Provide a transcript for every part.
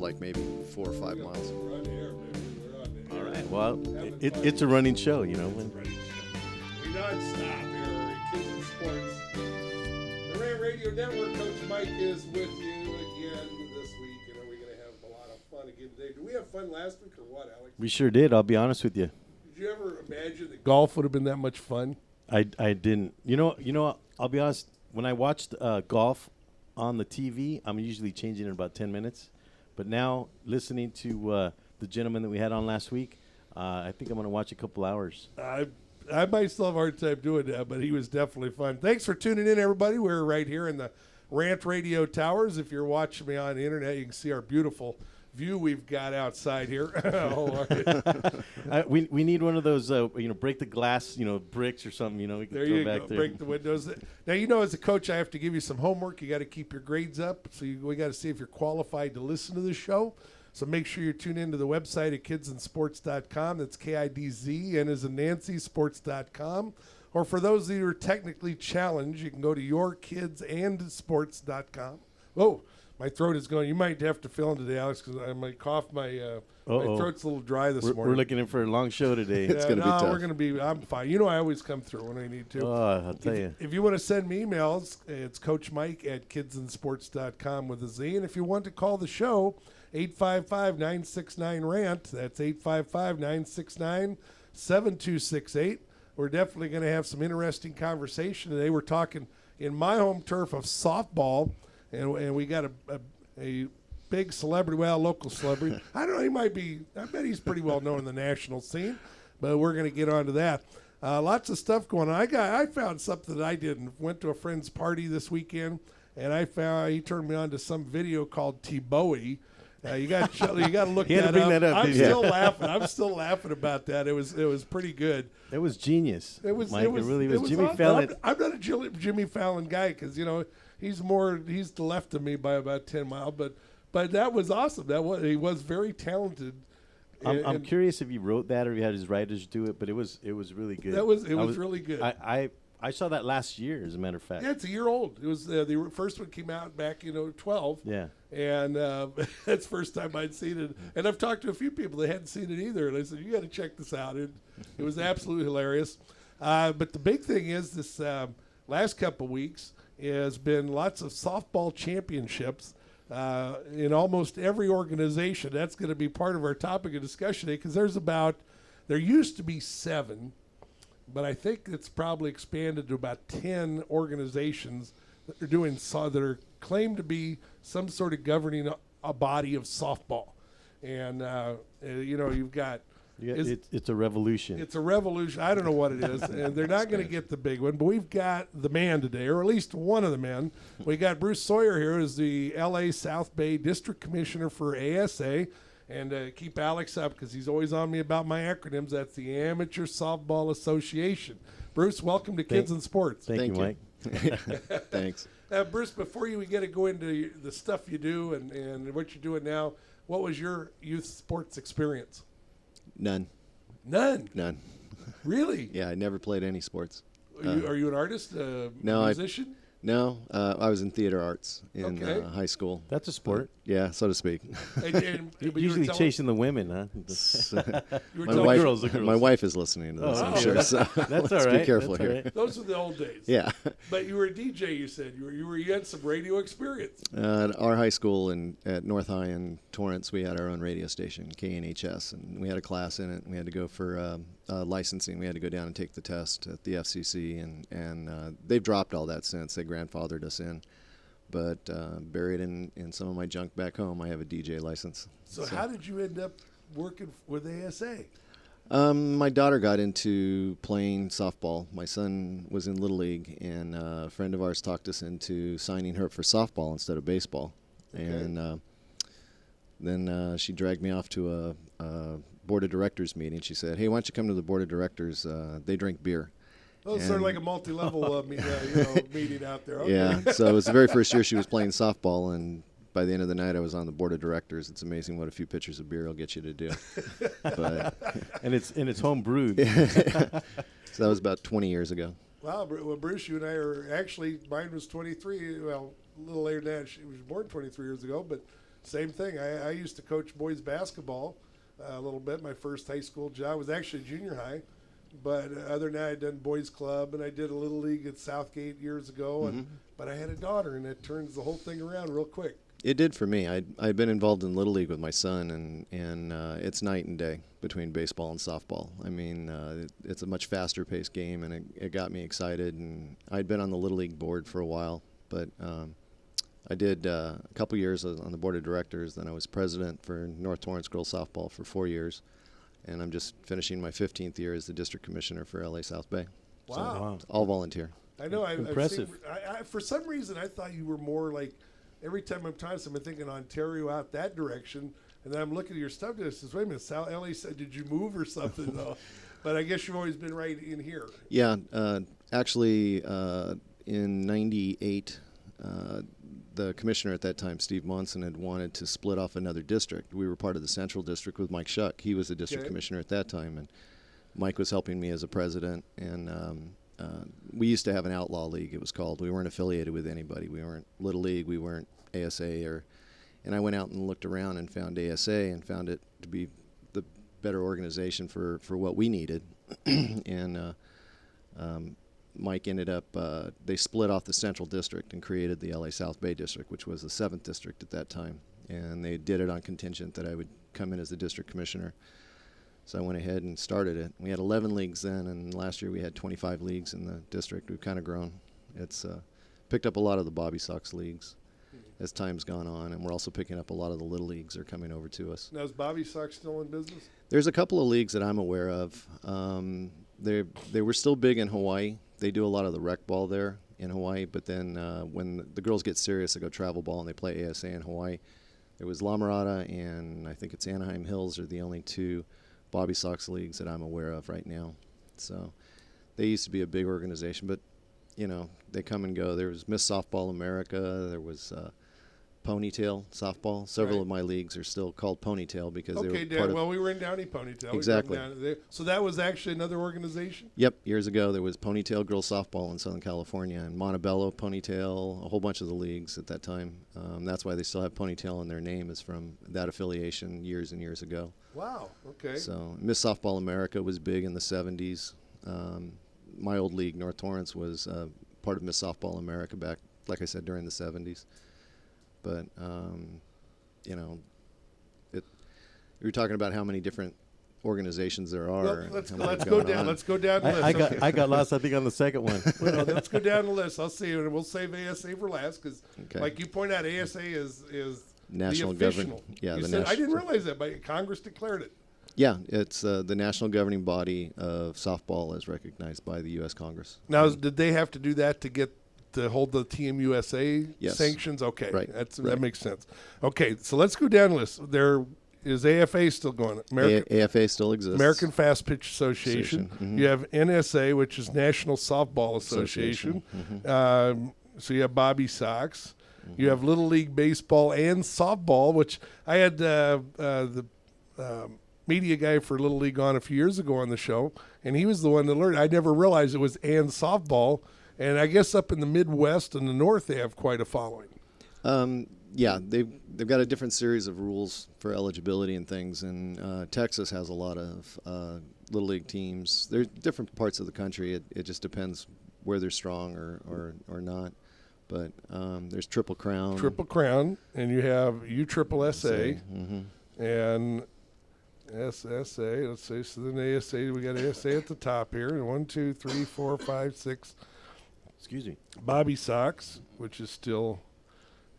like maybe 4 or 5 miles. We're on the air, baby. We're on the air. All right. Well, it's a running show, you know. We non-stop here at Kids in Sports. The Rant Radio Network, Coach Mike is with you again this week, and are we going to have a lot of fun again today? Did we have fun last week or what, Alex? We sure did. I'll be honest with you. Did you ever imagine that golf would have been that much fun? I didn't. You know. I'll be honest. When I watched golf on the TV, I'm usually changing in about 10 minutes. But now, listening to the gentleman that we had on last week, I think I'm going to watch a couple hours. I might still have a hard time doing that, but he was definitely fun. Thanks for tuning in, everybody. We're right here in the Rant Radio Towers. If you're watching me on the internet, you can see our beautiful view we've got outside here. We need one of those, break the glass, bricks or something. We can there throw you back go. there. Break the windows. Now, as a coach, I have to give you some homework. You got to keep your grades up. So we got to see if you're qualified to listen to the show. So make sure you tune into the website at kidsinsports.com. That's KIDZ, N as in Nancy, sports.com. Or for those that are technically challenged, you can go to yourkidsandsports.com. Whoa, my throat is going. You might have to fill in today, Alex, because I might cough. My throat's a little dry this morning. We're looking in for a long show today. It's going to be tough. We're going to be. I'm fine. I always come through when I need to. Oh, I'll tell you. If you want to send me emails, it's Coach Mike at kidsinsports.com with a Z. And if you want to call the show, 855-969-RANT. That's 855-969-7268. We're definitely going to have some interesting conversation today. We're talking in my home turf of softball, and we got a big celebrity, local celebrity. I don't know, I bet he's pretty well known in the national scene, but we're going to get onto that. Lots of stuff going on. I found something that I didn't. Went to a friend's party this weekend, and he turned me on to some video called T-Bowie. You got to look that up. I'm still laughing about that. It was pretty good. It was genius. It was. Mike, it was Jimmy awesome. Fallon. I'm not a Jimmy Fallon guy because he's to the left of me by about 10 miles. But that was awesome. He was very talented. I'm curious if he wrote that or he had his writers do it, but it was really good. It was really good. I saw that last year, as a matter of fact. Yeah, it's a year old. It was the first one came out back 12. Yeah. And that's the first time I'd seen it. And I've talked to a few people that hadn't seen it either. And I said, you got to check this out. It was absolutely hilarious. But the big thing is this last couple of weeks has been lots of softball championships in almost every organization. That's going to be part of our topic of discussion today because there used to be 7, but I think it's probably expanded to about 10 organizations that are that are claimed to be some sort of governing a body of softball. And you've got it's a revolution. It's a revolution. I don't know what it is, and they're not going to get the big one. But we've got the man today, or at least one of the men. We got Bruce Sawyer here, who's the L.A. South Bay District Commissioner for ASA. And keep Alex up because he's always on me about my acronyms. That's the Amateur Softball Association. Bruce, welcome to Kids in Sports. Thank you, Mike. Thanks. Bruce, before we get to go into the stuff you do and what you're doing now, what was your youth sports experience? None. Really? Yeah, I never played any sports. Are you an artist, musician? No, I was in theater arts in high school. That's a sport. Yeah, so to speak. Usually chasing the women, huh? My wife is listening to this, I'm sure. So that's let's all right. be careful here. Right. Those were the old days. Yeah. But you were a DJ, you said. You had some radio experience. At our high school at North High in Torrance, we had our own radio station, KNHS, and we had a class in it. We had to go for licensing. We had to go down and take the test at the FCC, and they've dropped all that since. They grandfathered us in. But buried in some of my junk back home, I have a DJ license. So how did you end up working with ASA? My daughter got into playing softball. My son was in Little League, and a friend of ours talked us into signing her up for softball instead of baseball. Okay. And then she dragged me off to a board of directors meeting. She said, "Hey, why don't you come to the board of directors? They drink beer." Oh, it's sort of like a multi-level meeting out there. Okay. Yeah, so it was the very first year she was playing softball, and by the end of the night I was on the board of directors. It's amazing what a few pitchers of beer will get you to do. And it's home brewed. So that was about 20 years ago. Wow, well, Bruce, you and I are actually, mine was 23, well, a little later than that. She was born 23 years ago, but Same thing. I used to coach boys basketball a little bit. My first high school job was actually junior high. But other than that, I'd done boys club, and I did a little league at Southgate years ago. But I had a daughter, and it turns the whole thing around real quick. It did for me. I'd been involved in Little League with my son, and it's night and day between baseball and softball. I mean, it's a much faster paced game, and it got me excited. And I'd been on the Little League board for a while, but I did a couple years on the board of directors. Then I was president for North Torrance Girls Softball for 4 years, and I'm just finishing my 15th year as the district commissioner for LA South Bay. Wow. So, all volunteer. I know. Impressive. I for some reason, I thought you were more like, every time I'm talking to someone, thinking Ontario out that direction, and then I'm looking at your stuff and it says, wait a minute, LA said, did you move or something? though? But I guess you've always been right in here. Yeah, actually, in '98, the commissioner at that time, Steve Monson, had wanted to split off another district. We were part of the Central District with Mike Shuck. He was the district commissioner at that time, and Mike was helping me as a president. And we used to have an outlaw league, it was called. We weren't affiliated with anybody. We weren't Little League. We weren't ASA. And I went out and looked around and found ASA and found it to be the better organization for what we needed. And Mike ended up, they split off the Central District and created the LA South Bay District, which was the 7th district at that time. And they did it on contingent that I would come in as the district commissioner. So I went ahead and started it. We had 11 leagues then, and last year we had 25 leagues in the district. We've kind of grown. It's picked up a lot of the Bobby Sox leagues as time's gone on, and we're also picking up a lot of the little leagues are coming over to us. Now, is Bobby Sox still in business? There's a couple of leagues that I'm aware of. They were still big in Hawaii. They do a lot of the rec ball there in Hawaii, but then when the girls get serious, they go travel ball and they play ASA in Hawaii. There was La Mirada and I think it's Anaheim Hills are the only two Bobby Sox leagues that I'm aware of right now. So they used to be a big organization, but you know, they come and go. There was Miss Softball America. There was Ponytail Softball. Several of my leagues are still called Ponytail because they were part of... Well, we were in Downey Ponytail. Exactly. So that was actually another organization? Yep. Years ago, there was Ponytail Girls Softball in Southern California and Montebello Ponytail, a whole bunch of the leagues at that time. That's why they still have Ponytail in their name, is from that affiliation years and years ago. Wow. Okay. So Miss Softball America was big in the 70s. My old league, North Torrance, was part of Miss Softball America back, like I said, during the 70s. But, you know, you were talking about how many different organizations there are. Well, let's go down. Let's go down the list. I got lost, I think, on the second one. Well, let's go down the list. I'll see, and we'll save ASA for last because, like you point out, ASA is national the official. Yeah, I didn't realize that, but Congress declared it. Yeah, it's the national governing body of softball as recognized by the U.S. Congress. Now, did they have to do that to hold the TMUSA sanctions? Okay, right. That makes sense. Okay, so let's go down the list. There is AFA still going. AFA still exists. American Fast Pitch Association. Mm-hmm. You have NSA, which is National Softball Association. Mm-hmm. So you have Bobby Sox. Mm-hmm. You have Little League Baseball and Softball, which I had the media guy for Little League on a few years ago on the show, and he was the one that learned. I never realized it was and softball, and I guess up in the Midwest and the North they have quite a following. Yeah, they've got a different series of rules for eligibility and things, and Texas has a lot of Little League teams. There's different parts of the country. It just depends where they're strong or not. But there's Triple Crown. And you have USSSA, mm-hmm. and SSA. Let's see. So then ASA, we got ASA at the top here. 1, 2, 3, 4, 5, 6. Excuse me. Bobby Sox, which is still,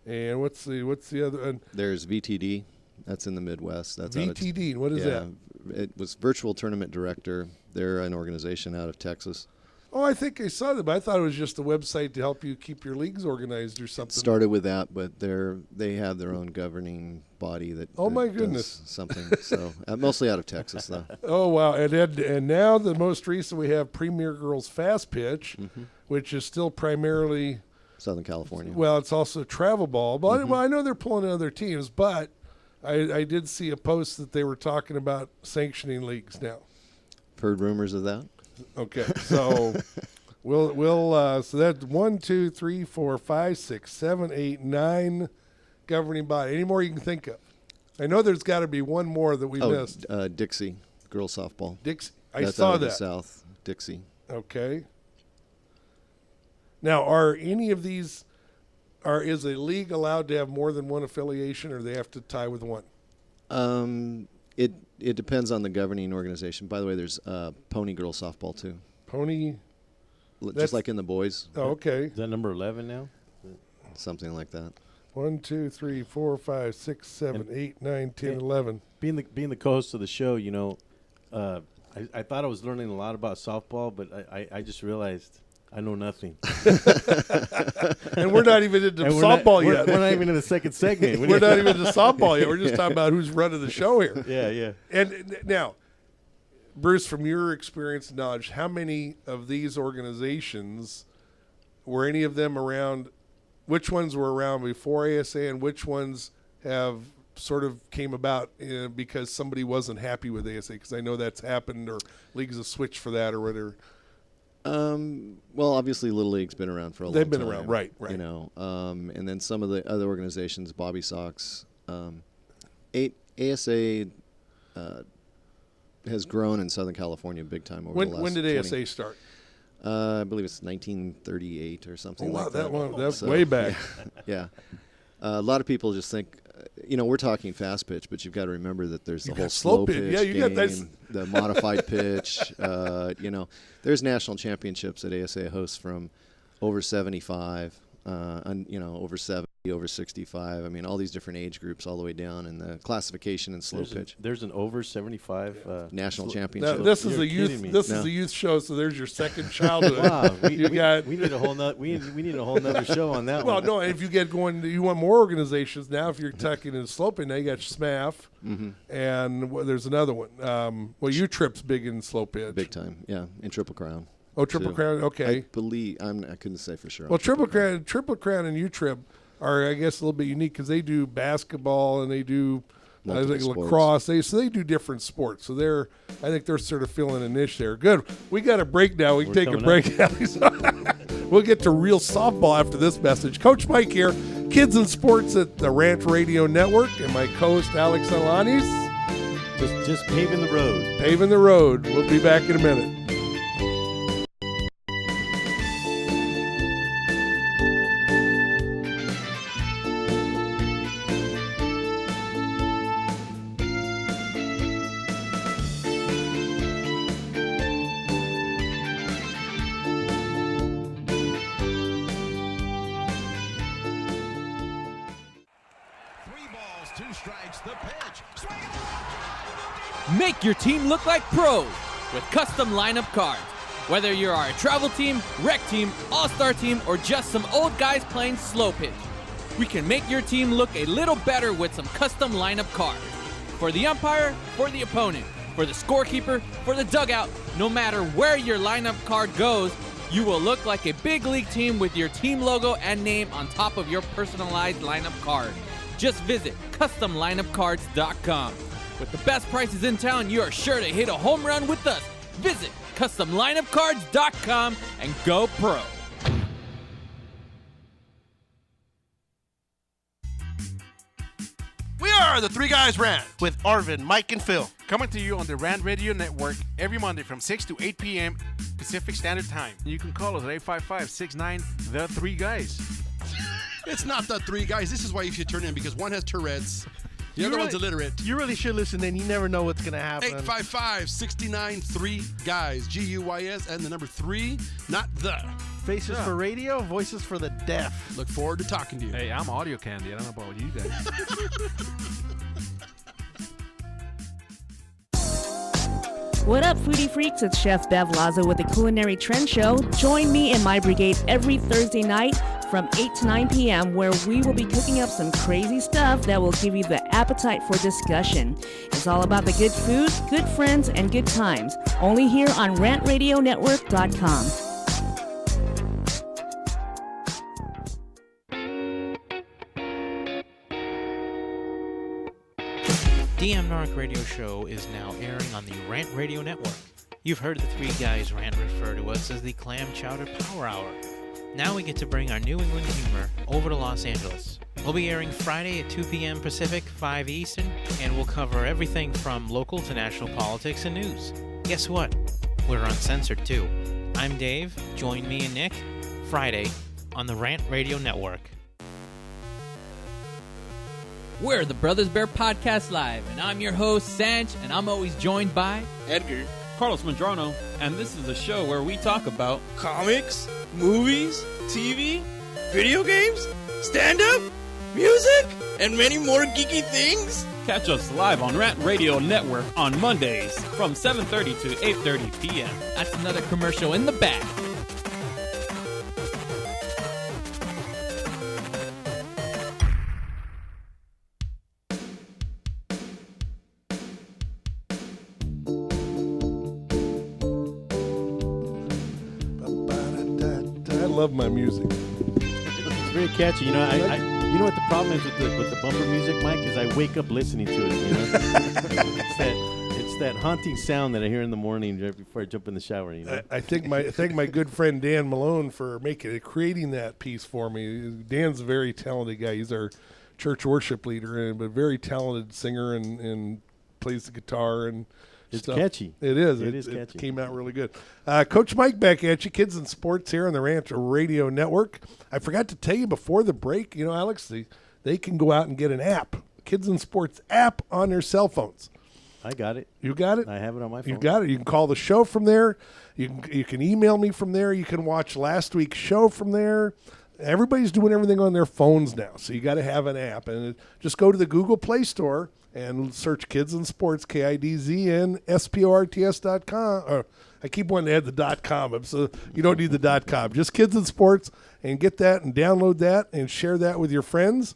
and what's the other? There's VTD. That's in the Midwest. That's VTD. What is that? It was Virtual Tournament Director. They're an organization out of Texas. Oh, I think I saw that, but I thought it was just a website to help you keep your leagues organized or something. Started with that, but they have their own governing body that. Oh my does goodness! Something so mostly out of Texas though. Oh wow! And now the most recent we have Premier Girls Fast Pitch, mm-hmm. which is still primarily Southern California. Well, it's also travel ball, but mm-hmm. well, I know they're pulling in other teams, but I did see a post that they were talking about sanctioning leagues now. Heard rumors of that. Okay, so we'll so that's 1, 2, 3, 4, 5, 6, 7, 8, 9, governing body? Any more you can think of? I know there's got to be one more that we missed. Dixie, girls softball. Dixie. That's saw out of that. the South, Dixie. Okay. Now, are any of these, is a league allowed to have more than one affiliation, or they have to tie with one? It depends on the governing organization. By the way, there's pony girls softball too. Pony? Just like in the boys. Oh, okay. Is that number 11 now? Something like that. 1, 2, 3, 4, 5, 6, 7, 8, 9, 10, 11. Being the co-host of the show, I thought I was learning a lot about softball, but I just realized I know nothing. And we're not even into softball yet. We're not even in the second segment. We're not even into softball yet. We're just talking about who's running the show here. Yeah. And now, Bruce, from your experience and knowledge, how many of these organizations, were any of them around, which ones were around before ASA and which ones have sort of came about because somebody wasn't happy with ASA? Because I know that's happened, or leagues have switched for that or whatever. Well, obviously, Little League's been around for a long time. They've been around, right. And then some of the other organizations, Bobby Sox, ASA has grown in Southern California big time over the last. When did ASA start? I believe it's 1938 or something like that. That long. That's way back. Yeah. A lot of people just think, we're talking fast pitch, but you've got to remember that there's the whole slow pitch game, the modified pitch. There's national championships that ASA hosts from over 75, over 70, over 65. I mean, all these different age groups all the way down, and the classification and slow pitch. There's an over 75 national championship. Now, this is a youth. This is a youth show, so there's your second childhood. Wow, we need a whole we need a whole nother show on that one. Well, no, if you get going, you want more organizations now. If you're tucking in sloping, now you got SMAF, and there's another one. U-Trip's big in slow pitch, big time. Yeah, in Triple Crown. Oh, Triple Crown. Okay, I believe I couldn't say for sure. Well, Triple Crown, and U-Trip are, I guess, a little bit unique because they do basketball and they do lacrosse. They do different sports. So I think they're sort of filling a niche there. Good. We got a break now. We can take a break. We'll get to real softball after this message. Coach Mike here, Kids and Sports at the Rant Radio Network, and my co-host Alex Alanis. Just paving the road. Paving the road. We'll be back in a minute. Make your team look like pros with custom lineup cards. Whether you are a travel team, rec team, all-star team, or just some old guys playing slow pitch, we can make your team look a little better with some custom lineup cards. For the umpire, for the opponent, for the scorekeeper, for the dugout, no matter where your lineup card goes, you will look like a big league team with your team logo and name on top of your personalized lineup card. Just visit CustomLineupCards.com. With the best prices in town, you are sure to hit a home run with us. Visit CustomLineupCards.com and go pro. We are the Three Guys Rant with Arvin, Mike, and Phil. Coming to you on the Rant Radio Network every Monday from 6 to 8 p.m. Pacific Standard Time. You can call us at 855-69 The Three Guys. It's not the Three Guys. This is why you should turn in, because one has Tourette's. The other one's illiterate. You really should listen in. You never know what's going to happen. 855-69 3 Guys. G-U-Y-S and the number 3, not the. Faces for radio, voices for the deaf. Look forward to talking to you. Hey, I'm audio candy. I don't know about you guys. What up, foodie freaks? It's Chef Bev Lazo with the Culinary Trend Show. Join me and my brigade every Thursday night from 8 to 9 p.m. where we will be cooking up some crazy stuff that will give you the appetite for discussion. It's all about the good food, good friends, and good times. Only here on RantRadioNetwork.com. DM Narc Radio Show is now airing on the Rant Radio Network. You've heard the Three Guys Rant refer to us as the Clam Chowder Power Hour. Now we get to bring our New England humor over to Los Angeles. We'll be airing Friday at 2 p.m. Pacific, 5 Eastern, and we'll cover everything from local to national politics and news. Guess what? We're uncensored too. I'm Dave. Join me and Nick Friday on the Rant Radio Network. We're the Brothers Bear Podcast Live, and I'm your host, Sanj, and I'm always joined by Edgar, Carlos Madrano, and this is a show where we talk about comics, movies, TV, video games, stand-up, music, and many more geeky things. Catch us live on Rant Radio Network on Mondays from 7:30 to 8:30 p.m. That's another commercial in the bag. I love my music. It's very catchy. You know what the problem is with the bumper music, Mike? Is I wake up listening to it. You know, it's that haunting sound that I hear in the morning right before I jump in the shower. You know, I thank my good friend Dan Malone for creating that piece for me. Dan's a very talented guy. He's our church worship leader, but very talented singer and plays the guitar and. It's stuff. catchy. It is. It is catchy. It came out really good. Coach Mike back at you. Kids in Sports here on the Rant Radio Network. I forgot to tell you before the break, Alex, they can go out and get an app, Kids in Sports app on their cell phones. I got it. You got it? I have it on my phone. You got it. You can call the show from there. You can email me from there. You can watch last week's show from there. Everybody's doing everything on their phones now, so you got to have an app. And just go to the Google Play Store and search Kids in Sports, KIDZNSPORTS.com. Or I keep wanting to add the .com, so you don't need the .com. Just Kids in Sports, and get that and download that and share that with your friends.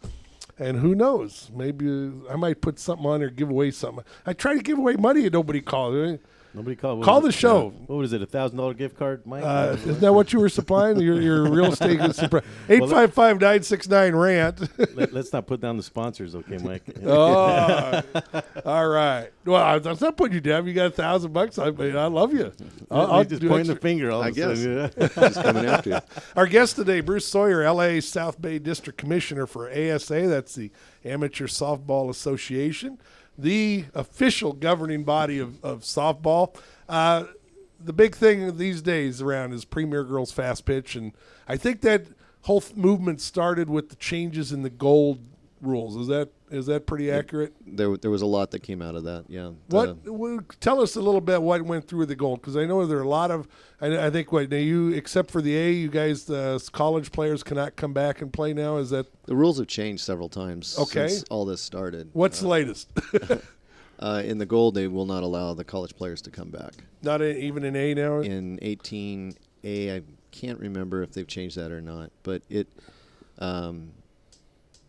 And who knows? Maybe I might put something on there, give away something. I try to give away money and nobody calls. Nobody called. Call the show. What was it? $1,000 gift card, Mike? Isn't that what you were supplying? Your real estate was supplying. 855-969-RANT. Let's not put down the sponsors, okay, Mike? Oh, all right. Well, I'm not putting you down. You got $1,000. I love you. I'll just point the finger. I guess. Just coming after you. Our guest today, Bruce Sawyer, LA South Bay District Commissioner for ASA. That's the Amateur Softball Association, the official governing body of softball. The big thing these days around is Premier Girls Fast Pitch, and I think that whole movement started with the changes in the gold rules. Is that pretty accurate? There was a lot that came out of that, yeah. Tell us a little bit what went through the gold, because I know there are a lot of, I think you, except for the A, you guys, the college players cannot come back and play now. Is that? The rules have changed several times since all this started. What's the latest? In the gold, they will not allow the college players to come back. Not even in A now? In 18A, I can't remember if they've changed that or not, but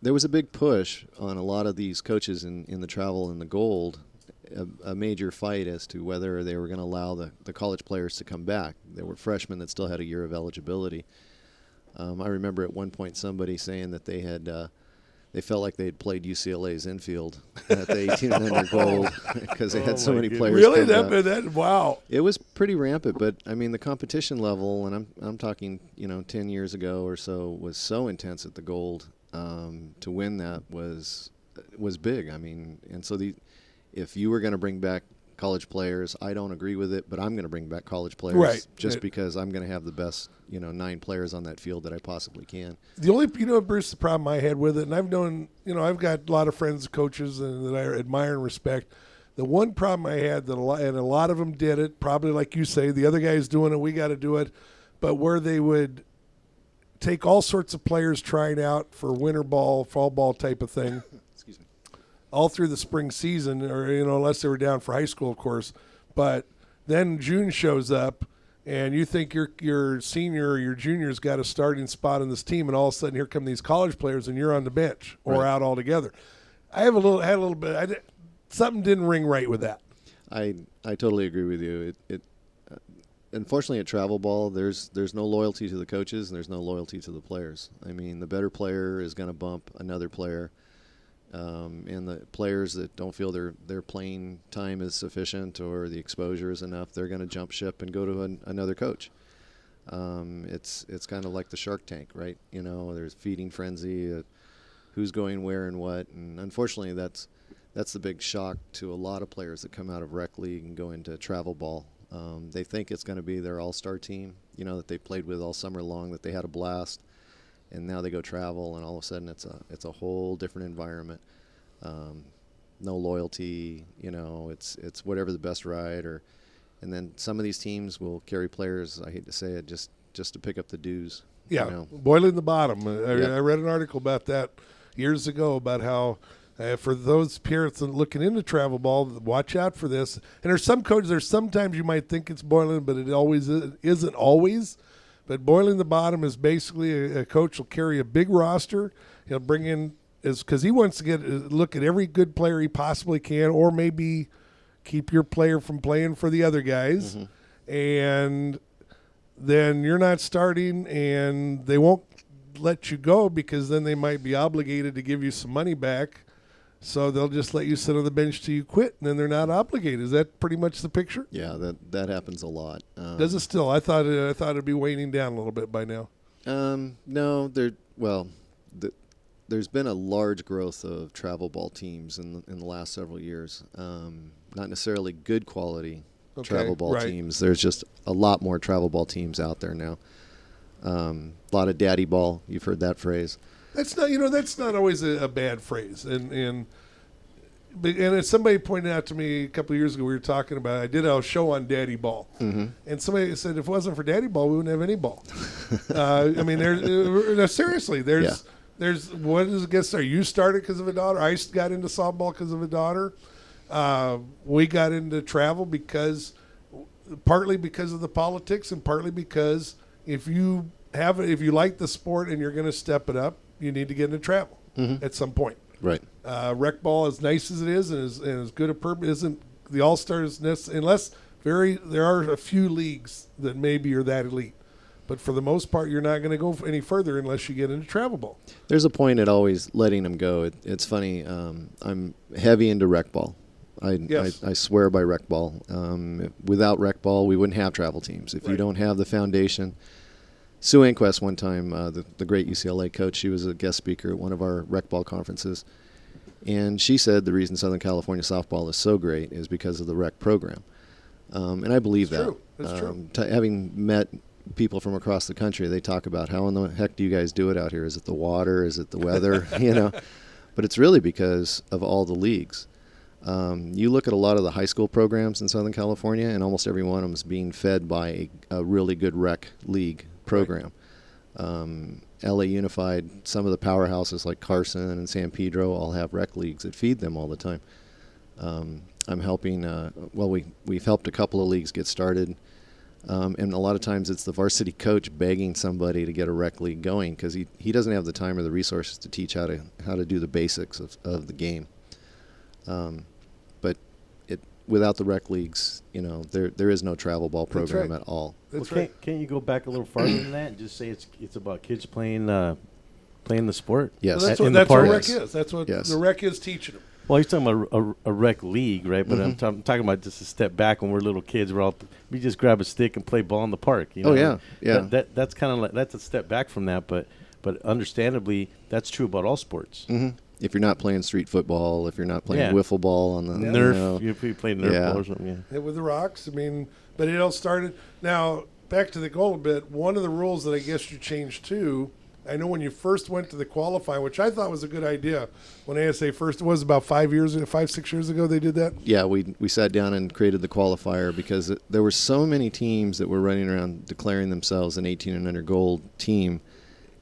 there was a big push on a lot of these coaches in the travel and the gold, a major fight as to whether they were going to allow the college players to come back. There were freshmen that still had a year of eligibility. I remember at one point somebody saying that they felt like they had played UCLA's infield at the 18 and under gold because they had so many players. Really? That wow. It was pretty rampant, but I mean the competition level, and I'm talking 10 years ago or so, was so intense at the gold. To win that was big. I mean, and so if you were going to bring back college players, I don't agree with it, but I'm going to bring back college players, right? Just because I'm going to have the best 9 players on that field that I possibly can. The only Bruce, the problem I had with it, and I've known I've got a lot of friends, coaches, and that I admire and respect. The one problem I had and a lot of them did it, probably like you say, the other guy's doing it, we got to do it, but where they would take all sorts of players trying out for winter ball, fall ball type of thing. Excuse me. All through the spring season, or unless they were down for high school, of course. But then June shows up, and you think your senior or your junior's got a starting spot in this team, and all of a sudden here come these college players, and you're on the bench or out altogether. I had a little bit. Something didn't ring right with that. I totally agree with you. Unfortunately, at travel ball, there's no loyalty to the coaches and there's no loyalty to the players. I mean, the better player is going to bump another player, and the players that don't feel their playing time is sufficient or the exposure is enough, they're going to jump ship and go to another coach. It's kind of like the Shark Tank, right? You know, there's feeding frenzy, who's going where and what, and unfortunately that's the big shock to a lot of players that come out of rec league and go into travel ball. They think it's going to be their all-star team, you know, that they played with all summer long, that they had a blast, and now they go travel, and all of a sudden it's a whole different environment. No loyalty, you know, it's whatever the best ride, and then some of these teams will carry players, I hate to say it, just to pick up the dues. Yeah, you know. boiling the bottom. Yeah. I read an article about that years ago about how for those parents looking into travel ball, watch out for this. And there's some coaches, there's sometimes you might think it's boiling, but it always isn't always. But boiling the bottom is basically a coach will carry a big roster. He'll bring in because he wants to look at every good player he possibly can, or maybe keep your player from playing for the other guys. Mm-hmm. And then you're not starting, and they won't let you go because then they might be obligated to give you some money back. So they'll just let you sit on the bench till you quit, and then they're not obligated. Is that pretty much the picture? Yeah, that happens a lot. Does it still? I thought it'd be waning down a little bit by now. No, there's been a large growth of travel ball teams in the last several years. Not necessarily good quality travel ball teams. There's just a lot more travel ball teams out there now. A lot of daddy ball. You've heard that phrase. That's not always a bad phrase. And as somebody pointed out to me a couple of years ago, we were talking about, I did a show on daddy ball. Mm-hmm. And somebody said, if it wasn't for daddy ball, we wouldn't have any ball. I mean, seriously, there's what is it gets there? You started because of a daughter. I got into softball because of a daughter. We got into travel partly because of the politics, and partly because if you like the sport and you're going to step it up, you need to get into travel at some point. Right. Rec ball, as nice as it is, and as good a purpose, isn't the all-stars unless there are a few leagues that maybe are that elite. But for the most part, you're not going to go any further unless you get into travel ball. There's a point at always letting them go. It's funny. I'm heavy into rec ball. I swear by rec ball. Without rec ball, we wouldn't have travel teams. If you don't have the foundation. Sue Anquest one time, the great UCLA coach, she was a guest speaker at one of our rec ball conferences. And she said the reason Southern California softball is so great is because of the rec program. And I believe that. That's true. Having met people from across the country, they talk about how in the heck do you guys do it out here? Is it the water? Is it the weather? You know, but it's really because of all the leagues. You look at a lot of the high school programs in Southern California, and almost every one of them is being fed by a really good rec league program. LA Unified, some of the powerhouses like Carson and San Pedro all have rec leagues that feed them all the time. I'm helping, we've helped a couple of leagues get started. And a lot of times it's the varsity coach begging somebody to get a rec league going because he doesn't have the time or the resources to teach how to do the basics of the game. But without the rec leagues, you know, there is no travel ball program at all. Can't you go back a little farther than that and just say it's about kids playing the sport? Yes. Well, that's what rec is. That's what the rec is teaching them. Well, he's talking about a rec league, right? But I'm talking about just a step back when we're little kids. We just grab a stick and play ball in the park. You know? Oh yeah. That's kind of like that's a step back from that, but understandably, that's true about all sports. Mm-hmm. If you're not playing street football, if you're not playing wiffle ball on the Nerf, if you play Nerf ball or something. Yeah, with the rocks. I mean, but it all started. Now back to the goal a bit. One of the rules that I guess you changed too. I know when you first went to the qualifying, which I thought was a good idea, when ASA first, it was about 6 years ago they did that? Yeah, we sat down and created the qualifier because there were so many teams that were running around declaring themselves an 18 and under gold team,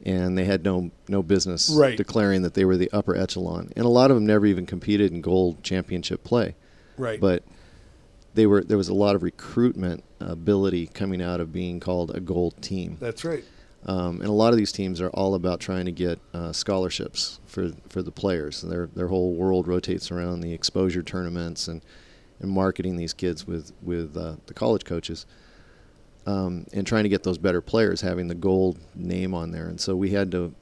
and they had no business declaring that they were the upper echelon. And a lot of them never even competed in gold championship play. Right. But there was a lot of recruitment ability coming out of being called a gold team. That's right. And a lot of these teams are all about trying to get scholarships for the players. Their whole world rotates around the exposure tournaments and marketing these kids with the college coaches and trying to get those better players having the gold name on there. And so we had to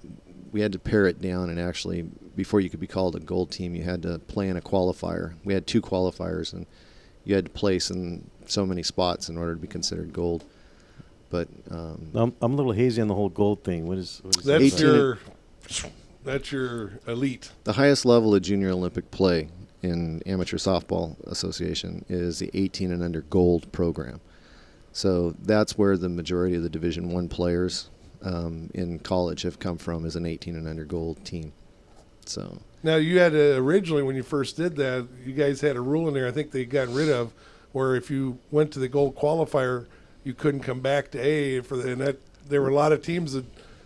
pare it down, and actually before you could be called a gold team, you had to play in a qualifier. We had 2 qualifiers, and you had to place in so many spots in order to be considered gold. But I'm a little hazy on the whole gold thing. What is that's your elite. The highest level of junior Olympic play in Amateur Softball Association is the 18 and under gold program. So that's where the majority of the Division I players in college have come from, as an 18 and under gold team. So now you had originally, when you first did that, you guys had a rule in there, I think they got rid of, where if you went to the gold qualifier, you couldn't come back to A and that there were a lot of teams that,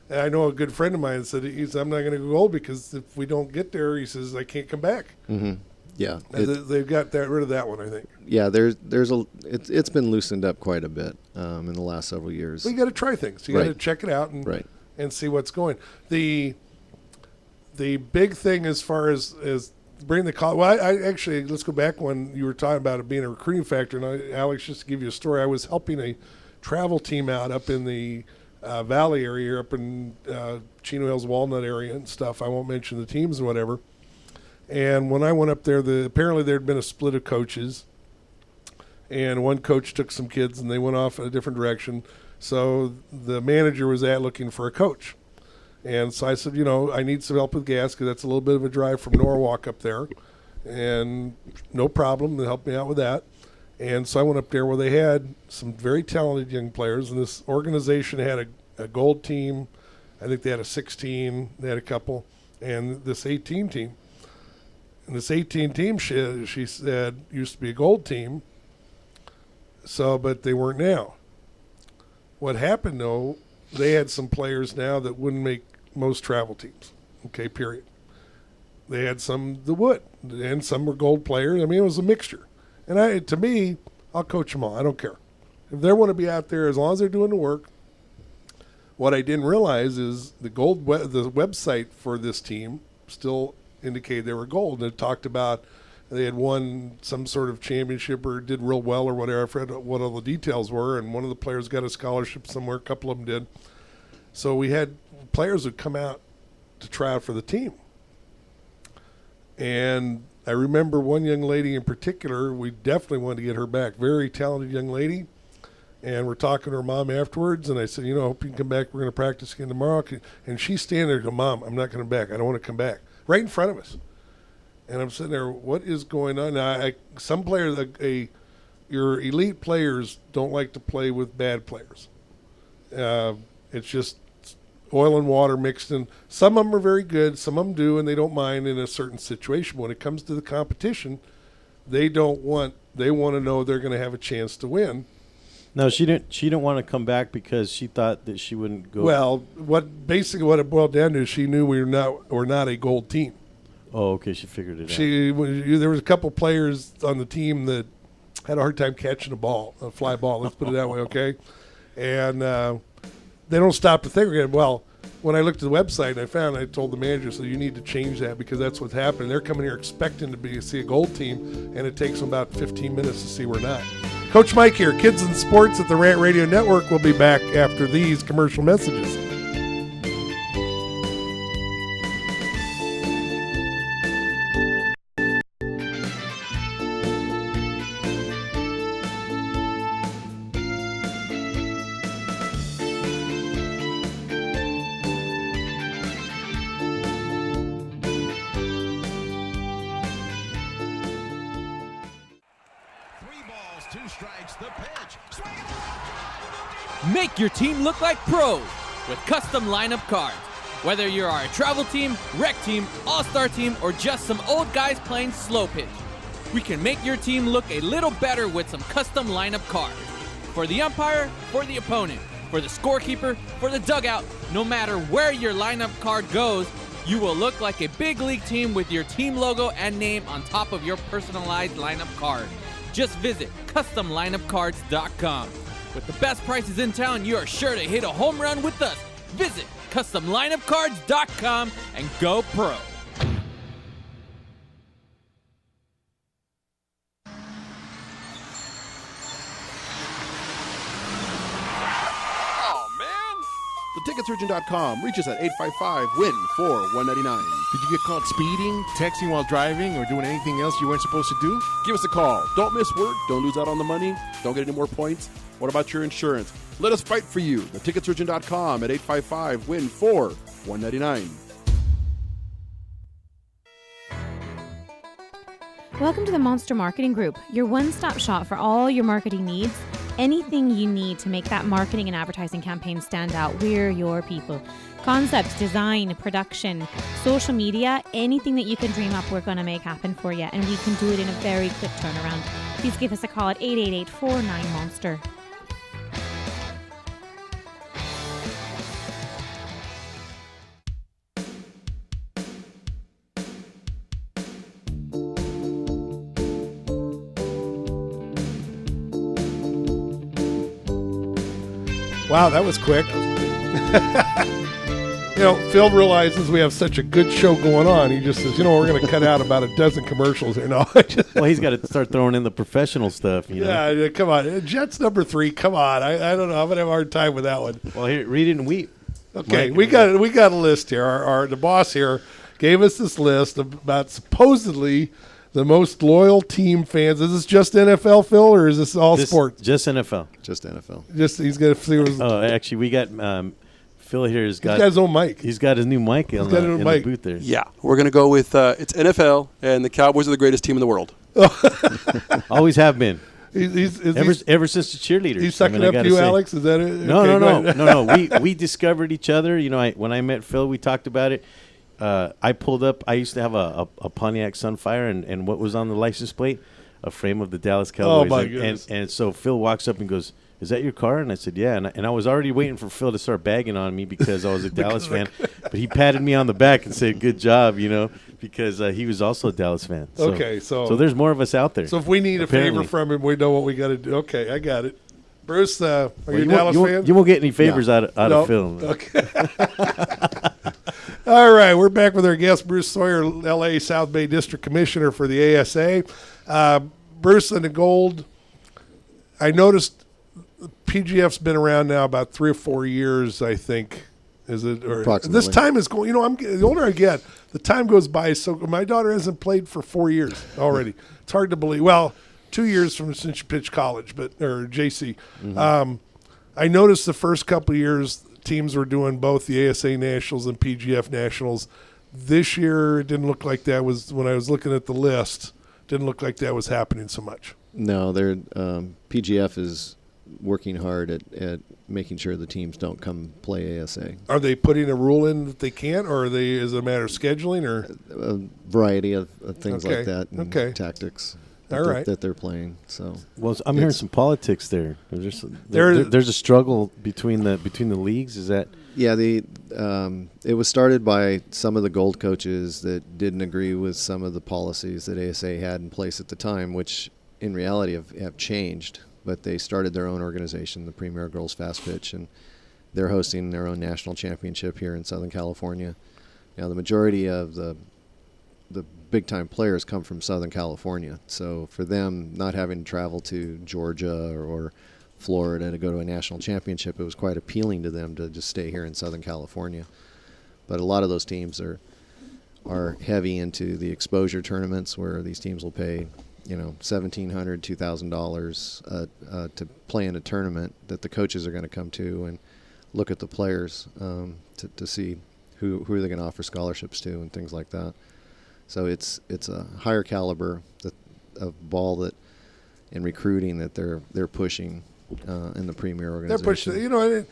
and I know a good friend of mine said, I'm not going to go gold because if we don't get there, he says, I can't come back. Mm-hmm. Yeah, they've got rid of that one, I think. Yeah, it's been loosened up quite a bit in the last several years. Well, you got to try things. You got to check it out and see what's going. The big thing as far as bring the college. Well, I actually, let's go back when you were talking about it being a recruiting factor. And Alex, just to give you a story, I was helping a travel team out up in the Valley area, up in Chino Hills, Walnut area and stuff. I won't mention the teams and whatever. And when I went up there, apparently there had been a split of coaches, and one coach took some kids and they went off in a different direction. So the manager was looking for a coach. And so I said, I need some help with gas because that's a little bit of a drive from Norwalk up there. And no problem. They helped me out with that. And so I went up there where they had some very talented young players. And this organization had a gold team. I think they had a 16. They had a couple. And this 18 team. And this 18 team, she said, used to be a gold team. But they weren't now. What happened, though, they had some players now that wouldn't make most travel teams. Okay, period. They had some that would, and some were gold players. I mean, it was a mixture. And to me, I'll coach them all. I don't care. If they want to be out there, as long as they're doing the work. What I didn't realize is the website for this team still indicated they were gold. And it talked about they had won some sort of championship or did real well or whatever. I forgot what all the details were, and one of the players got a scholarship somewhere. A couple of them did. So we had players who come out to try out for the team. And I remember one young lady in particular, we definitely wanted to get her back. Very talented young lady. And we're talking to her mom afterwards, and I said, I hope you can come back. We're going to practice again tomorrow. And she's standing there going, Mom, I'm not coming back. I don't want to come back. Right in front of us. And I'm sitting there, what is going on? Now, some players, your elite players don't like to play with bad players. It's just oil and water mixed in. Some of them are very good. Some of them do, and they don't mind in a certain situation. When it comes to the competition, they want to know they're going to have a chance to win. No, she didn't want to come back because she thought that she wouldn't go. Well, what it boiled down to is she knew we're not a gold team. Oh, okay. She figured it out. There was a couple players on the team that had a hard time catching a fly ball. Let's put it that way, okay? And they don't stop to think again. Well, when I looked at the website, I told the manager, so you need to change that because that's what's happening. They're coming here expecting to see a gold team, and it takes them about 15 minutes to see we're not. Coach Mike here, Kids in Sports at the Rant Radio Network. We'll be back after these commercial messages. Make your team look like pros with custom lineup cards. Whether you are a travel team, rec team, all-star team, or just some old guys playing slow pitch, we can make your team look a little better with some custom lineup cards. For the umpire, for the opponent, for the scorekeeper, for the dugout, no matter where your lineup card goes, you will look like a big league team with your team logo and name on top of your personalized lineup card. Just visit CustomLineupCards.com. With the best prices in town, you are sure to hit a home run with us. Visit CustomLineupCards.com and go pro. The tickets Ticketsurgeon.com. Reach us at 855-WIN-4-199. Did you get caught speeding, texting while driving, or doing anything else you weren't supposed to do? Give us a call. Don't miss work. Don't lose out on the money. Don't get any more points. What about your insurance? Let us fight for you. Ticketsurgeon.com at 855-WIN-4-199. Welcome to the Monster Marketing Group, your one-stop shop for all your marketing needs. Anything you need to make that marketing and advertising campaign stand out, we're your people. Concept, design, production, social media, anything that you can dream up, we're going to make happen for you. And we can do it in a very quick turnaround. Please give us a call at 888-49-MONSTER. Wow, that was quick. Phil realizes we have such a good show going on. He just says, we're going to cut out about a dozen commercials here. No, well, he's got to start throwing in the professional stuff. Yeah, come on. Jets number 3, come on. I don't know. I'm going to have a hard time with that one. Well, here, read it and weep. Okay, we got a list here. The boss here gave us this list about supposedly the most loyal team fans. Is this just NFL, Phil, or is this all sports? Just NFL. Just NFL. He's got to see. Oh, actually, we got Phil here. He's got his own mic. He's got his new mic in the booth there. Yeah, we're going to go with it's NFL, and the Cowboys are the greatest team in the world. Always have been. Ever since the cheerleaders. He's sucking up to you, Alex? Is that it? No. We discovered each other. When I met Phil, we talked about it. I pulled up. I used to have a Pontiac Sunfire, and what was on the license plate? A frame of the Dallas Cowboys. Oh, my goodness. And so Phil walks up and goes, "Is that your car?" And I said, "Yeah." And I was already waiting for Phil to start bagging on me because I was a Dallas fan. But he patted me on the back and said, "Good job," because he was also a Dallas fan. So, okay, so there's more of us out there. So if we need a favor from him, we know what we got to do. Okay, I got it. Bruce, are you a Dallas fan? You won't get any favors out of Phil. Okay. All right, we're back with our guest, Bruce Sawyer, L.A. South Bay District Commissioner for the ASA. Bruce and the Gold, I noticed PGF's been around now about 3 or 4 years, I think. Is it? Or approximately. This time is going, the older I get, the time goes by. So my daughter hasn't played for 4 years already. It's hard to believe. Well, 2 years since she pitched college, or JC. Mm-hmm. I noticed the first couple of years teams were doing both the ASA Nationals and PGF Nationals. This year, it didn't look like that was, when I was looking at the list, didn't look like that was happening so much. No, PGF is working hard at making sure the teams don't come play ASA. Are they putting a rule in that they can't, or is it a matter of scheduling, or a variety of things like that? And tactics. That they're playing. So, well, I'm hearing some politics there. There's a struggle between the leagues. Is that? Yeah, it was started by some of the Gold coaches that didn't agree with some of the policies that ASA had in place at the time, which in reality have changed. But they started their own organization, the Premier Girls Fast Pitch, and they're hosting their own national championship here in Southern California. Now, the majority of the big-time players come from Southern California. So for them, not having to travel to Georgia or Florida to go to a national championship, it was quite appealing to them to just stay here in Southern California. But a lot of those teams are heavy into the exposure tournaments where these teams will pay, $1,700, $2,000 to play in a tournament that the coaches are going to come to and look at the players to see who they're going to offer scholarships to and things like that. So it's a higher caliber of ball that in recruiting that they're pushing in the Premier organization. They're pushing.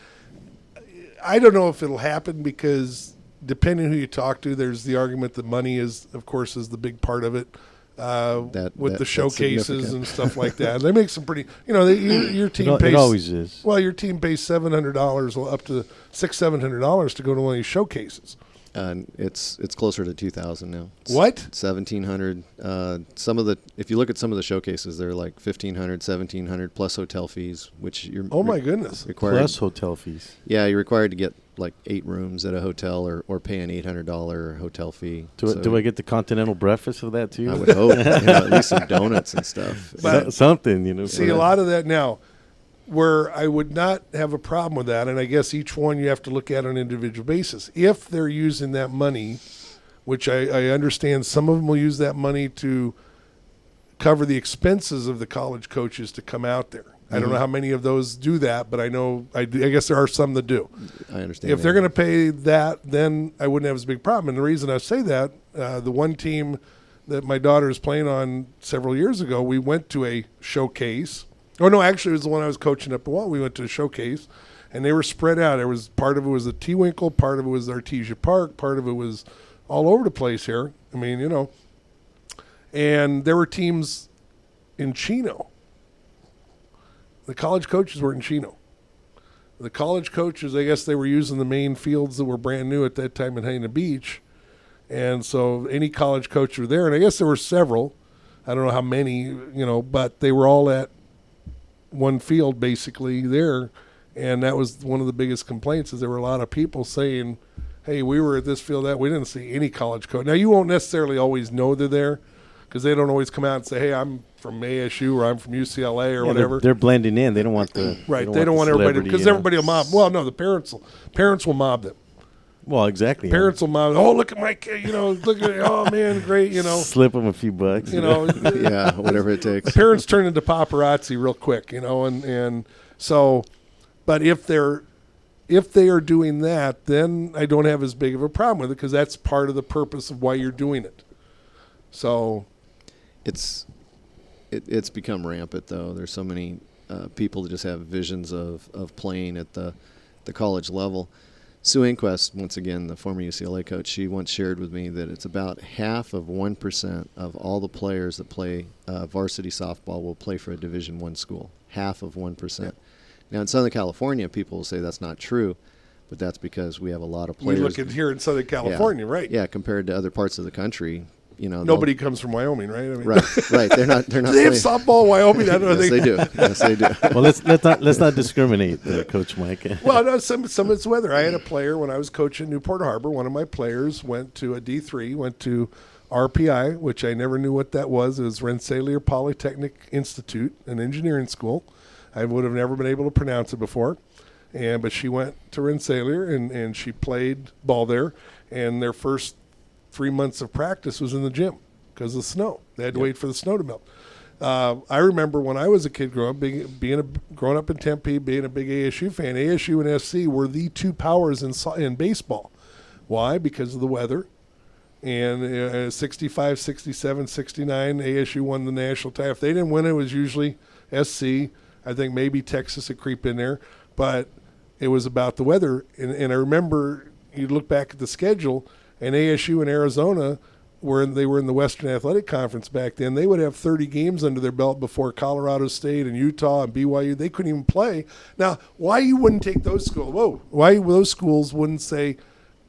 I don't know if it'll happen because depending who you talk to, there's the argument that money is the big part of it. With the showcases and stuff like that, they make some pretty. Your team pays. It always is. Well, your team pays $700, up to $600-700 to go to one of these showcases. It's closer to 2,000 now. What? 1,700. If you look at some of the showcases, they're like 1,500, 1,700 plus hotel fees, which you're. Oh my goodness! Required, plus hotel fees. Yeah, you're required to get like 8 rooms at a hotel or pay an $800 hotel fee. Do I get the continental breakfast for that too? I would hope. At least some donuts and stuff. Something, See, a lot of that now. where I would not have a problem with that, and I guess each one you have to look at on an individual basis. If they're using that money, which I understand some of them will use that money to cover the expenses of the college coaches to come out there. I don't know how many of those do that, but I guess there are some that do. I understand. If they're going to pay that, then I wouldn't have as big problem. And the reason I say that, the one team that my daughter was playing on several years ago, we went to a showcase. Oh, no, actually, it was the one I was coaching up at Wall. We went to a showcase, and they were spread out. There was part of it was the T-Winkle, part of it was Artesia Park, part of it was all over the place here. I mean, you know. And there were teams in Chino. The college coaches were in Chino. The college coaches, I guess they were using the main fields that were brand new at that time in Haina Beach. And so any college coach were there. And I guess there were several. I don't know how many, you know, but they were all at one field basically there. And that was one of the biggest complaints is there were a lot of people saying, hey, we were at this field that we didn't see any college coach. Now, you won't necessarily always know they're there because they don't always come out and say, hey, I'm from ASU or I'm from UCLA or whatever. They're blending in. They don't want the right. They don't want everybody because everybody will mob. Well, no, the parents will mob them. Well, exactly. Parents will mob. Oh, look at my kid. You know, look at oh man, great. You know, slip them a few bucks. You know, yeah, whatever it takes. Parents turn into paparazzi real quick. You know, and so, but if they are doing that, then I don't have as big of a problem with it because that's part of the purpose of why you're doing it. So, it's become rampant though. There's so many people that just have visions of playing at the college level. Sue Inquest, once again, the former UCLA coach, she once shared with me that it's about 1% of all the players that play varsity softball will play for a Division I school. 1%. Yeah. Now, in Southern California, people will say that's not true, but that's because we have a lot of players. We look at here in Southern California, right? Yeah, compared to other parts of the country. You know, nobody comes from Wyoming, right? I mean, right. They're not. Do they have softball in Wyoming? I don't know. Yes, they do. Yes, they do. Well, let's not discriminate, Coach Mike. Well, no, some of it's weather. I had a player when I was coaching Newport Harbor. One of my players went to a D3, went to RPI, which I never knew what that was. It was Rensselaer Polytechnic Institute, an engineering school. I would have never been able to pronounce it before, but she went to Rensselaer and she played ball there. And their first 3 months of practice was in the gym because of the snow. They had to wait for the snow to melt. I remember when I was a kid growing up, growing up in Tempe, being a big ASU fan. ASU and SC were the two powers in baseball. Why? Because of the weather. And 65, 67, 69, ASU won the national title. If they didn't win, it was usually SC. I think maybe Texas would creep in there. But it was about the weather. And I remember you look back at the schedule, and ASU and Arizona, they were in the Western Athletic Conference back then, they would have 30 games under their belt before Colorado State and Utah and BYU. They couldn't even play. Now, why you wouldn't take those schools? Why those schools wouldn't say,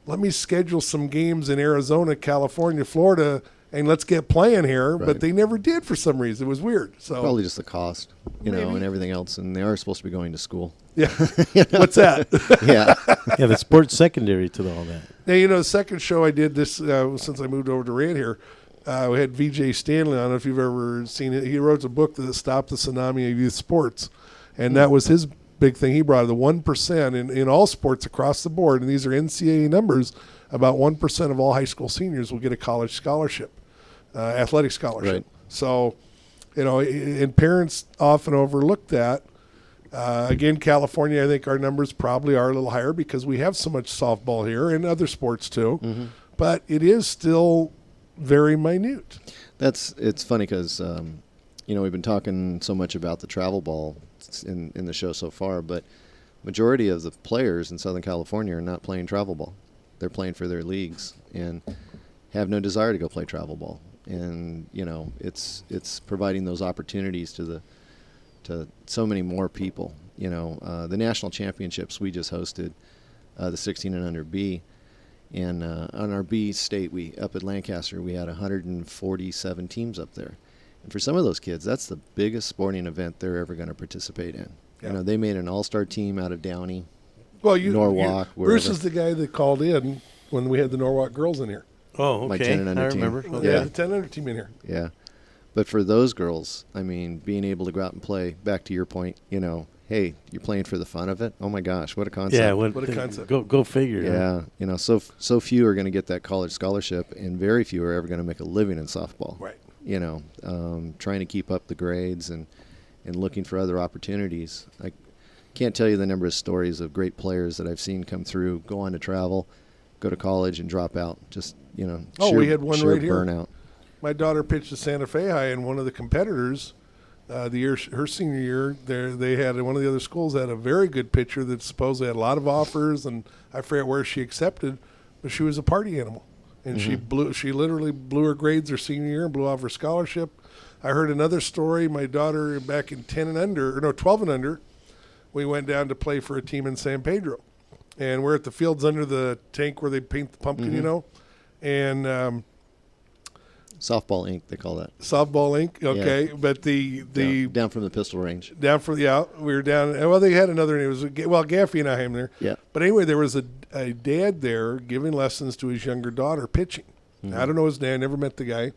let me schedule some games in Arizona, California, Florida, and let's get playing here. Right. But they never did for some reason. It was weird. So probably just the cost, you know, and everything else. And they are supposed to be going to school. Yeah. You know? What's that? Yeah. Yeah, the sports secondary to all that. Now, you know, the second show I did this since I moved over to Rant here, we had VJ Stanley. I don't know if you've ever seen it. He wrote a book that stopped the tsunami of youth sports. And that was his big thing. He brought the 1% in all sports across the board, and these are NCAA numbers, about 1% of all high school seniors will get a college scholarship, athletic scholarship. Right. So, you know, and parents often overlook that. Again, California, I think our numbers probably are a little higher because we have so much softball here and other sports too. Mm-hmm. But it is still very minute. It's funny because, you know, we've been talking so much about the travel ball in the show so far, but majority of the players in Southern California are not playing travel ball. They're playing for their leagues and have no desire to go play travel ball. And, you know, it's providing those opportunities to so many more people. You know, the national championships we just hosted, the 16 and under B, and on our B state, we up at Lancaster, we had 147 teams up there. And for some of those kids, that's the biggest sporting event they're ever going to participate in. Yeah. You know, they made an all-star team out of Downey, Norwalk. Bruce is the guy that called in when we had the Norwalk girls in here. Oh, okay. My 10 and under I team. remember. Yeah, the 10 and under team in here. Yeah. But for those girls, I mean, being able to go out and play, back to your point, you know, hey, you're playing for the fun of it. Oh my gosh, what a concept! Yeah, What a concept. Go figure. Yeah, you know, so few are going to get that college scholarship, and very few are ever going to make a living in softball. Right. You know, trying to keep up the grades and looking for other opportunities. I can't tell you the number of stories of great players that I've seen come through, go on to travel, go to college, and drop out. Just, you know, we had one sheer right here. burnout. My daughter pitched at Santa Fe High, and one of the competitors, her senior year, they had one of the other schools had a very good pitcher that supposedly had a lot of offers, and I forget where she accepted, but she was a party animal, and she literally blew her grades her senior year and blew off her scholarship. I heard another story. My daughter back in 12 and under, we went down to play for a team in San Pedro, and we're at the fields under the tank where they paint the pumpkin, you know, and. Softball ink, they call that. Softball ink, okay. Yeah. But the down from the pistol range. We were down. Well, they had another name. It was Gaffey and I am there. Yeah. But anyway, there was a dad there giving lessons to his younger daughter pitching. I don't know his name. I never met the guy.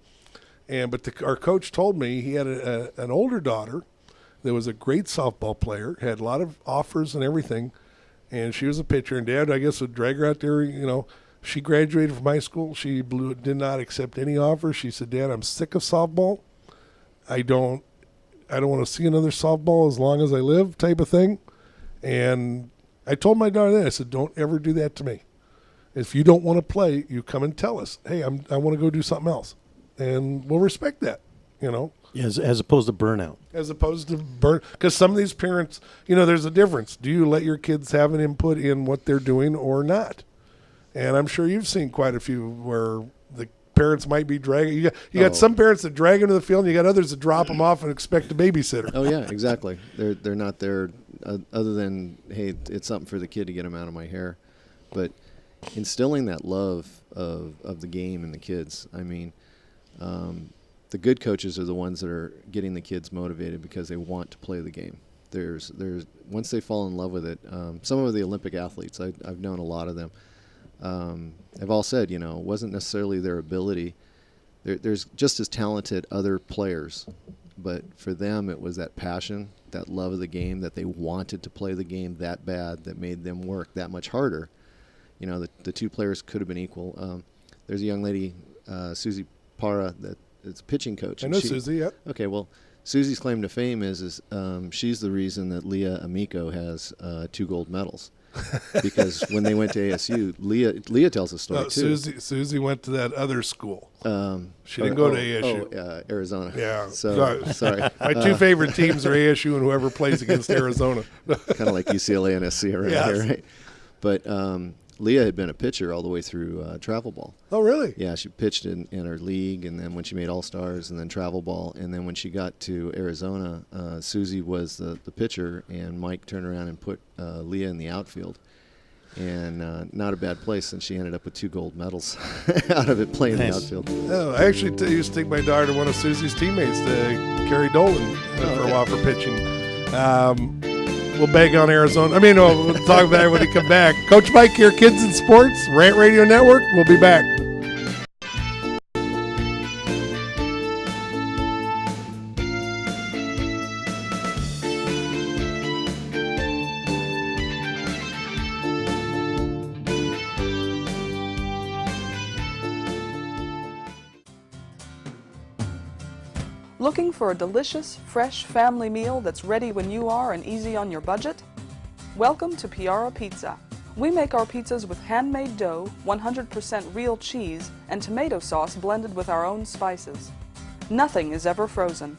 But our coach told me he had an older daughter that was a great softball player, had a lot of offers and everything, and she was a pitcher. And Dad, I guess, would drag her out there, you know. She graduated from high school. She did not accept any offer. She said, Dad, I'm sick of softball. I don't want to see another softball as long as I live type of thing. And I told my daughter that. I said, don't ever do that to me. If you don't want to play, you come and tell us, hey, I want to go do something else. And we'll respect that, you know. Yeah, as opposed to burnout. As opposed to because some of these parents, you know, there's a difference. Do you let your kids have an input in what they're doing or not? And I'm sure you've seen quite a few where the parents might be dragging. You got some parents that drag them to the field, and you got others that drop them off and expect a babysitter. Oh yeah, exactly. They're not there other than, hey, it's something for the kid to get him out of my hair. But instilling that love of the game in the kids. I mean, the good coaches are the ones that are getting the kids motivated because they want to play the game. There's once they fall in love with it. Some of the Olympic athletes, I've known a lot of them. Have all said, you know, it wasn't necessarily their ability. There's just as talented other players, but for them it was that passion, that love of the game, that they wanted to play the game that bad, that made them work that much harder. You know, the two players could have been equal. There's a young lady, Susie Parra, that is a pitching coach. I know Susie, yeah. Okay, well, Susie's claim to fame is she's the reason that Leah Amico has 2 gold medals. Because when they went to ASU, Leah tells a story too. Susie went to that other school. She didn't go to ASU. Arizona. Yeah. So sorry. My 2 favorite teams are ASU and whoever plays against Arizona. Kind of like UCLA and SC around here, right? But Leah had been a pitcher all the way through travel ball. Oh, really? Yeah, she pitched in her league, and then when she made All-Stars, and then travel ball, and then when she got to Arizona, Susie was the pitcher, and Mike turned around and put Leah in the outfield. And not a bad place, and she ended up with 2 gold medals out of it playing the outfield. Oh, I actually used to take my daughter to one of Susie's teammates, to Kerry Dolan, for a while for pitching. We'll beg on Arizona. We'll talk about it when we come back. Coach Mike here, Kids in Sports, Rant Radio Network. We'll be back. Looking for a delicious, fresh family meal that's ready when you are and easy on your budget? Welcome to Piara Pizza. We make our pizzas with handmade dough, 100% real cheese, and tomato sauce blended with our own spices. Nothing is ever frozen.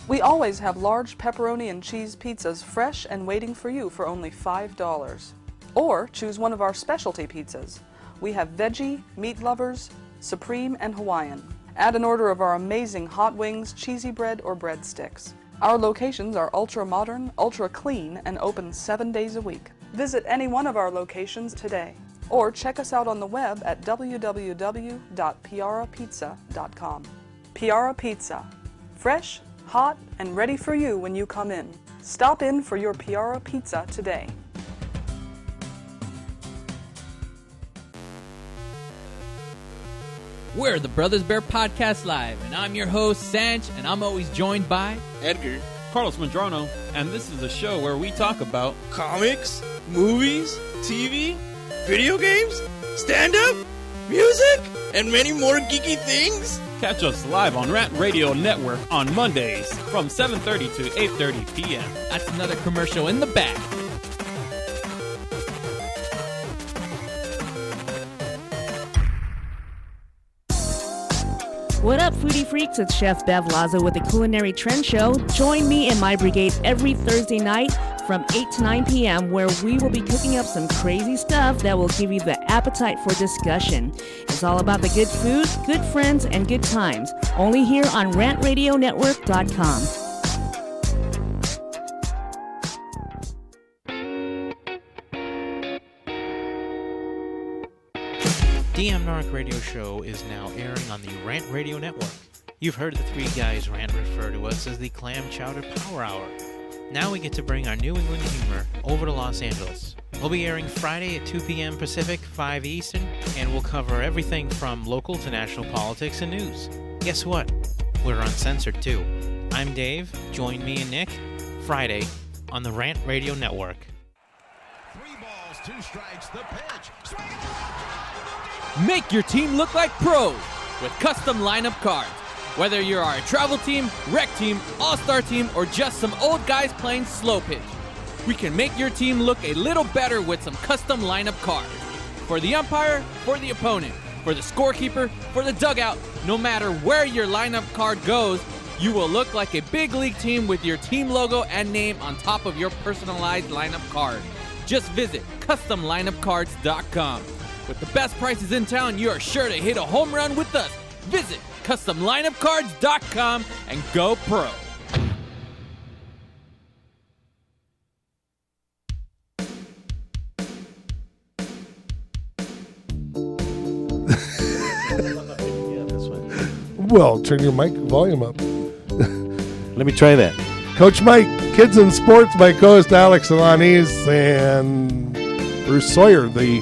We always have large pepperoni and cheese pizzas fresh and waiting for you for only $5. Or choose one of our specialty pizzas. We have veggie, meat lovers, supreme, and Hawaiian. Add an order of our amazing hot wings, cheesy bread, or breadsticks. Our locations are ultra-modern, ultra-clean, and open 7 days a week. Visit any one of our locations today, or check us out on the web at www.piarapizza.com. Piara Pizza. Fresh, hot, and ready for you when you come in. Stop in for your Piara Pizza today. We're the Brothers Bear Podcast Live, and I'm your host, Sanch, and I'm always joined by Edgar. Carlos Medrano, and this is a show where we talk about comics, movies, TV, video games, stand-up, music, and many more geeky things. Catch us live on Rant Radio Network on Mondays from 7:30 to 8:30 p.m. That's another commercial in the bag. What up, foodie freaks? It's Chef Bev Lazo with the Culinary Trend Show. Join me and my brigade every Thursday night from 8 to 9 p.m. where we will be cooking up some crazy stuff that will give you the appetite for discussion. It's all about the good food, good friends, and good times. Only here on rantradionetwork.com. DM Narc Radio Show is now airing on the Rant Radio Network. You've heard the three guys Rant refer to us as the Clam Chowder Power Hour. Now we get to bring our New England humor over to Los Angeles. We'll be airing Friday at 2 p.m. Pacific, 5 Eastern, and we'll cover everything from local to national politics and news. Guess what? We're uncensored too. I'm Dave. Join me and Nick Friday on the Rant Radio Network. 3 balls, 2 strikes, the pitch. Swing. Make your team look like pros with custom lineup cards. Whether you are a travel team, rec team, all-star team, or just some old guys playing slow pitch, we can make your team look a little better with some custom lineup cards. For the umpire, for the opponent, for the scorekeeper, for the dugout, no matter where your lineup card goes, you will look like a big league team with your team logo and name on top of your personalized lineup card. Just visit CustomLineupCards.com. With the best prices in town, you are sure to hit a home run with us. Visit CustomLineupCards.com and go pro. Well, turn your mic volume up. Let me try that. Coach Mike, Kids in Sports, my co-host Alex Alanis and Bruce Sawyer, the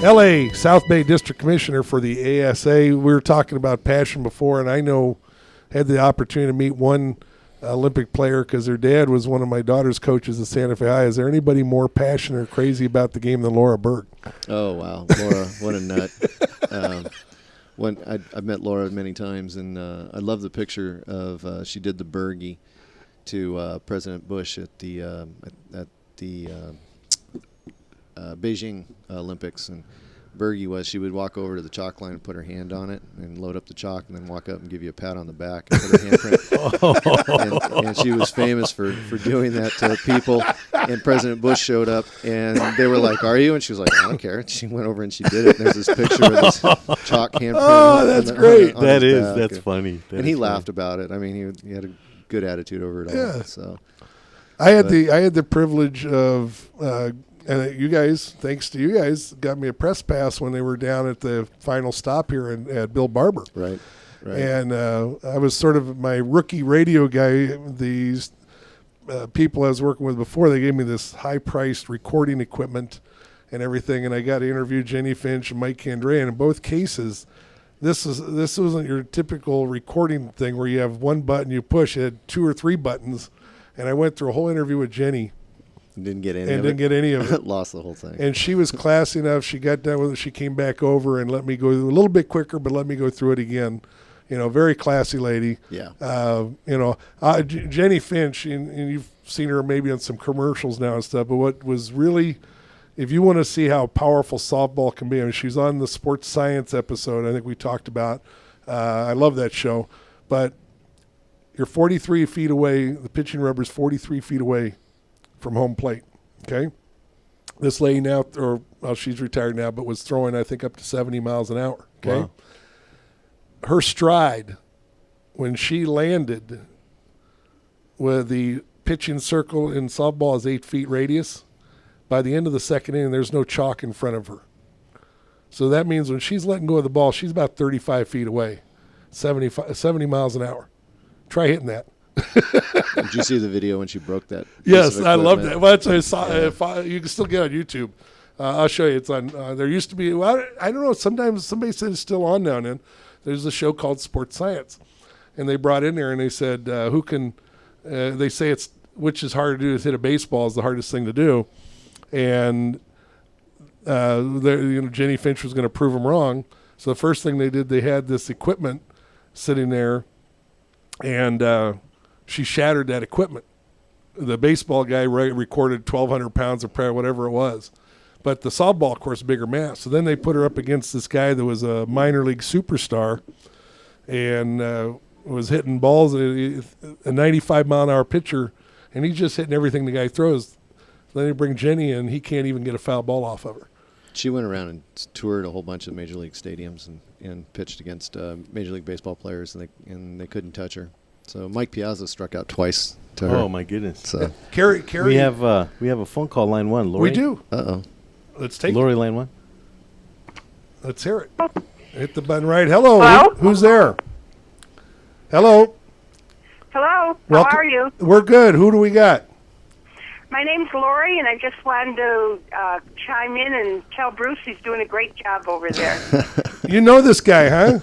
L.A. South Bay District Commissioner for the ASA. We were talking about passion before, and I had the opportunity to meet one Olympic player because her dad was one of my daughter's coaches at Santa Fe High. Is there anybody more passionate or crazy about the game than Laura Berg? Oh, wow. Laura, what a nut. I've met Laura many times, and I love the picture of she did the Bergie to President Bush at the Beijing Olympics, and Bergie she would walk over to the chalk line and put her hand on it and load up the chalk and then walk up and give you a pat on the back and put her handprint. and she was famous for doing that to people. And President Bush showed up and they were like, "Are you?" And she was like, "I don't care." And she went over and she did it. And there's this picture with this chalk handprint. Oh, that's great. That's funny. And he laughed about it. I mean, he had a good attitude over it all. Yeah. So I had the privilege of and you guys, thanks to you guys, got me a press pass when they were down at the final stop here at Bill Barber. Right. And I was sort of my rookie radio guy. These people I was working with before, they gave me this high-priced recording equipment and everything, and I got to interview Jenny Finch and Mike Candrea. And in both cases, this wasn't your typical recording thing where you have one button you push. It had 2 or 3 buttons, and I went through a whole interview with Jenny. Didn't get any of it. Lost the whole thing. And she was classy enough. She got done with it. She came back over and let me go a little bit quicker, but let me go through it again. Very classy lady. Yeah. Jenny Finch, and you've seen her maybe on some commercials now and stuff, but what was really, if you want to see how powerful softball can be, I mean, she's on the sports science episode I think we talked about. I love that show. But you're 43 feet away. The pitching rubber's 43 feet away from home plate, okay? This lady now, she's retired now, but was throwing, I think, up to 70 miles an hour, okay? Wow. Her stride, when she landed, with the pitching circle in softball is 8 feet radius. By the end of the second inning, there's no chalk in front of her. So that means when she's letting go of the ball, she's about 35 feet away, 70 miles an hour. Try hitting that. Did you see the video when she broke that? Yes, I love that. Well, I saw. You can still get on YouTube. I'll show you. It's on. There used to be. Well, I don't know. Sometimes somebody said it's still on now and then. There's a show called Sports Science, and they brought in there and they said who can they say it's which is harder to do, is hit a baseball is the hardest thing to do, and Jenny Finch was going to prove them wrong. So the first thing they did, they had this equipment sitting there, and she shattered that equipment. The baseball guy recorded 1,200 pounds of prayer, whatever it was. But the softball, of course, bigger mass. So then they put her up against this guy that was a minor league superstar and was hitting balls, a 95-mile-an-hour pitcher, and he's just hitting everything the guy throws. So then they bring Jenny in. He can't even get a foul ball off of her. She went around and toured a whole bunch of major league stadiums and pitched against Major League Baseball players, and they couldn't touch her. So Mike Piazza struck out twice to her. Oh my goodness! So Carrie, we have a phone call, line 1. Lori? We do. Uh-oh. Let's take Lori, it. line 1. Let's hear it. Hit the button right. Hello. Hello? Who's there? Hello. Hello. Welcome. How are you? We're good. Who do we got? My name's Lori, and I just wanted to chime in and tell Bruce he's doing a great job over there. You know this guy, huh?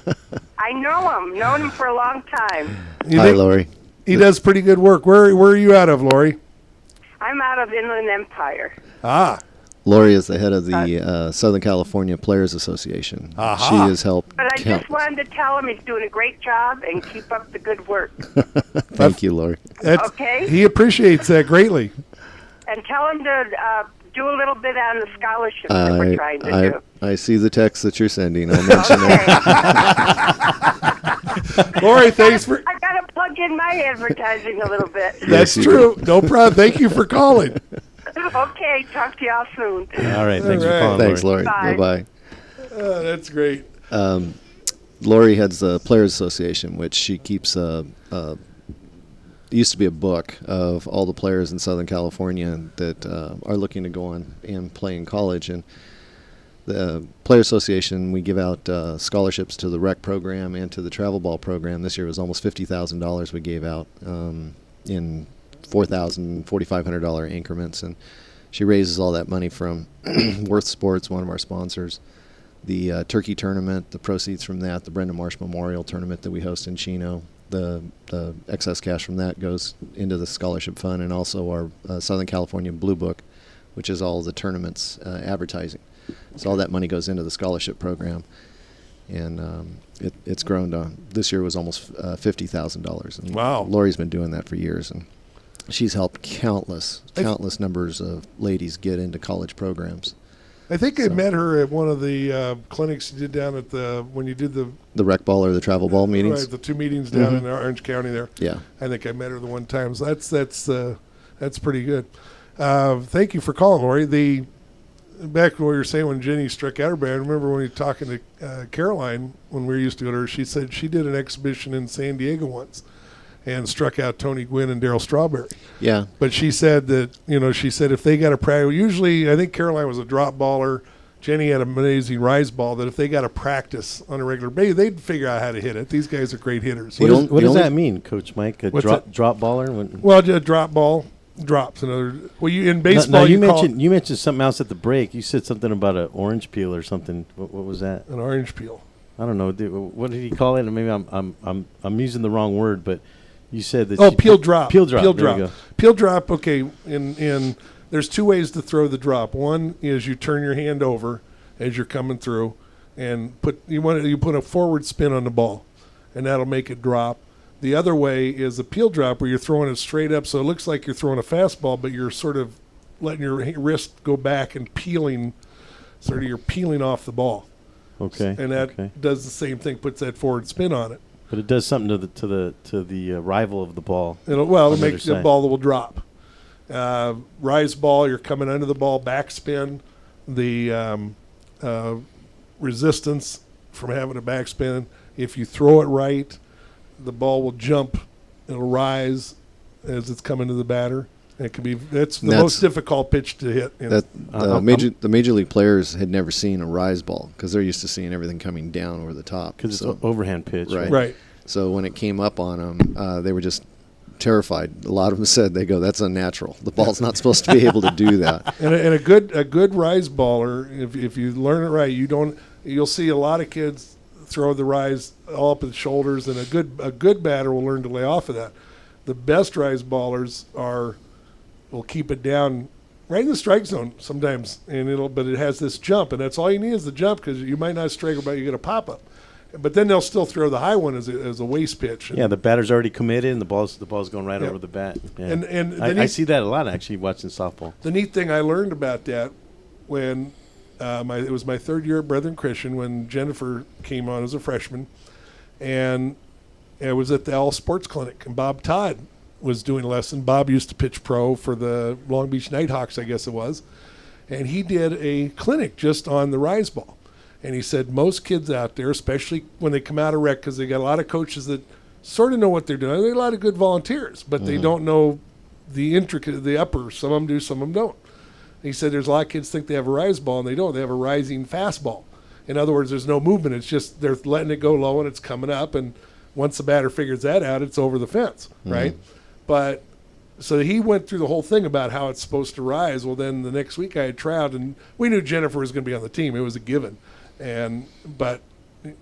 I know him. Known him for a long time. Hi, Lori. He does pretty good work. Where are you out of, Lori? I'm out of Inland Empire. Ah. Lori is the head of the Southern California Players Association. Aha. She has helped But I count. just wanted to tell him he's doing a great job and keep up the good work. Thank you, Lori. Okay. He appreciates that greatly. And tell him to do a little bit on the scholarships that we're trying to do. I see the text that you're sending. I'll mention it. Lori, thanks for... I got to plug in my advertising a little bit. That's true. No problem. Thank you for calling. Okay, talk to y'all soon. All right, thanks for calling. Thanks, Lori. Bye. Bye-bye. That's great. Lori heads the Players Association, which she keeps used to be a book of all the players in Southern California that are looking to go on and play in college. And the Players Association, we give out scholarships to the rec program and to the travel ball program. This year was almost $50,000 we gave out in $4,000, $4,500 increments. And she raises all that money from Worth Sports, one of our sponsors, the turkey tournament, the proceeds from that, the Brenda Marsh Memorial Tournament that we host in Chino. The excess cash from that goes into the scholarship fund, and also our Southern California Blue Book, which is all the tournaments advertising. So all that money goes into the scholarship program, and it's grown to, this year was almost $50,000. Wow. Lori's been doing that for years, and she's helped countless numbers of ladies get into college programs. I think I met her at one of the clinics you did down at when you did the rec ball or the travel ball meetings. Right, the 2 meetings down in Orange County there. Yeah. I think I met her the one time. So that's pretty good. Thank you for calling, Lori. Back to what you were saying when Jenny struck out her band, I remember when you were talking to Caroline when we used to go to her, she said she did an exhibition in San Diego once and struck out Tony Gwynn and Darryl Strawberry. Yeah. But she said that, if they got a practice, usually I think Caroline was a drop baller, Jenny had an amazing rise ball, that if they got a practice on a regular basis, they'd figure out how to hit it. These guys are great hitters. What does that mean, Coach Mike? A drop baller? Well, a drop ball drops. In baseball, you mentioned something else at the break. You said something about an orange peel or something. What was that? An orange peel. I don't know. What did he call it? Maybe I'm using the wrong word, but you said that. Peel drop. Peel drop. Peel There drop. you go. Peel drop. Okay. There's 2 ways to throw the drop. One is you turn your hand over as you're coming through, and you put a forward spin on the ball, and that'll make it drop. The other way is a peel drop, where you're throwing it straight up, so it looks like you're throwing a fastball, but you're sort of letting your wrist go back and peeling, you're peeling off the ball. Okay. And that does the same thing, puts that forward spin on it. But it does something to the rival of the ball. It'll make the ball that will drop. Rise ball, you're coming under the ball, backspin. The resistance from having a backspin. If you throw it right, the ball will jump. It'll rise as it's coming to the batter. That's the most difficult pitch to hit. The major league players had never seen a rise ball because they're used to seeing everything coming down over the top. Because it's an overhand pitch. Right. So when it came up on them, they were just terrified. A lot of them said, that's unnatural. The ball's not supposed to be able to do that. And a good rise baller, if you learn it right, you'll see a lot of kids throw the rise all up at the shoulders, and a good batter will learn to lay off of that. The best rise ballers will keep it down right in the strike zone sometimes, but it has this jump, and that's all you need is the jump because you might not strike, but you get a pop up. But then they'll still throw the high one as a waste pitch. Yeah, the batter's already committed, and the ball's going right over the bat. Yeah. And I see that a lot actually watching softball. The neat thing I learned about that when it was my third year at Brethren Christian when Jennifer came on as a freshman, and it was at the All Sports Clinic, and Bob Todd was doing a lesson. Bob used to pitch pro for the Long Beach Nighthawks, I guess it was, and he did a clinic just on the rise ball. And he said most kids out there, especially when they come out of rec, because they got a lot of coaches that sort of know what they're doing. They got a lot of good volunteers, but they don't know the upper. Some of them do, some of them don't. And he said there's a lot of kids think they have a rise ball, and they don't. They have a rising fastball. In other words, there's no movement. It's just they're letting it go low, and it's coming up. And once the batter figures that out, it's over the fence, right? But so he went through the whole thing about how it's supposed to rise. Well, then the next week I had tryout, and we knew Jennifer was going to be on the team. It was a given. But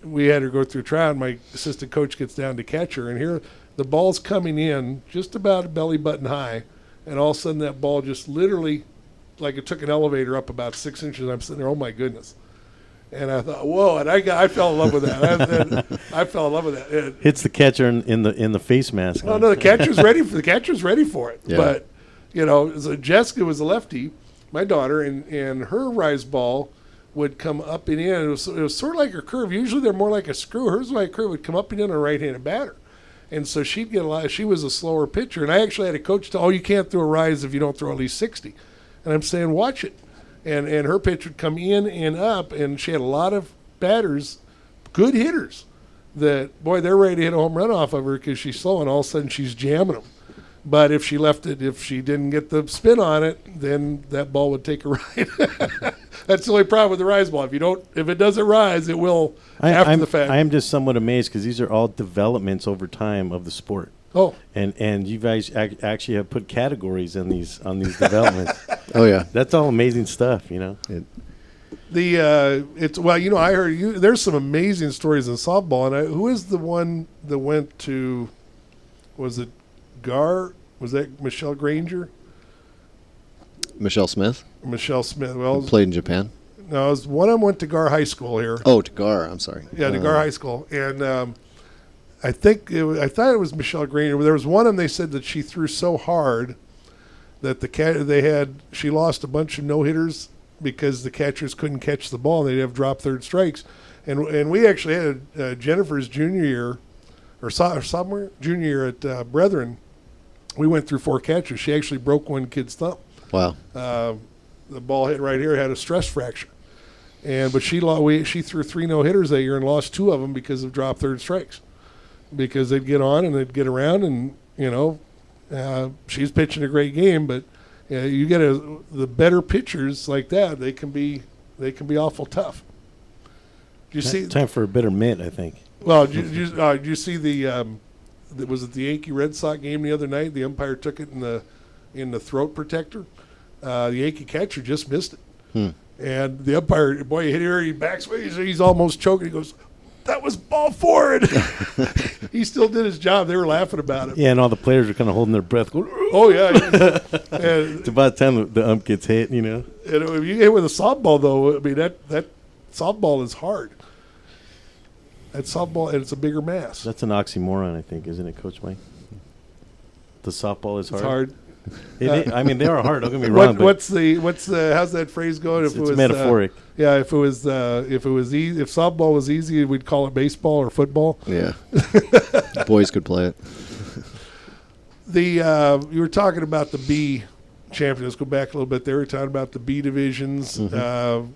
we had her go through trial, and my assistant coach gets down to catch her, and here the ball's coming in just about belly button high, and all of a sudden that ball just literally, like it took an elevator up about 6 inches. I'm sitting there, oh my goodness. And I thought, whoa, and I fell in love with that. I fell in love with that. It hits the catcher in the face mask. Oh no, the catcher's ready for it. Yeah. But so Jessica was a lefty, my daughter, and her rise ball would come up and in. It was sort of like a curve. Usually they're more like a screw. Hers was like a curve. Would come up and in on a right-handed batter. And so she'd get a lot. She was a slower pitcher. And I actually had a coach tell, you can't throw a rise if you don't throw at least 60. And I'm saying, watch it. And her pitch would come in and up, and she had a lot of batters, good hitters, that, boy, they're ready to hit a home run off of her because she's slow, and all of a sudden she's jamming them. But if she didn't get the spin on it, then that ball would take a ride. That's the only problem with the rise ball. If it doesn't rise, it will after the fact. I am just somewhat amazed because these are all developments over time of the sport. Oh, and you guys actually have put categories on these developments. Oh yeah, that's all amazing stuff. I heard there's some amazing stories in softball. And who is the one that went to? Was it Gar? Was that Michelle Granger? Michelle Smith. Michelle Smith. Well, played in Japan. No, one of them went to Gar High School here. Oh, to Gar. I'm sorry. Yeah, to Gar High School, and I thought it was Michelle Granger. There was one of them. They said that she threw so hard that she lost a bunch of no hitters because the catchers couldn't catch the ball. And they'd have drop third strikes, and we actually had Jennifer's junior year, or sophomore junior year at Brethren. We went through 4 catchers. She actually broke one kid's thumb. Wow. The ball hit right here, had a stress fracture, but she threw 3 no hitters that year and lost 2 of them because of drop third strikes, because they'd get on and they'd get around, and she's pitching a great game, but you get the better pitchers like that, they can be awful tough. Do you see time for a bitter mitt? I think. Well, did you see was it the Yankee Red Sox game the other night? The umpire took it in the throat protector. The Yankee catcher just missed it, and the umpire, boy, he hit her. He backs away. He's almost choking. He goes, "That was ball forward." He still did his job. They were laughing about it. Yeah, and all the players are kind of holding their breath. Going, oh yeah. It's about time the ump gets hit. And if you hit with a softball, though, I mean that softball is hard. That softball, and it's a bigger mass. That's an oxymoron, I think, isn't it, Coach Mike? The softball is hard. It's hard. I mean, they are hard. Don't get me wrong. What's the how's that phrase going? It's metaphoric. If softball was easy, we'd call it baseball or football. Yeah, boys could play it. You were talking about the B champion. Let's go back a little bit. They were talking about the B divisions,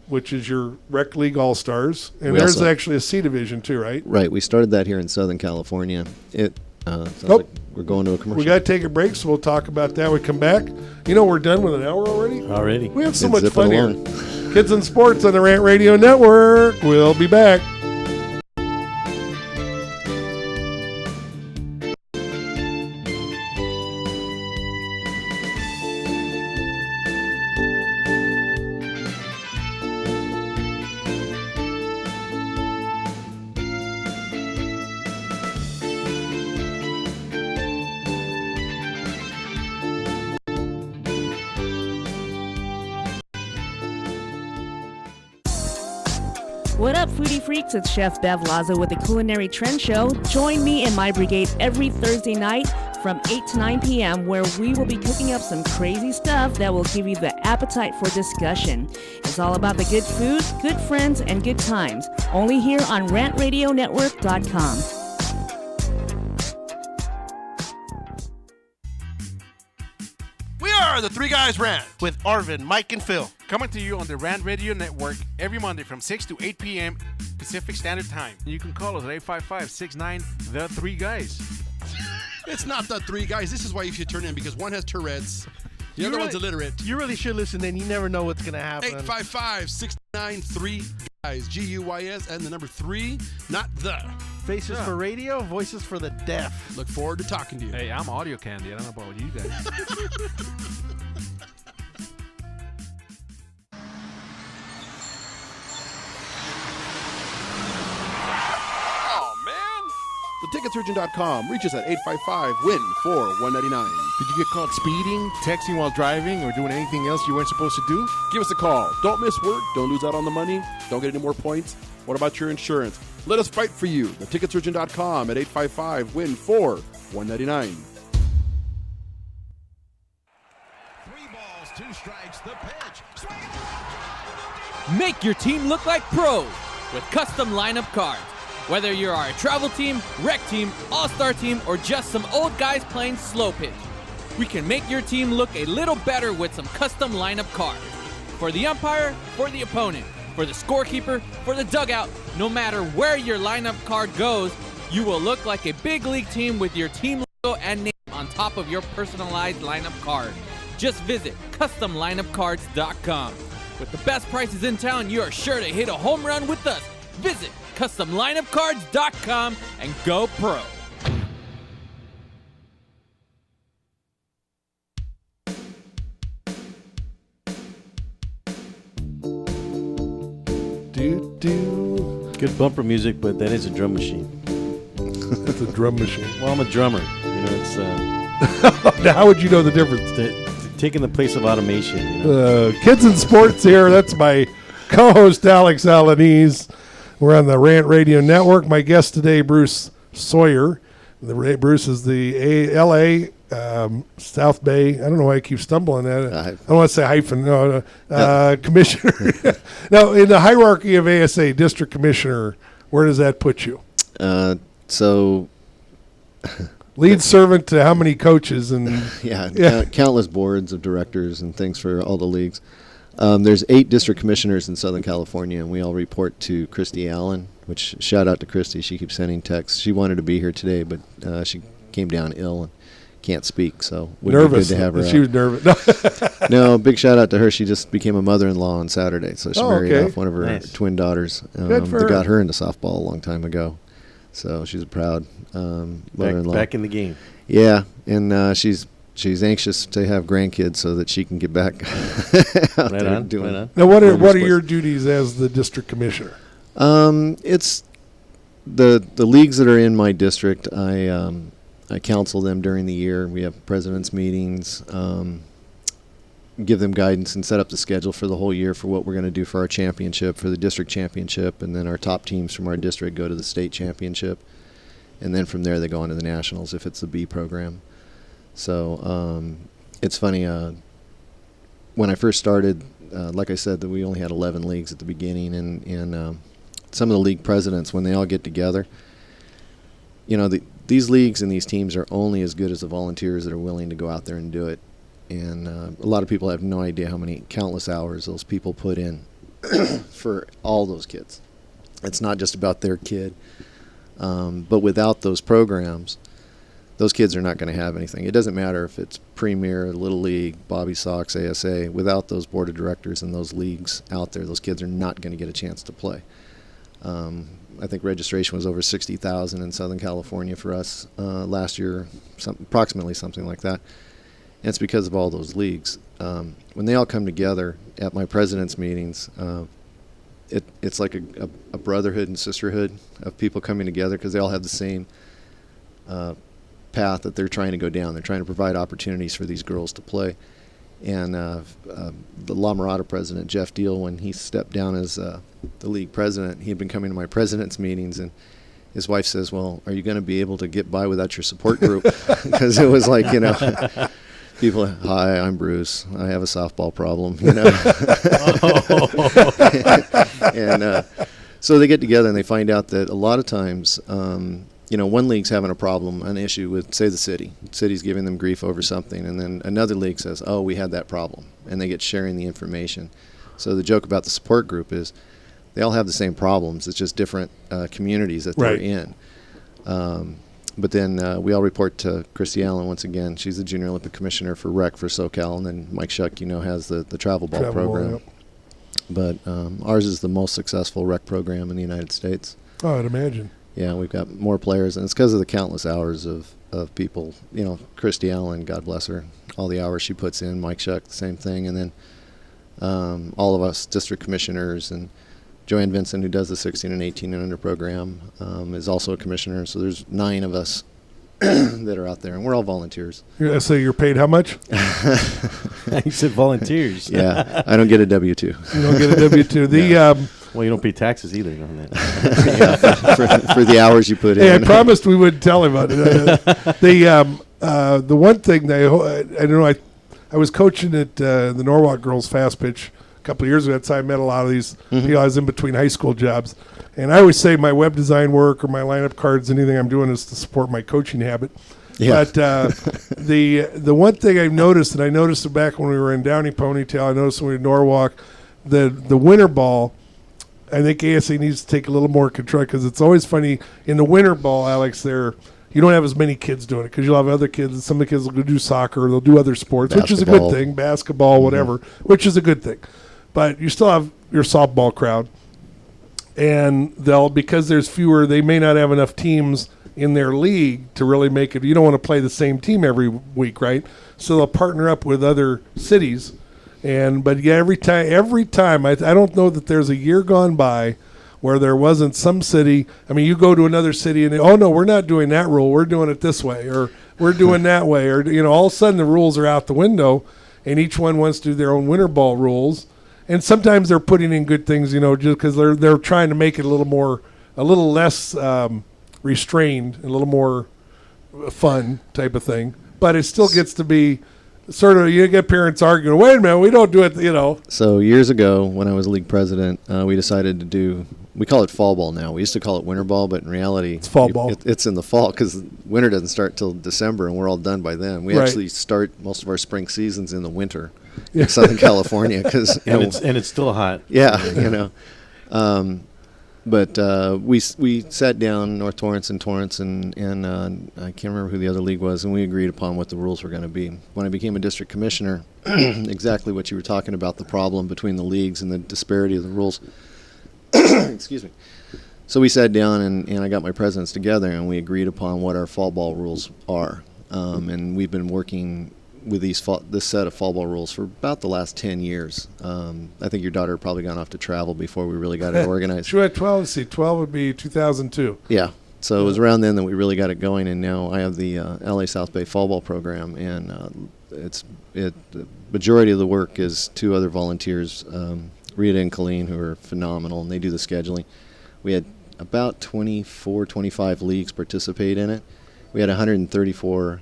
which is your rec league all stars, and there's actually a C division too, right? Right. We started that here in Southern California. It sounds like we're going to a commercial. We got to take a break, so we'll talk about that. We come back. We're done with an hour already. We have so much fun here. Kids and Sports on the Rant Radio Network. We'll be back. What up, foodie freaks? It's Chef Bev Lazo with the Culinary Trend Show. Join me and my brigade every Thursday night from 8 to 9 p.m. where we will be cooking up some crazy stuff that will give you the appetite for discussion. It's all about the good food, good friends, and good times. Only here on rantradionetwork.com. We are the Three Guys Rant. With Arvin, Mike, and Phil. Coming to you on the Rant Radio Network every Monday from 6 to 8 p.m. Pacific Standard Time. You can call us at 855-69-THE-3-GUYS. It's not the Three Guys. This is why you should turn in, because one has Tourette's, the other one's illiterate. You really should listen in. You never know what's going to happen. 855-693-GUYS, G-U-Y-S, and the number 3, not the. Faces for radio, voices for the deaf. Look forward to talking to you. Hey, I'm audio candy. I don't know about you guys. TheTicketSurgeon.com. Reach us at 855-WIN-4-199. Did you get caught speeding, texting while driving, or doing anything else you weren't supposed to do? Give us a call. Don't miss work. Don't lose out on the money. Don't get any more points. What about your insurance? Let us fight for you. TheTicketSurgeon.com at 855-WIN-4-199. 3 balls, 2 strikes, the pitch. Make your team look like pros with custom lineup cards. Whether you are a travel team, rec team, all-star team, or just some old guys playing slow pitch, we can make your team look a little better with some custom lineup cards. For the umpire, for the opponent, for the scorekeeper, for the dugout, no matter where your lineup card goes, you will look like a big league team with your team logo and name on top of your personalized lineup card. Just visit CustomLineupCards.com. With the best prices in town, you are sure to hit a home run with us. Visit CustomLineupCards.com and go pro. Good bumper music, but that is a drum machine. It's a drum machine. Well, I'm a drummer. You know, it's now, how would you know the difference? Taking the place of automation. You know? Kids in Sports here. That's my co-host, Alex Alanis. We're on the Rant Radio Network. My guest today, Bruce Sawyer. Bruce is the L.A. South Bay. I don't know why I keep stumbling at it. I don't want to say hyphen. No, commissioner. Now, in the hierarchy of ASA, district commissioner, where does that put you? Lead servant to how many coaches? And countless boards of directors and things for all the leagues. There's 8 district commissioners in Southern California, and we all report to Christy Allen, which shout out to Christy. She keeps sending texts. She wanted to be here today, but she came down ill and can't speak, so would be good to have her. She was nervous. No, big shout out to her. She just became a mother-in-law on Saturday, so she married off one of her twin daughters. Good for her. Got her into softball a long time ago, so she's a proud mother-in-law. Back in the game. Yeah, and she's anxious to have grandkids so that she can get back out there doing it. Now, what are your duties as the district commissioner? It's the leagues that are in my district. I counsel them during the year. We have presidents' meetings, give them guidance and set up the schedule for the whole year for what we're going to do for our championship, for the district championship, and then our top teams from our district go to the state championship. And then from there they go on to the nationals if it's the B program. So it's funny, when I first started, like I said, that we only had 11 leagues at the beginning, and some of the league presidents, when they all get together, you know, these leagues and these teams are only as good as the volunteers that are willing to go out there and do it. And a lot of people have no idea how many countless hours those people put in for all those kids. It's not just about their kid. But without those programs, those kids are not going to have anything. It doesn't matter if it's Premier, Little League, Bobby Sox, ASA. Without those board of directors and those leagues out there, those kids are not going to get a chance to play. I think registration was over 60,000 in Southern California for us last year, approximately something like that. And it's because of all those leagues. When they all come together at my president's meetings, it's like a brotherhood and sisterhood of people coming together because they all have the same path that they're trying to go down. They're trying to provide opportunities for these girls to play. And the La Mirada president, Jeff Deal, when he stepped down as the league president, he had been coming to my president's meetings, and his wife says, well, are you going to be able to get by without your support group? Because it was like, people, hi, I'm Bruce. I have a softball problem, And so they get together and they find out that a lot of times, one league's having a problem, an issue with, say, the city. The city's giving them grief over something, and then another league says, oh, we had that problem, and they get sharing the information. So the joke about the support group is they all have the same problems. It's just different communities that they're in. But then we all report to Christy Allen once again. She's the Junior Olympic Commissioner for Rec for SoCal, and then Mike Shuck, has the travel ball program. Yep. But ours is the most successful rec program in the United States. Oh, I'd imagine. Yeah, we've got more players, and it's because of the countless hours of people. Christy Allen, God bless her, all the hours she puts in. Mike Shuck, the same thing. And then all of us district commissioners, and Joanne Vincent, who does the 16 and 18 and under program, is also a commissioner. So there's 9 of us that are out there, and we're all volunteers. So you're paid how much? You said volunteers. Yeah, I don't get a W-2. You don't get a W-2. Well, you don't pay taxes either, on that. Yeah, for the hours you put in. Hey, I promised we wouldn't tell him about it. The one thing that I don't know, I was coaching at the Norwalk girls fast pitch a couple of years ago. That's how I met a lot of these people. I was in between high school jobs. And I always say my web design work or my lineup cards, anything I'm doing is to support my coaching habit. Yeah. But the one thing I've noticed, and I noticed it back when we were in Downey Ponytail, I noticed when we were in Norwalk, the winter ball, I think ASA needs to take a little more control, because it's always funny in the winter ball, Alex, you don't have as many kids doing it, because you'll have other kids, and some of the kids will go do soccer, they'll do other sports, which is a good thing, basketball, whatever, which is a good thing. But you still have your softball crowd, and because there's fewer, they may not have enough teams in their league to really make it. You don't want to play the same team every week, right? So they'll partner up with other cities. But yeah, every time, I don't know that there's a year gone by where there wasn't some city. I mean, you go to another city and oh no, we're not doing that rule. We're doing it this way, or we're doing that way, or all of a sudden the rules are out the window, and each one wants to do their own winter ball rules. And sometimes they're putting in good things, just because they're trying to make it a little less restrained, a little more fun type of thing. But it still gets to be sort of, you get parents arguing, wait a minute, we don't do it, So years ago, when I was league president, we decided to do, we call it fall ball now. We used to call it winter ball, but in reality, it's fall ball. It's in the fall, because winter doesn't start till December, and we're all done by then. We actually start most of our spring seasons in the winter in Southern California, because and it's still hot. Yeah, But we sat down, North Torrance and Torrance, and I can't remember who the other league was, and we agreed upon what the rules were going to be. When I became a district commissioner, exactly what you were talking about, the problem between the leagues and the disparity of the rules. Excuse me. So we sat down, and I got my presidents together, and we agreed upon what our fall ball rules are. And we've been working with this set of fall ball rules for about the last 10 years. I think your daughter had probably gone off to travel before we really got it organized. She had 12. See, 12 would be 2002. Yeah. So it was around then that we really got it going, and now I have the LA South Bay fall ball program, and the majority of the work is 2 other volunteers, Rita and Colleen, who are phenomenal, and they do the scheduling. We had about 24, 25 leagues participate in it. We had 134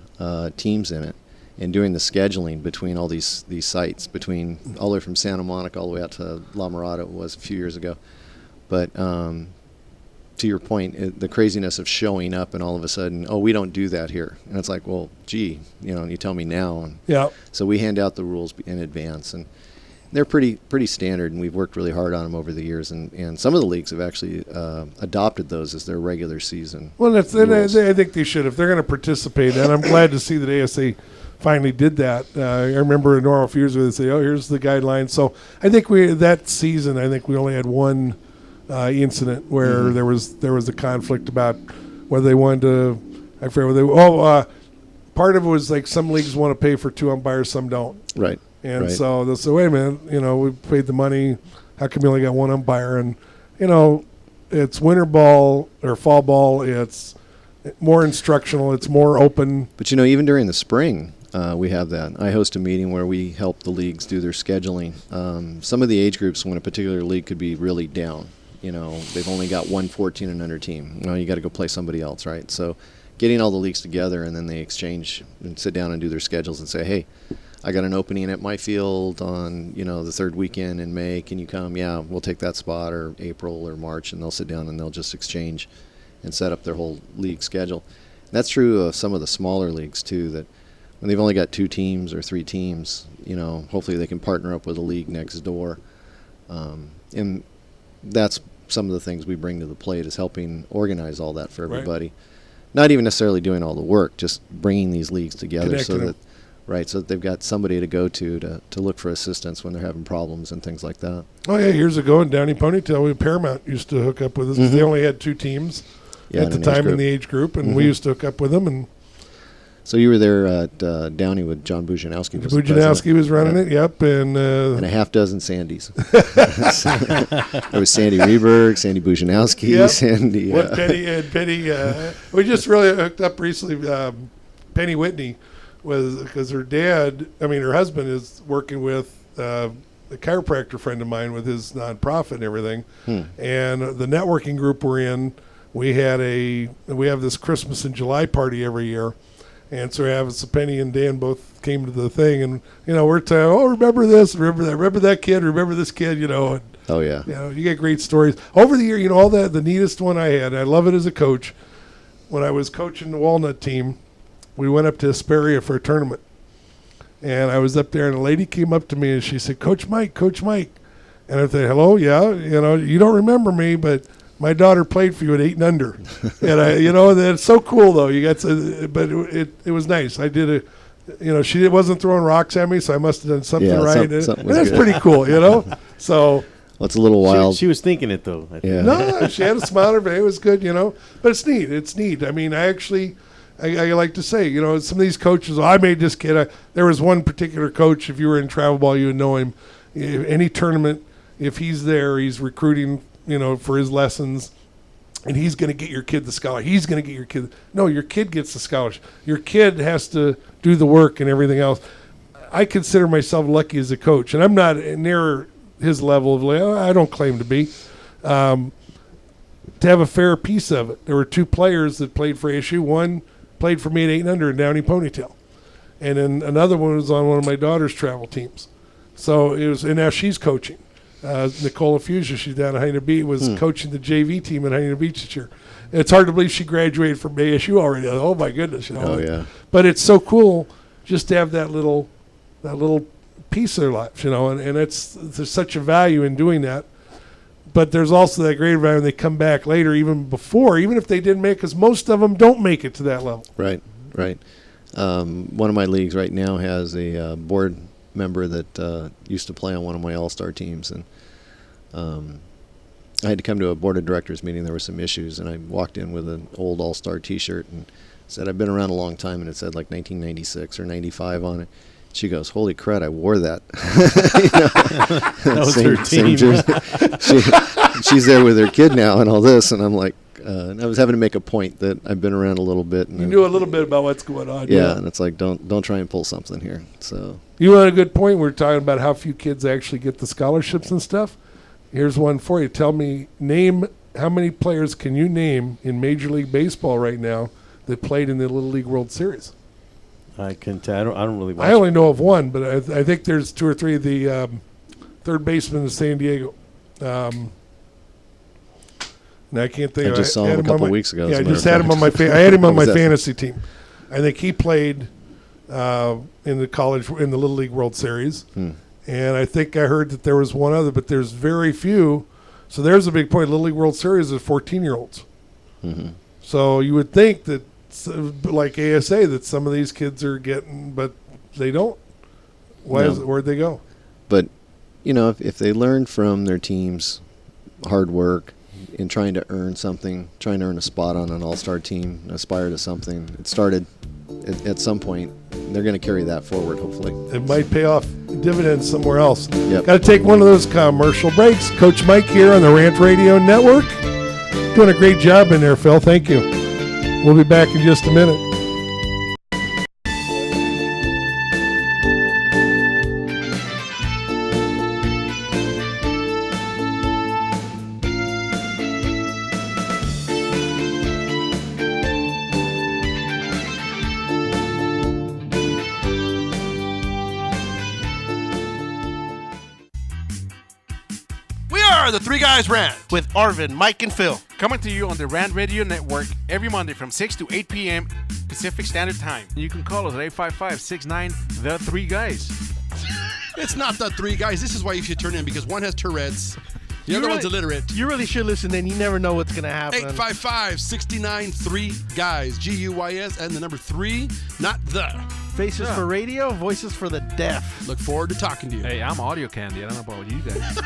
teams in it. And doing the scheduling between all these sites, between all the way from Santa Monica all the way out to La Mirada, it was a few years ago. But to your point, the craziness of showing up and all of a sudden, oh, we don't do that here. And it's like, well, gee, you tell me now. And yeah. So we hand out the rules in advance, and they're pretty standard, and we've worked really hard on them over the years. And some of the leagues have actually adopted those as their regular season. Well, I think they should if they're going to participate. And I'm glad to see that ASA finally did that. I remember in Norwalk a few years ago, they say, oh, here's the guidelines. So I think that season, we only had one incident where there was a conflict about whether they wanted to, I forget whether part of it was like some leagues want to pay for 2 umpires, some don't. Right. And so they'll say, wait a minute, we paid the money, how come you only got 1 umpire? And, it's winter ball or fall ball, it's more instructional, it's more open. But even during the spring, We have that. I host a meeting where we help the leagues do their scheduling. Some of the age groups, when a particular league could be really down, they've only got one 14 and under team. You got to go play somebody else, right? So getting all the leagues together, and then they exchange and sit down and do their schedules and say, hey, I got an opening at my field on, the third weekend in May. Can you come? Yeah, we'll take that spot, or April or March, and they'll sit down and they'll just exchange and set up their whole league schedule. And that's true of some of the smaller leagues too, that when they've only got 2 teams or 3 teams, hopefully they can partner up with a league next door. And that's some of the things we bring to the plate, is helping organize all that for everybody. Right. Not even necessarily doing all the work, just bringing these leagues together Connecting so them. that so that they've got somebody to go to look for assistance when they're having problems and things like that. Oh, yeah, years ago in Downey Ponytail, Paramount used to hook up with us. Mm-hmm. They only had 2 teams at the time in the age group, and we used to hook up with them. And so you were there at Downey with John Bujanowski. Bujanowski was running it, yep. And a half dozen Sandys. There was Sandy Reberg, Sandy Bujanowski, yep. Sandy. Penny. We just really hooked up recently. Penny Whitney was, because her husband is working with a chiropractor friend of mine with his nonprofit and everything. And the networking group we're in, we have this Christmas in July party every year. And so Penny and Dan both came to the thing, and we're telling, remember this, remember that kid, remember this kid, And, oh yeah. You get great stories over the year. All that. The neatest one I had, I love it as a coach. When I was coaching the Walnut team, we went up to Hesperia for a tournament, and I was up there, and a lady came up to me and she said, Coach Mike, and I said, hello, yeah, you don't remember me, but my daughter played for you at 8 and under. And that's so cool though. You got to, but it was nice. I did she wasn't throwing rocks at me, so I must have done something right. Something that's good. pretty cool, So. Well, it's a little wild. She was thinking it though. I think. Yeah. No, she had a smile on her face. It was good, But it's neat. It's neat. I mean, I like to say, some of these coaches, I made this kid. There was one particular coach, if you were in travel ball, you would know him. Any tournament, if he's there, he's recruiting, for his lessons, and he's going to get your kid the scholarship. He's going to get your kid. No, your kid gets the scholarship. Your kid has to do the work and everything else. I consider myself lucky as a coach, and I'm not near his level of, I don't claim to be, to have a fair piece of it. There were 2 players that played for ASU. One played for me at 8 and under in Downey Ponytail, and then another one was on one of my daughter's travel teams. So it was, and now she's coaching. Nicola Fusia, she's down at Hyena Beach, was coaching the JV team at Hyena Beach this year. And it's hard to believe she graduated from ASU already. Oh my goodness! Oh yeah. But it's so cool just to have that little piece of their lives, and there's such a value in doing that. But there's also that great value when they come back later, even if they didn't make, because most of them don't make it to that level. Right. One of my leagues right now has a board member that used to play on one of my all-star teams, and I had to come to a board of directors meeting. There were some issues, and I walked in with an old all-star T-shirt and said, I've been around a long time, and it said like 1996 or 95 on it. She goes, holy crud, I wore that. That was her team. She's there with her kid now and all this, and I'm like, and I was having to make a point that I've been around a little bit. And you knew a little bit about what's going on. Yeah, and it's like, don't try and pull something here. So you had a good point. We're talking about how few kids actually get the scholarships and stuff. Here's one for you. Tell me, how many players can you name in Major League Baseball right now that played in the Little League World Series? I don't really watch. I only know of one, but I think there's 2 or 3 of the third baseman of San Diego. And I can't think. I just saw him a couple weeks ago. Yeah, I just had him on my. I had him on my fantasy team. I think he played in the Little League World Series, and I think I heard that there was one other, but there's very few. So there's a big point. Little League World Series is 14-year-olds. Mm-hmm. So you would think that, like ASA, that some of these kids are getting, but they don't. Where'd they go? But, if they learn from their team's hard work in trying to earn something, trying to earn a spot on an all-star team, aspire to something, it started at some point. They're going to carry that forward, hopefully. It might pay off dividends somewhere else. Yep. Got to take one of those commercial breaks. Coach Mike here on the Rant Radio Network. Doing a great job in there, Phil. Thank you. We'll be back in just a minute. are the Three Guys Rant with Arvin, Mike, and Phil. Coming to you on the Rant Radio Network every Monday from 6 to 8 p.m. Pacific Standard Time. You can call us at 855-69-THE-3-GUYS. It's not the Three Guys. This is why you should turn in, because one has Tourette's, the other one's illiterate. You really should listen in. You never know what's going to happen. 855-69-3-GUYS, G-U-Y-S, and the number 3, not the. Faces for radio, voices for the deaf. Look forward to talking to you. Hey, I'm audio candy. I don't know about you guys.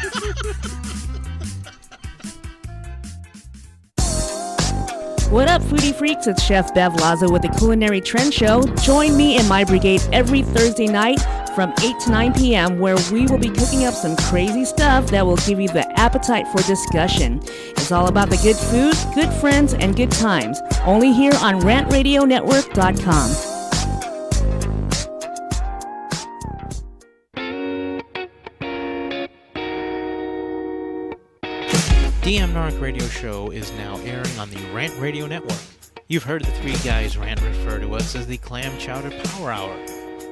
What up, foodie freaks? It's Chef Bev Lazo with the Culinary Trend Show. Join me and my brigade every Thursday night from 8 to 9 p.m. where we will be cooking up some crazy stuff that will give you the appetite for discussion. It's all about the good food, good friends, and good times. Only here on rantradionetwork.com. DM Narc Radio Show is now airing on the Rant Radio Network. You've heard the Three Guys Rant refer to us as the Clam Chowder Power Hour.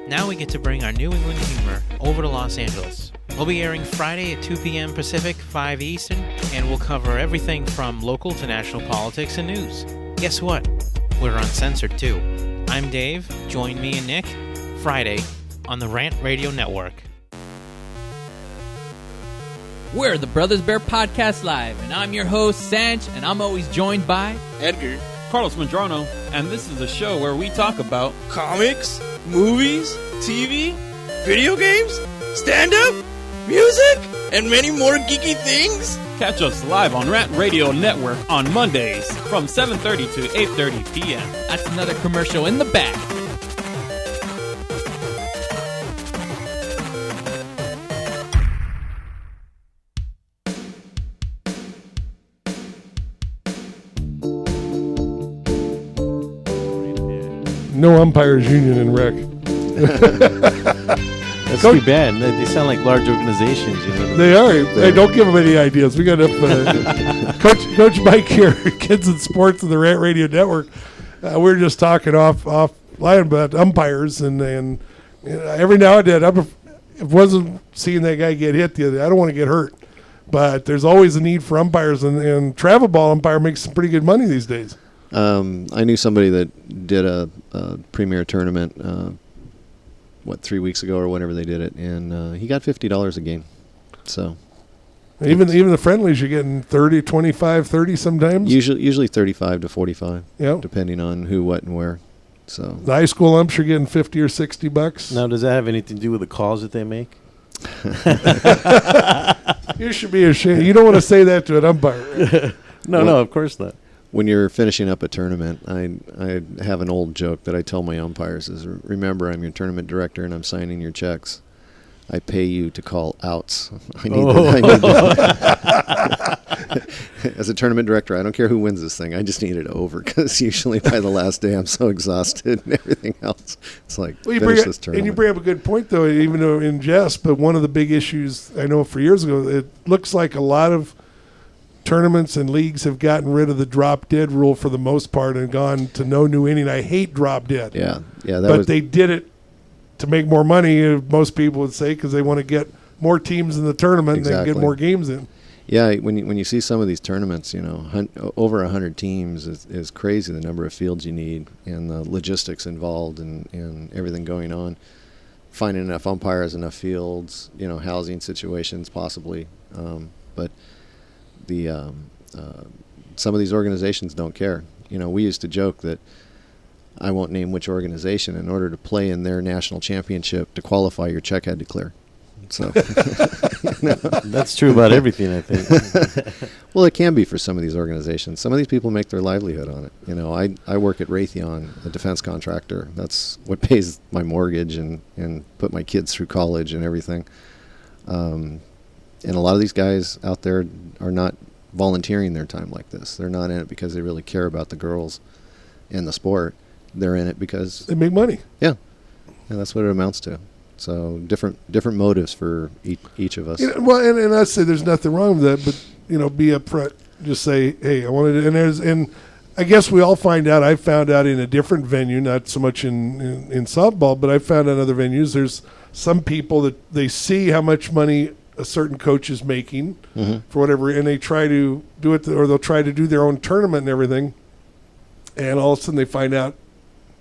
Now we get to bring our New England humor over to Los Angeles. We'll be airing Friday at 2 p.m. Pacific, 5 Eastern, and we'll cover everything from local to national politics and news. Guess what? We're uncensored too. I'm Dave. Join me and Nick Friday on the Rant Radio Network. We're the Brothers Bear Podcast Live, and I'm your host, Sanj, and I'm always joined by Edgar, Carlos Medrano, and this is a show where we talk about comics, movies, TV, video games, stand-up, music, and many more geeky things. Catch us live on Rant Radio Network on Mondays from 7:30 to 8:30 p.m. That's another commercial in the back. No umpires union in rec. That's too bad. They sound like large organizations. You know. They are. Hey, don't give them any ideas. We got enough. Coach Mike here, Kids in Sports of the Rant Radio Network. We were just talking offline about umpires, and you know, every now and then, if it wasn't seeing that guy get hit the other day, I don't want to get hurt. But there's always a need for umpires, and travel ball umpire makes some pretty good money these days. I knew somebody that did a premier tournament, 3 weeks ago or whenever they did it, and he got $50 a game. So even the friendlies, you're getting 30, 25, 30 sometimes. Usually 35 to 45. Yep. Depending on who, what, and where. So the high school umps, you're getting $50 or $60. Now, does that have anything to do with the calls that they make? You should be ashamed. You don't want to say that to an umpire. No, of course not. When you're finishing up a tournament, I have an old joke that I tell my umpires is, remember, I'm your tournament director and I'm signing your checks. I pay you to call outs. I need that. As a tournament director, I don't care who wins this thing. I just need it over, because usually by the last day I'm so exhausted and everything else. It's like, finish this tournament. And you bring up a good point, though, even though in jest, but one of the big issues I know for years ago, it looks like a lot of tournaments and leagues have gotten rid of the drop dead rule for the most part and gone to no new inning. I hate drop dead. Yeah. But they did it to make more money, most people would say, because they want to get more teams in the tournament and get more games in. Yeah, when you see some of these tournaments, you know, over 100 teams is crazy, the number of fields you need and the logistics involved and everything going on. Finding enough umpires, enough fields, you know, housing situations possibly. But some of these organizations don't care. You know, we used to joke that, I won't name which organization, in order to play in their national championship, to qualify, your check had to clear. So that's true about everything, I think. Well, it can be for some of these organizations. Some of these people make their livelihood on it. You know, I work at Raytheon, a defense contractor. That's what pays my mortgage and put my kids through college and everything. And a lot of these guys out there are not volunteering their time like this. They're not in it because they really care about the girls and the sport. They're in it because they make money. Yeah, and that's what it amounts to. So different motives for each of us. You know, well, and I say there's nothing wrong with that, but you know, be upfront. Just say, hey, I wanted to, and I guess we all find out. I found out in a different venue, not so much in softball, but I found out in other venues. There's some people that they see how much money a certain coach is making Mhm. for whatever, and they try to do it, or they'll try to do their own tournament and everything, and all of a sudden they find out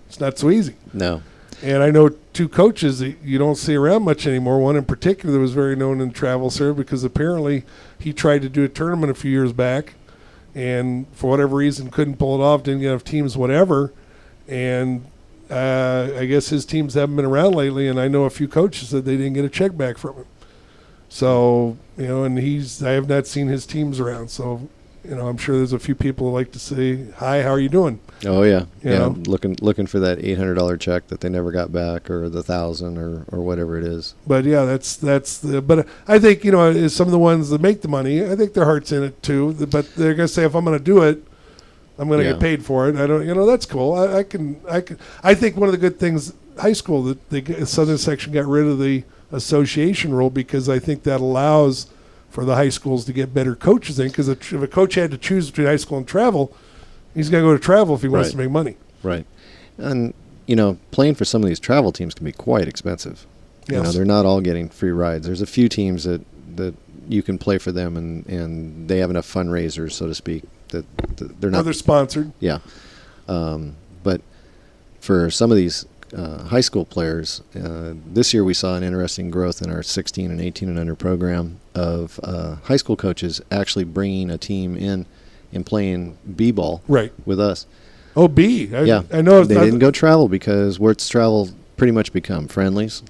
it's not so easy. No. And I know two coaches that you don't see around much anymore. One in particular that was very known in travel serve because apparently he tried to do a tournament a few years back, and for whatever reason couldn't pull it off, didn't get enough teams, whatever, and I guess his teams haven't been around lately, and I know a few coaches that they didn't get a check back from him. So, and I have not seen his teams around. So, I'm sure there's a few people who like to say, hi, how are you doing? Oh yeah, You yeah. know? Looking for that $800 check that they never got back, or the $1,000, or whatever it is. But yeah, but I think, some of the ones that make the money, I think their heart's in it too. But they're going to say, if I'm going to do it, I'm going to Yeah. get paid for it. I don't, that's cool. I think one of the good things, high school, that the Southern section got rid of the association rule, because I think that allows for the high schools to get better coaches in. Because if a coach had to choose between high school and travel, he's got to go to travel if he wants Right. to make money. Right. And, playing for some of these travel teams can be quite expensive. Yes. They're not all getting free rides. There's a few teams that you can play for them, and they have enough fundraisers, so to speak, that they're not. They're sponsored. Yeah. But for some of these high school players, this year we saw an interesting growth in our 16 and 18 and under program of high school coaches actually bringing a team in and playing b-ball Right. with us. Oh, B. Yeah, I know. they didn't go travel, because what's travel pretty much become? Friendlies,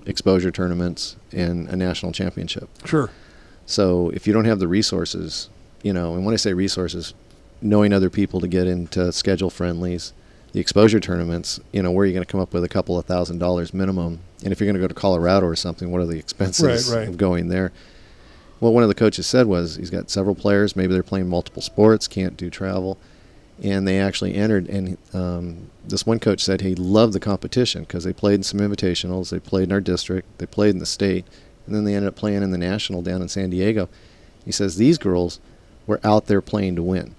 exposure tournaments, and a national championship. Sure. So if you don't have the resources, and when I say resources, knowing other people to get into schedule friendlies, the exposure tournaments, where are you going to come up with a couple of $1,000 minimum? And if you're going to go to Colorado or something, what are the expenses Right. of going there? Well, one of the coaches said was he's got several players, maybe they're playing multiple sports, can't do travel, and they actually entered. And this one coach said he loved the competition because they played in some invitationals, they played in our district, they played in the state, and then they ended up playing in the national down in San Diego. He says these girls were out there playing to win.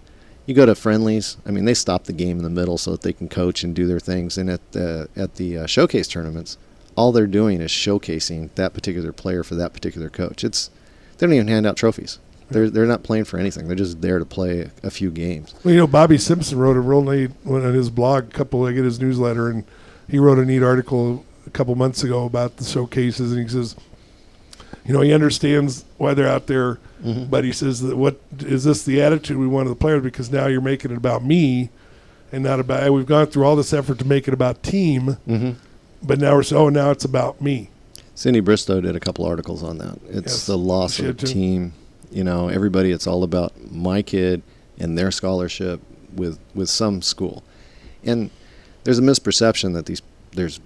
You go to friendlies, they stop the game in the middle so that they can coach and do their things. And at the showcase tournaments, all they're doing is showcasing that particular player for that particular coach. They don't even hand out trophies. They're not playing for anything. They're just there to play a few games. Well, Bobby Simpson wrote a real neat one on his blog. I get his newsletter, and he wrote a neat article a couple months ago about the showcases, and he says, he understands why they're out there, but he says that what is this the attitude we want of the players, because now you're making it about me and not about, we've gone through all this effort to make it about team, but now we're saying, now it's about me. Cindy Bristow did a couple articles on that. It's the loss of a team. Everybody, it's all about my kid and their scholarship with some school. And there's a misperception that there's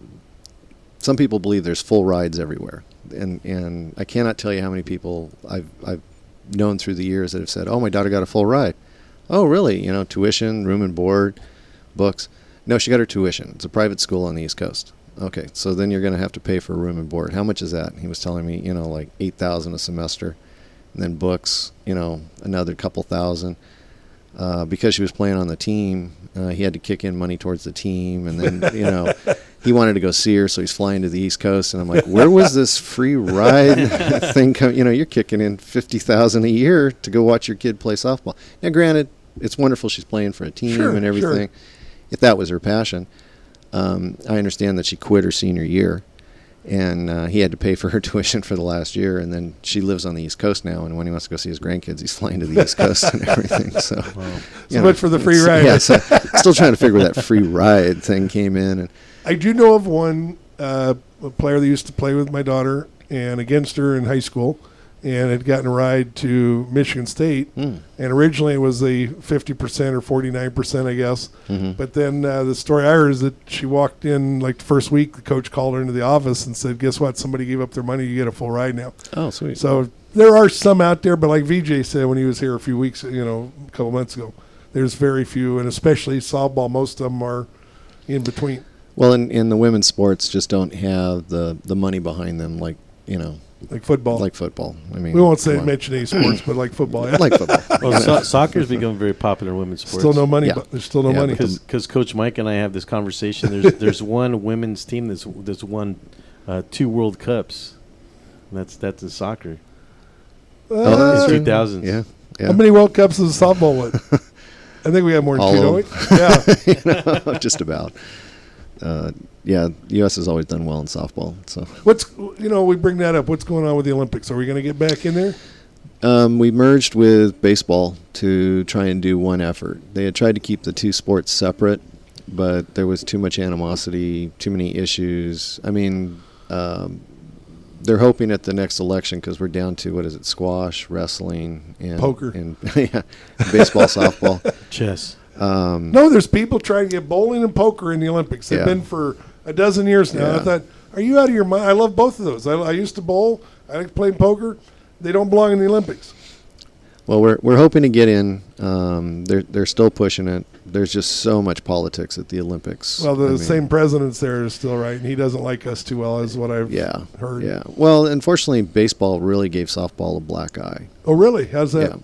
some people believe there's full rides everywhere. And I cannot tell you how many people I've known through the years that have said, oh, my daughter got a full ride. Oh, really? Tuition, room and board, books. No, she got her tuition. It's a private school on the East Coast. Okay, so then you're going to have to pay for room and board. How much is that? And he was telling me, like $8,000 a semester. And then books, another couple thousand. Because she was playing on the team, he had to kick in money towards the team. And then, he wanted to go see her, so he's flying to the East Coast. And I'm like, where was this free ride thing come? You're kicking in $50,000 a year to go watch your kid play softball. Now, granted, it's wonderful she's playing for a team and everything. If that was her passion. I understand that she quit her senior year, and he had to pay for her tuition for the last year. And then she lives on the East Coast now, and when he wants to go see his grandkids, he's flying to the East Coast and everything. So, So much for the free ride. Yeah, so still trying to figure where that free ride thing came in. And I do know of one a player that used to play with my daughter and against her in high school, and had gotten a ride to Michigan State. And originally it was a 50% or 49%, I guess. But then the story I heard is that she walked in like the first week, the coach called her into the office and said, guess what? Somebody gave up their money. You get a full ride now. Oh, sweet. So there are some out there, but like VJ said when he was here a few weeks, a couple months ago, there's very few, and especially softball, most of them are in between. Well, and the women's sports just don't have the money behind them like football. Like football. We won't mention any sports, but like football. Yeah. Like football. Well, soccer's become very popular in women's sports. Still no money. But there's still no money. Because Coach Mike and I have this conversation. There's one women's team that's won 2 World Cups. That's in soccer. that's true. 2000s. Yeah. How many World Cups has softball won? I think we have more than All two, of don't we? them. Yeah. You know, just about. Yeah, U.S. has always done well in softball. So We bring that up. What's going on with the Olympics? Are we going to get back in there? we merged with baseball to try and do one effort. They had tried to keep the two sports separate, but there was too much animosity, too many issues. I mean, they're hoping at the next election, because we're down to, squash, wrestling, and poker, and yeah, baseball, softball, chess. No, there's people trying to get bowling and poker in the Olympics. They've been for a dozen years now. Yeah. I thought, are you out of your mind? I love both of those. I used to bowl. I like playing poker. They don't belong in the Olympics. Well, we're hoping to get in. They're still pushing it. There's just so much politics at the Olympics. Well, the same president's there is still right, and he doesn't like us too well, is what I've heard. Yeah. Well, unfortunately, baseball really gave softball a black eye. Oh, really? How's that?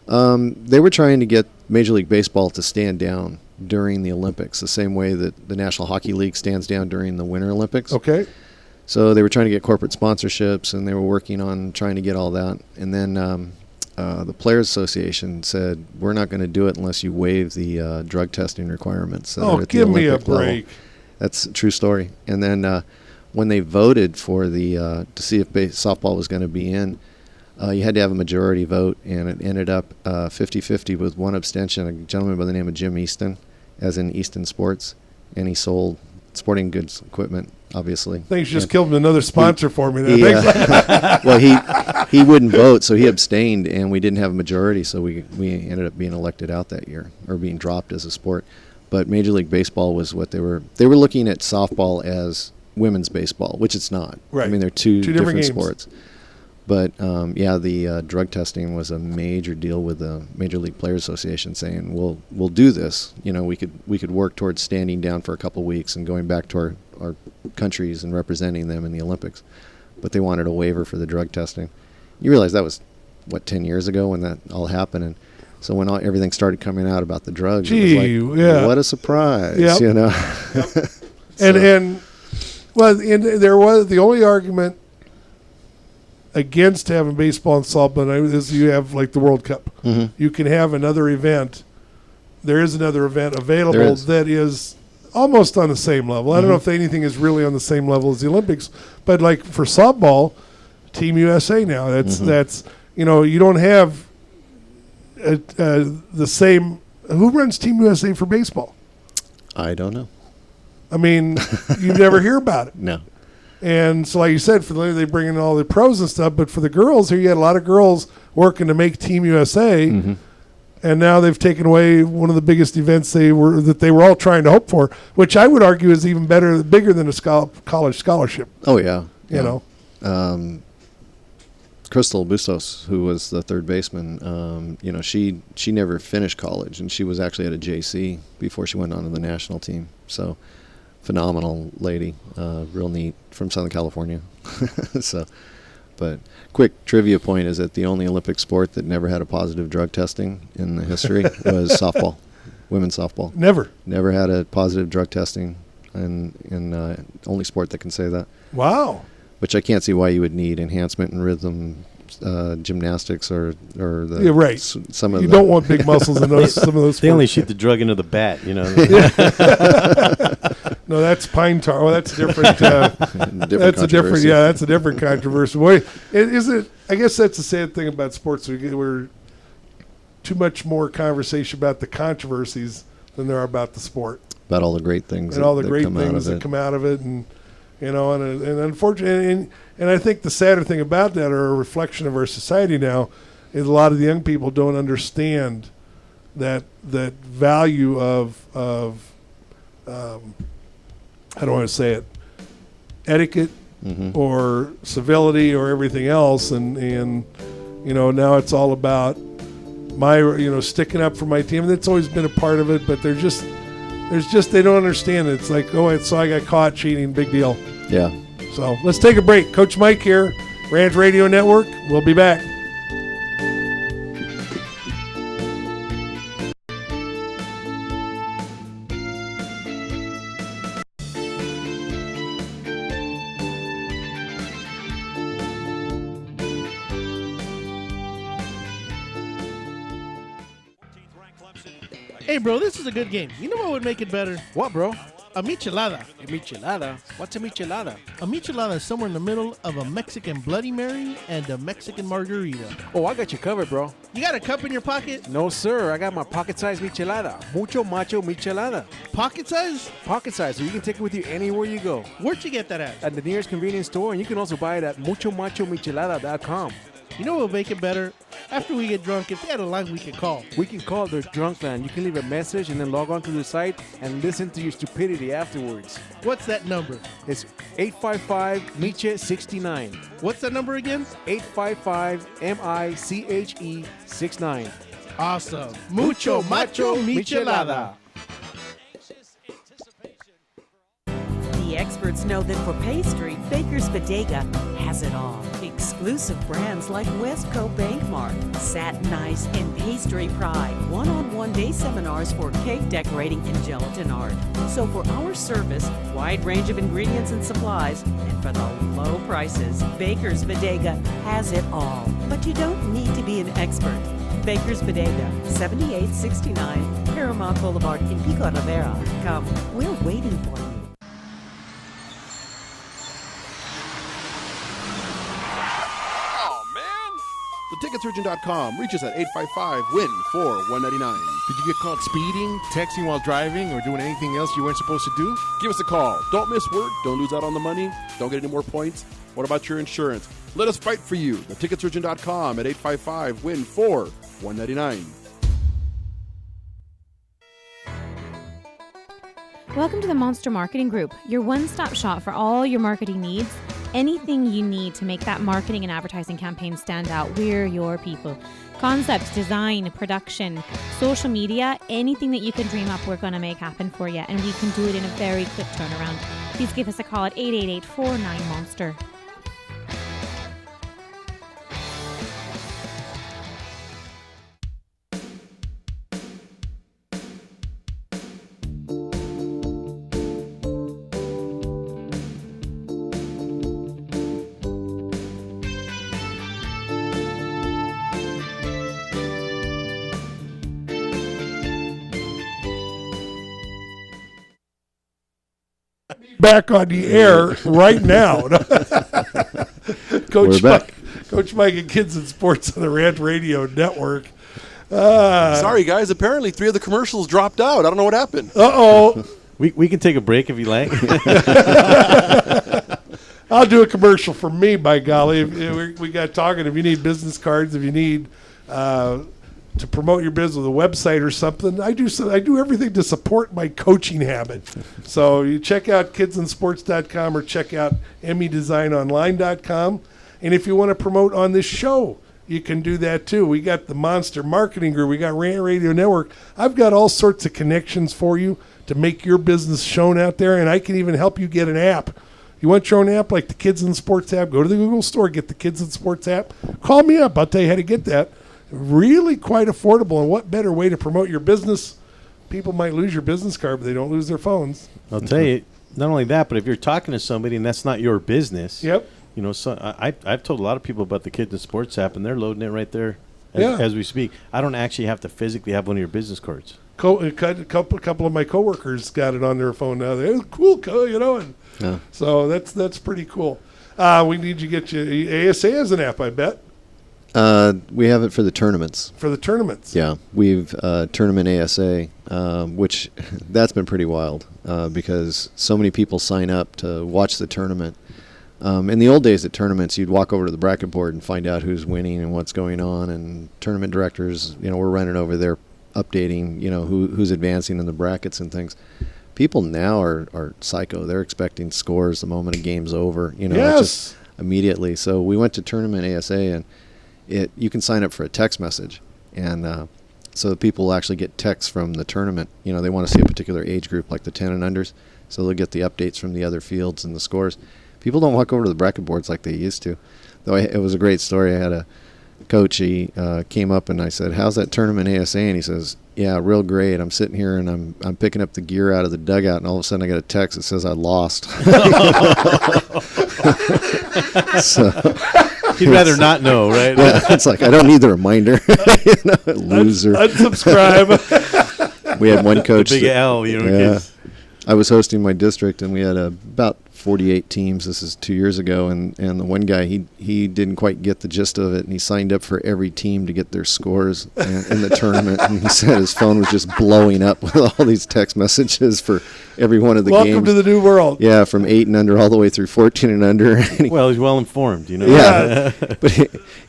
Yeah. They were trying to get Major League Baseball to stand down during the Olympics, the same way that the National Hockey League stands down during the Winter Olympics. Okay. So they were trying to get corporate sponsorships, and they were working on trying to get all that. And then the Players Association said, we're not going to do it unless you waive the drug testing requirements. That are at the give me a Olympic level." break. That's a true story. And then when they voted for to see if softball was going to be in, you had to have a majority vote, and it ended up 50-50 with one abstention, a gentleman by the name of Jim Easton, as in Easton Sports, and he sold sporting goods equipment, obviously. Thanks, just killed another sponsor for me there. Well, he wouldn't vote, so he abstained, and we didn't have a majority, so we ended up being elected out that year, or being dropped as a sport. But Major League Baseball was what they were looking at softball as women's baseball, which it's not. Right. I mean, they're two different games. sports. But the drug testing was a major deal with the Major League Players Association, saying we'll do this. You know, we could work towards standing down for a couple of weeks and going back to our countries and representing them in the Olympics. But they wanted a waiver for the drug testing. You realize that was 10 years ago when that all happened, and so when everything started coming out about the drugs, it was like, what a surprise, you know. Yep. And there was the only argument against having baseball and softball is you have like the World Cup. Mm-hmm. You can have another event. There is another event available that is almost on the same level. I don't know if anything is really on the same level as the Olympics, but like for softball, Team USA now. That's you don't have the same. Who runs Team USA for baseball? I don't know. I mean, you never hear about it. No. And so, like you said, they bring in all the pros and stuff, but for the girls, here you had a lot of girls working to make Team USA, and now they've taken away one of the biggest events they were all trying to hope for, which I would argue is even bigger than a college scholarship. Oh yeah, you know. Crystal Bustos, who was the third baseman, she never finished college, and she was actually at a JC before she went on to the national team. So. Phenomenal lady, real neat, from Southern California. But quick trivia point is that the only Olympic sport that never had a positive drug testing in the history was softball, women's softball. Never had a positive drug testing, and only sport that can say that. Wow. Which I can't see why you would need enhancement in rhythm, gymnastics or the yeah, right. Some of you don't want big muscles in those some of those. They only shoot the drug into the bat, you know. No, that's pine tar. Well, that's different. That's a different. Yeah, that's a different controversy. Boy, is it? I guess that's the sad thing about sports. We're too much more conversation about the controversies than there are about the sport. About all the great things and all the great things that come out of it, and and unfortunately, and I think the sadder thing about that, or a reflection of our society now, is a lot of the young people don't understand that value of I don't want to say it, etiquette or civility or everything else, and now it's all about my sticking up for my team. And that's always been a part of it, but they don't understand it. It's like, so I got caught cheating, big deal. Yeah. So let's take a break. Coach Mike here, Rant Radio Network. We'll be back. Hey, bro, this is a good game. You know what would make it better? What, bro? A michelada. A michelada? What's a michelada? A michelada is somewhere in the middle of a Mexican Bloody Mary and a Mexican margarita. Oh, I got you covered, bro. You got a cup in your pocket? No, sir. I got my pocket-sized michelada. Mucho macho michelada. Pocket size? Pocket size, so you can take it with you anywhere you go. Where'd you get that at? At the nearest convenience store, and you can also buy it at muchomachomichelada.com. You know what will make it better? After we get drunk, if they had a line we could call. We can call their drunk line. You can leave a message and then log on to the site and listen to your stupidity afterwards. What's that number? It's 855-MICHE-69. What's that number again? 855-MICHE-69. Awesome. Mucho macho michelada. The experts know that for pastry, Baker's Bodega has it all. Exclusive brands like Westco Bankmark, Satin Ice, and Pastry Pride. One-on-one day seminars for cake decorating and gelatin art. So for our service, wide range of ingredients and supplies, and for the low prices, Baker's Bodega has it all. But you don't need to be an expert. Baker's Bodega, 7869 Paramount Boulevard in Pico Rivera. Come, we're waiting for you. TheTicketSurgeon.com. Reach us at 855-WIN-4-199. Did you get caught speeding, texting while driving, or doing anything else you weren't supposed to do? Give us a call. Don't miss work. Don't lose out on the money. Don't get any more points. What about your insurance? Let us fight for you. TheTicketSurgeon.com at 855-WIN-4-199. Welcome to the Monster Marketing Group, your one-stop shop for all your marketing needs. Anything you need to make that marketing and advertising campaign stand out, we're your people. Concepts, design, production, social media, anything that you can dream up, we're going to make happen for you. And we can do it in a very quick turnaround. Please give us a call at 888-49-MONSTER. Back on the air right now. Coach Mike and Kids in Sports on the Rant Radio Network. Sorry, guys. Apparently, 3 of the commercials dropped out. I don't know what happened. Uh-oh. We can take a break if you like. I'll do a commercial for me, by golly. We got talking. If you need business cards, if you need to promote your business with a website or something, I do everything to support my coaching habit. So you check out kidsinsports.com or check out MEdesignOnline.com. And if you want to promote on this show, you can do that too. We got the Monster Marketing Group. We got Rant Radio Network. I've got all sorts of connections for you to make your business shown out there, and I can even help you get an app. You want your own app like the Kids in Sports app? Go to the Google Store, get the Kids in Sports app. Call me up. I'll tell you how to get that. Really quite affordable, and what better way to promote your business? People might lose your business card, but they don't lose their phones. I'll tell you, not only that, but if you're talking to somebody and that's not your business, yep. You know, so I've told a lot of people about the Kids in Sports app, and they're loading it right there as we speak. I don't actually have to physically have one of your business cards. A couple of my coworkers got it on their phone now. They're cool, you know, and so that's pretty cool. We need to get you ASA as an app, I bet. We have it for the tournaments. For the tournaments? Yeah. We've Tournament ASA, which that's been pretty wild because so many people sign up to watch the tournament. In the old days at tournaments, you'd walk over to the bracket board and find out who's winning and what's going on. And tournament directors, you know, we're running over there updating, you know, who's advancing in the brackets and things. People now are psycho. They're expecting scores the moment a game's over, you know, just immediately. So we went to Tournament ASA, and you can sign up for a text message, and so people will actually get texts from the tournament. You know, they want to see a particular age group, like the 10 and unders, so they'll get the updates from the other fields and the scores. People don't walk over to the bracket boards like they used to. Though it was a great story. I had a coach, he came up and I said, "How's that Tournament ASA?" And he says, "Yeah, real great. I'm sitting here and I'm picking up the gear out of the dugout, and all of a sudden I got a text that says I lost." So he'd rather not know, right? Yeah, it's like, I don't need the reminder. You know, loser. Unsubscribe. We had one coach. The big L, you know. Yeah. I was hosting my district, and we had about 48 teams. This is 2 years ago, and the one guy, he didn't quite get the gist of it, and he signed up for every team to get their scores in the tournament. And he said his phone was just blowing up with all these text messages for every one of the games. Welcome to the new world. Yeah, from 8 and under all the way through 14 and under. Well, he's well informed, you know. Yeah, but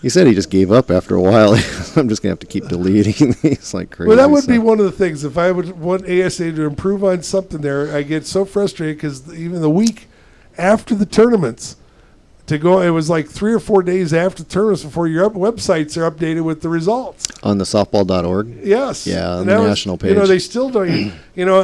he said he just gave up after a while. I'm just gonna have to keep deleting. He's like crazy. Well, that would be one of the things. If I would want ASA to improve on something there, I get so frustrated because even the week after the tournaments, to go, it was like 3 or 4 days after the tournaments before your websites are updated with the results. On the softball.org? Yes. Yeah, on And the that national page. You know, they still don't. You know,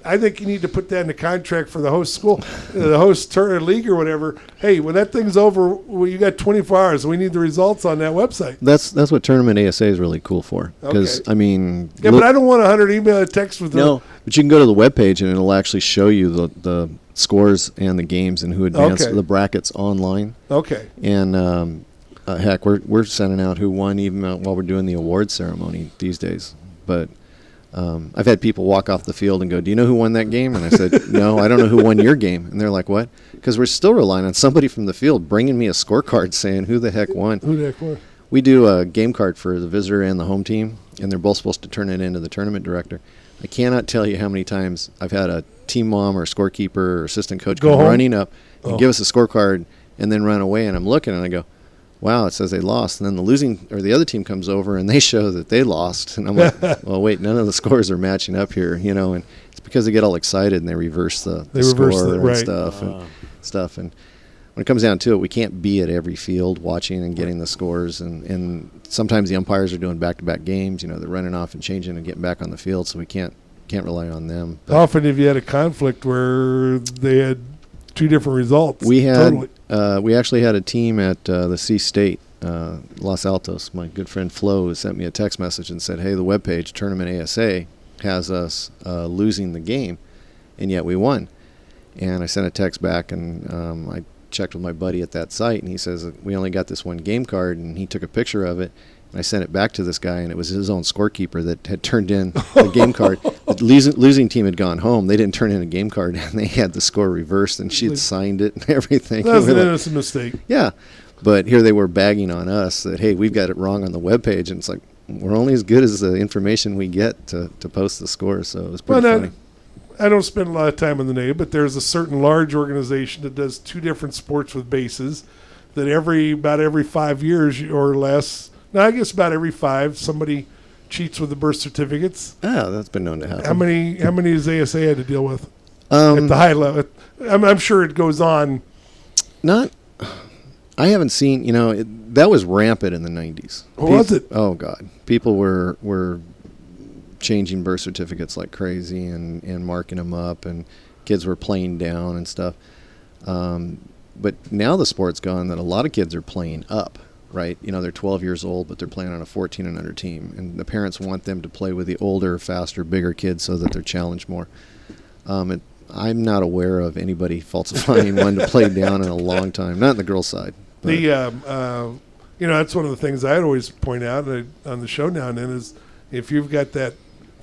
I think you need to put that in the contract for the host school, the host league or whatever. Hey, when that thing's over, well, you got 24 hours. We need the results on that website. That's what Tournament ASA is really cool for. Because, Okay. I mean... Yeah, but I don't want 100 email text with No, but you can go to the webpage and it'll actually show you the scores and the games and who advanced Okay. the brackets online. Okay. And heck, we're sending out who won even while we're doing the award ceremony these days. But I've had people walk off the field and go, "Do you know who won that game?" And I said, "No, I don't know who won your game." And they're like, "What?" Because we're still relying on somebody from the field bringing me a scorecard saying who the heck won. Who the heck won? We do a game card for the visitor and the home team, and they're both supposed to turn it into the tournament director. I cannot tell you how many times I've had a team mom or scorekeeper or assistant coach Go come home? running up and give us a scorecard and then run away, and I'm looking and I go, wow, it says they lost. And then the other team comes over and they show that they lost, and I'm like, well, wait, none of the scores are matching up here, you know. And it's because they get all excited and they reverse the score and stuff. And when it comes down to it, we can't be at every field watching and getting the scores, and sometimes the umpires are doing back-to-back games. You know, they're running off and changing and getting back on the field, so we can't rely on them. But often, if you had a conflict where they had two different results, we had totally. we actually had a team at the C State, Los Altos. My good friend Flo sent me a text message and said, "Hey, the webpage Tournament ASA has us losing the game, and yet we won." And I sent a text back, and I checked with my buddy at that site, and he says, "We only got this one game card," and he took a picture of it. And I sent it back to this guy, and it was his own scorekeeper that had turned in the game card. The losing team had gone home. They didn't turn in a game card, and they had the score reversed, and she had signed it and everything. That was an We're like, innocent mistake. yeah, but here they were bagging on us that, hey, we've got it wrong on the webpage, and it's like, we're only as good as the information we get to post the scores, so it was pretty funny. I don't spend a lot of time on the name, but there's a certain large organization that does two different sports with bases that about every 5 years or less, no, I guess about every 5, somebody cheats with the birth certificates. Oh, that's been known to happen. How many does ASA had to deal with at the high level? I'm sure it goes on. I haven't seen, that was rampant in the 90s. Was it? Oh, God. People were changing birth certificates like crazy and marking them up, and kids were playing down and stuff. But now the sport's gone that a lot of kids are playing up, right? They're 12 years old, but they're playing on a 14 and under team, and the parents want them to play with the older, faster, bigger kids so that they're challenged more. I'm not aware of anybody falsifying one to play down in a long time, not on the girls' side. But That's one of the things I'd always point out on the show now and then is if you've got that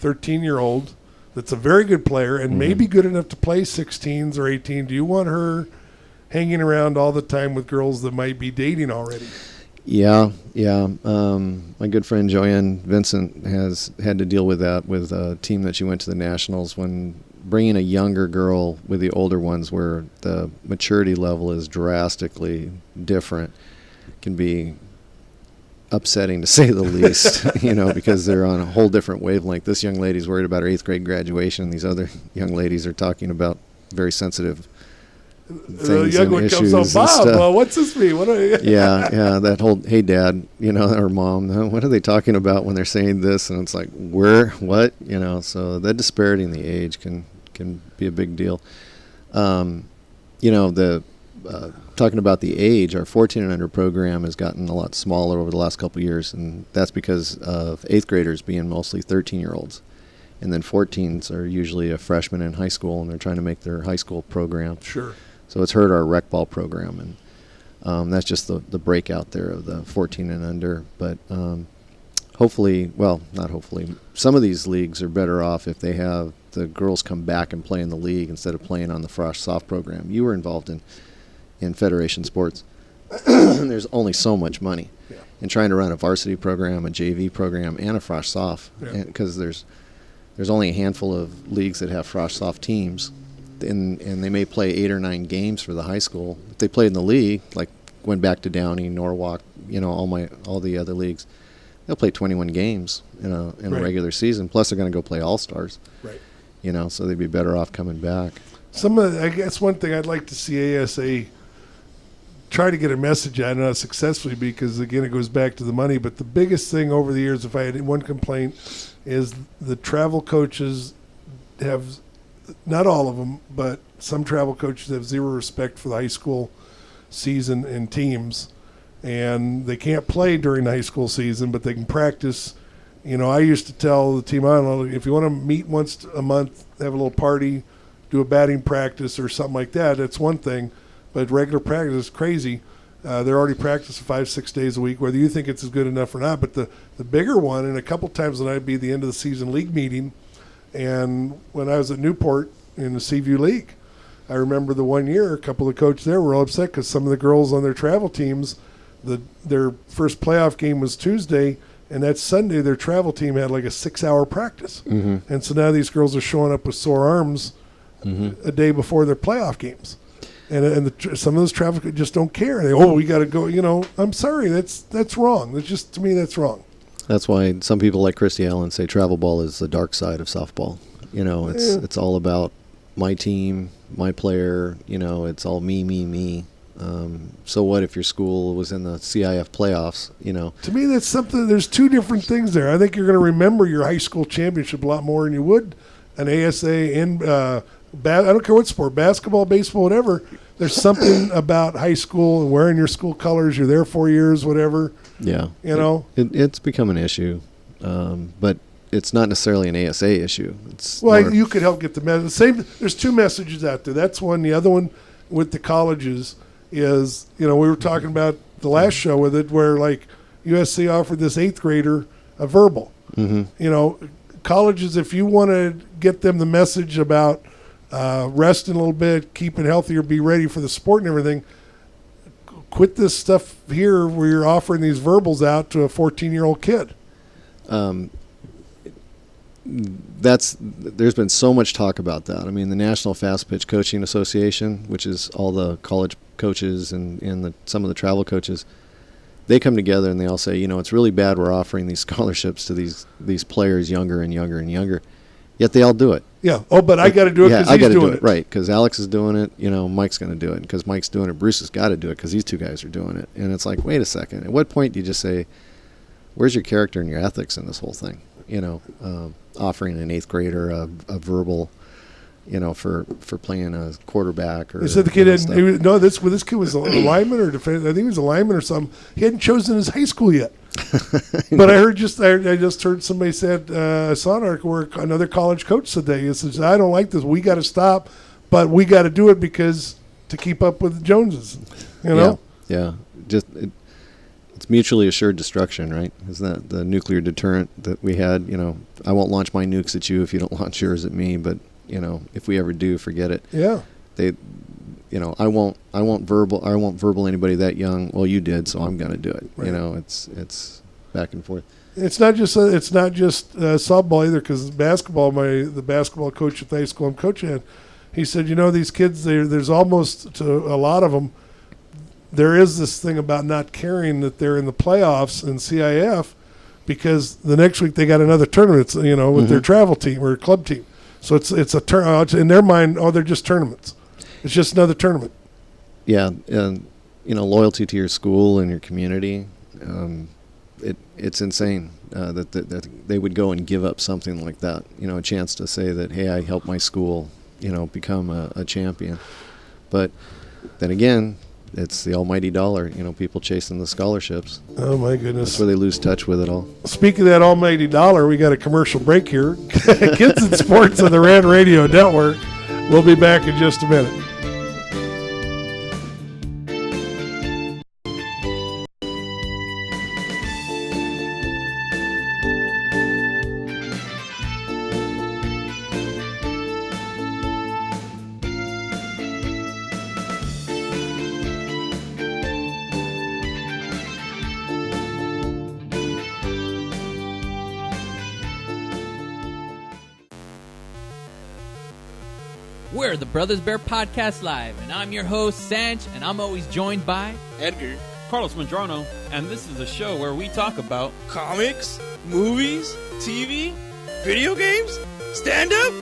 13-year-old that's a very good player and maybe good enough to play 16s or 18, do you want her hanging around all the time with girls that might be dating already? Yeah. My good friend Joanne Vincent has had to deal with that with a team that she went to the Nationals, when bringing a younger girl with the older ones where the maturity level is drastically different can be upsetting, to say the least, because they're on a whole different wavelength. This young lady's worried about her 8th grade graduation, and these other young ladies are talking about very sensitive things young and one issues comes on, and Bob, stuff. what's this mean? yeah, that whole, hey, Dad, or Mom, what are they talking about when they're saying this? And it's like, what? So that disparity in the age can be a big deal. Talking about the age, our 14 and under program has gotten a lot smaller over the last couple of years, and that's because of 8th graders being mostly 13-year-olds. And then 14s are usually a freshman in high school, and they're trying to make their high school program. Sure. So it's hurt our rec ball program, and that's just the breakout there of the 14 and under. But hopefully, well, not hopefully, some of these leagues are better off if they have the girls come back and play in the league instead of playing on the Frosh Soft program. You were involved in Federation sports. There's only so much money. Yeah. And trying to run a varsity program, a JV program, and a Frosh Soft, because there's only a handful of leagues that have Frosh Soft teams, and they may play 8 or 9 games for the high school. If they played in the league, like went back to Downey, Norwalk, all the other leagues, they'll play 21 games in a Right. regular season. Plus, they're going to go play All-Stars. Right. So they'd be better off coming back. I guess one thing I'd like to see ASA try to get a message out, not successfully, because again it goes back to the money. But the biggest thing over the years, if I had one complaint, is the travel coaches have, not all of them, but some travel coaches have zero respect for the high school season and teams, and they can't play during the high school season, but they can practice. I used to tell the team, I don't know, if you want to meet once a month, have a little party, do a batting practice or something like that, that's one thing. But regular practice is crazy. They're already practicing 5-6 days a week, whether you think it's good enough or not. But the bigger one, and a couple times when I'd be the end of the season league meeting, and when I was at Newport in the Seaview League, I remember the one year, a couple of coaches there were all upset because some of the girls on their travel teams, their first playoff game was Tuesday, and that Sunday their travel team had like a 6-hour practice. Mm-hmm. And so now these girls are showing up with sore arms a day before their playoff games. And some of those travel just don't care. We got to go. I'm sorry, that's wrong. That's just, to me, that's wrong. That's why some people like Christy Allen say travel ball is the dark side of softball. It's all about my team, my player. It's all me. So what if your school was in the CIF playoffs? To me, that's something. There's two different things there. I think you're going to remember your high school championship a lot more than you would an ASA and I don't care what sport, basketball, baseball, whatever. There's something about high school and wearing your school colors. You're there 4 years, whatever. Yeah. It's become an issue, but it's not necessarily an ASA issue. You could help get the message. There's two messages out there. That's one. The other one with the colleges is, we were talking about the last show with it, where like USC offered this 8th grader a verbal. Mm-hmm. Colleges, if you want to get them the message about resting a little bit, keeping healthier, be ready for the sport and everything, quit this stuff here where you're offering these verbals out to a 14-year-old kid. There's been so much talk about that. I mean, the National Fast Pitch Coaching Association, which is all the college coaches and some of the travel coaches, they come together and they all say, it's really bad we're offering these scholarships to these players younger and younger and younger. Yet they all do it. Yeah. Oh, but I got to do it because he's doing it. Right, because Alex is doing it. Mike's going to do it. Because Mike's doing it, Bruce has got to do it because these two guys are doing it. And it's like, wait a second. At what point do you just say, where's your character and your ethics in this whole thing? Offering an 8th grader a verbal, for playing a quarterback or. They said the kid hadn't. This kid was a lineman or defense. I think he was a lineman or something. He hadn't chosen his high school yet. But I just heard somebody said, I saw an article where another college coach said that. He says, I don't like this. We got to stop, but we got to do it because to keep up with the Joneses, Yeah. It's mutually assured destruction, right? Isn't that the nuclear deterrent that we had? I won't launch my nukes at you if you don't launch yours at me, but, if we ever do, forget it. Yeah. I won't verbal anybody that young. Well, you did, so I'm going to do it. Right. It's back and forth. It's not just softball either, because basketball. The basketball coach at the high school I'm coaching at, he said, these kids, there's almost to a lot of them, there is this thing about not caring that they're in the playoffs in CIF, because the next week they got another tournament, with their travel team or club team. So it's a in their mind, they're just tournaments. It's just another tournament. Yeah, and loyalty to your school and your community. It's insane that they would go and give up something like that. A chance to say that, hey, I helped my school, become a champion. But then again, it's the almighty dollar. People chasing the scholarships. Oh my goodness! That's where they lose touch with it all. Speaking of that almighty dollar, we got a commercial break here. Kids in Sports on the Rant Radio Network. We'll be back in just a minute. We're the Brothers Bear Podcast Live, and I'm your host, Sanj, and I'm always joined by Edgar, Carlos Mandrano, and this is a show where we talk about comics, movies, TV, video games, stand-up,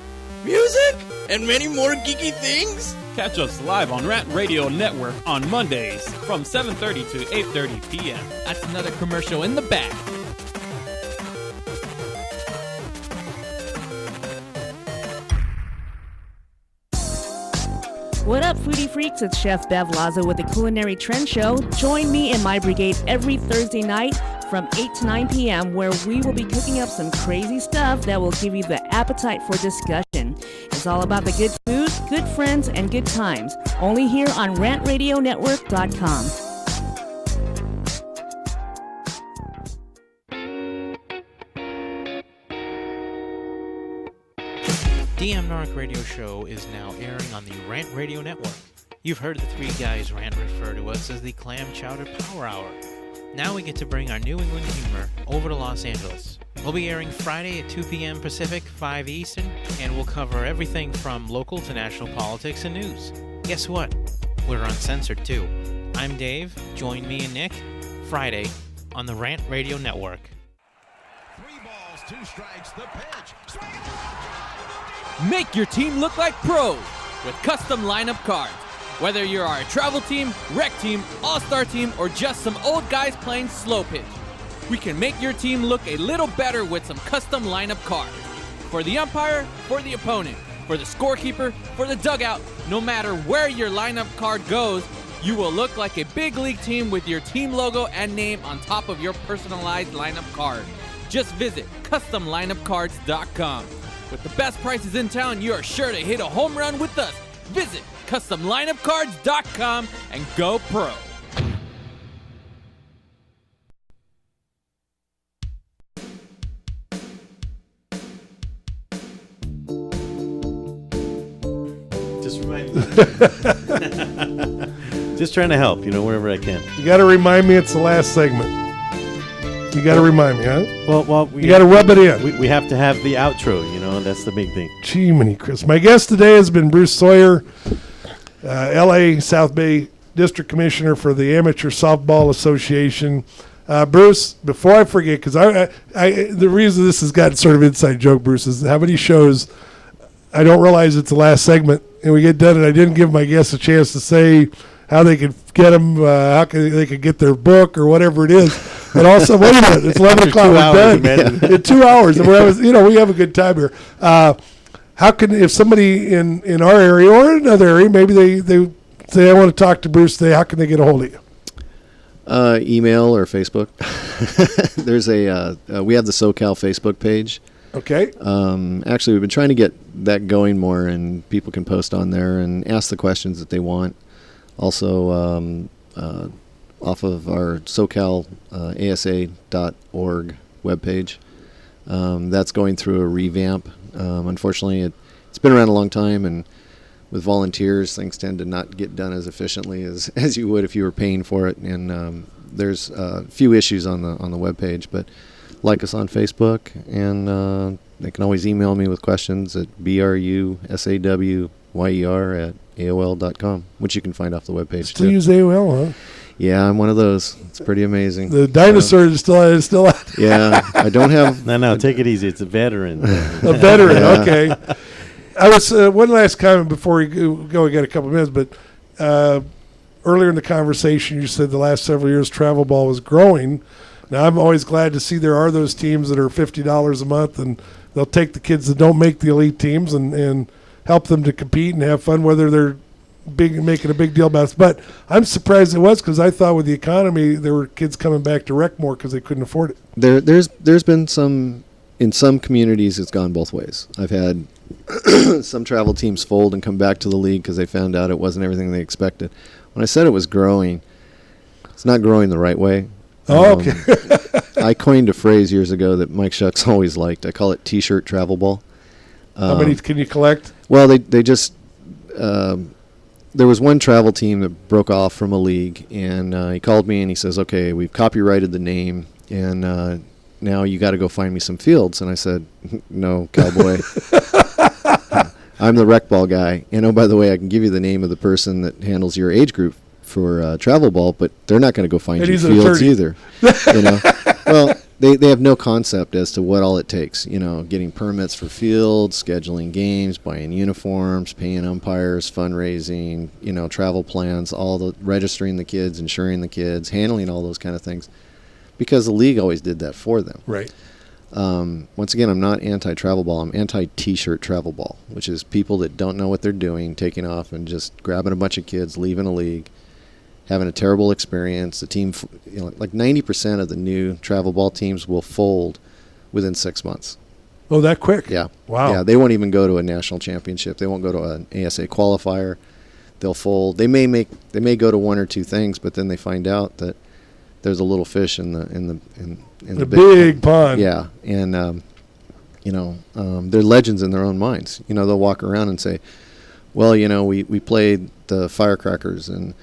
music, and many more geeky things. Catch us live on Rant Radio Network on Mondays from 7:30 to 8:30 p.m. That's another commercial in the back. What up, foodie freaks? It's Chef Bev Lazo with the Culinary Trend Show. Join me and my brigade every Thursday night from 8 to 9 p.m. where we will be cooking up some crazy stuff that will give you the appetite for discussion. It's all about the good food, good friends, and good times. Only here on RantRadioNetwork.com. DM Narc Radio Show is now airing on the Rant Radio Network. You've heard the three guys Rant refer to us as the Clam Chowder Power Hour. Now we get to bring our New England humor over to Los Angeles. We'll be airing Friday at 2 p.m. Pacific, 5 Eastern, and we'll cover everything from local to national politics and news. Guess what? We're uncensored too. I'm Dave. Join me and Nick Friday on the Rant Radio Network. 3 balls, 2 strikes, the pitch. Swing it. Make your team look like pros with custom lineup cards. Whether you are a travel team, rec team, all-star team, or just some old guys playing slow pitch, we can make your team look a little better with some custom lineup cards. For the umpire, for the opponent, for the scorekeeper, for the dugout, no matter where your lineup card goes, you will look like a big league team with your team logo and name on top of your personalized lineup card. Just visit CustomLineupCards.com. With the best prices in town, you are sure to hit a home run with us. Visit CustomLineupCards.com and go pro. Just remind me. Just trying to help, wherever I can. You got to remind me it's the last segment. You got to remind me, huh? Well, you got to rub it in. We have to have the outro, that's the big thing. Gee, many Chris. My guest today has been Bruce Sawyer, L.A. South Bay District Commissioner for the Amateur Softball Association. Bruce, before I forget, because the reason this has got sort of inside joke, Bruce, is how many shows I don't realize it's the last segment, and we get done, and I didn't give my guests a chance to say how they could get them, how they could get their book or whatever it is. And also, wait a minute, it's 11 o'clock, we're done. In 2 hours, and we have a good time here. How can, if somebody in our area or in another area, maybe they say, I want to talk to Bruce today, how can they get a hold of you? Email or Facebook. There's we have the SoCal Facebook page. Okay. Actually, we've been trying to get that going more, and people can post on there and ask the questions that they want. Also, off of our SoCalASA.org webpage. That's going through a revamp. Unfortunately, it's been around a long time, and with volunteers, things tend to not get done as efficiently as you would if you were paying for it. And there's a few issues on the webpage, but like us on Facebook, and they can always email me with questions at brusawyer@AOL.com, which you can find off the webpage. Still use AOL, huh? Yeah, I'm one of those. It's pretty amazing. The dinosaur is still out. Yeah, I don't have. No, take it easy. It's a veteran. A veteran, yeah. Okay. I was one last comment before we go. We got a couple minutes, but earlier in the conversation, you said the last several years travel ball was growing. Now, I'm always glad to see there are those teams that are $50 a month, and they'll take the kids that don't make the elite teams and help them to compete and have fun, whether they're making a big deal about it. But I'm surprised it was, because I thought with the economy there were kids coming back to rec more because they couldn't afford it. There's been some, in some communities it's gone both ways. I've had some travel teams fold and come back to the league because they found out it wasn't everything they expected. When I said it was growing, it's not growing the right way. Oh, okay. I coined a phrase years ago that Mike Shucks always liked. I call it T-shirt travel ball. How many can you collect? Well, they just there was one travel team that broke off from a league, and he called me and he says, "Okay, we've copyrighted the name, and now you got to go find me some fields." And I said, "No, cowboy, I'm the rec ball guy. And oh, by the way, I can give you the name of the person that handles your age group for travel ball, but they're not going to go find And you he's an fields attorney. either. You know, well, they have no concept as to what all it takes. You know, getting permits for fields, scheduling games, buying uniforms, paying umpires, fundraising, you know, travel plans, all the registering the kids, insuring the kids, handling all those kind of things, because the league always did that for them. Right. Once again, I'm not anti-travel ball. I'm anti-T-shirt travel ball, which is people that don't know what they're doing, taking off and just grabbing a bunch of kids, leaving a league, having a terrible experience. The team, you know, like 90% of the new travel ball teams will fold within 6 months. Oh, that quick? Yeah. Wow. Yeah, they won't even go to a national championship. They won't go to an ASA qualifier. They'll fold. They may go to one or two things, but then they find out that there's a little fish in the big pond. Yeah, and you know, they're legends in their own minds. You know, they'll walk around and say, well, you know, we played the Firecrackers and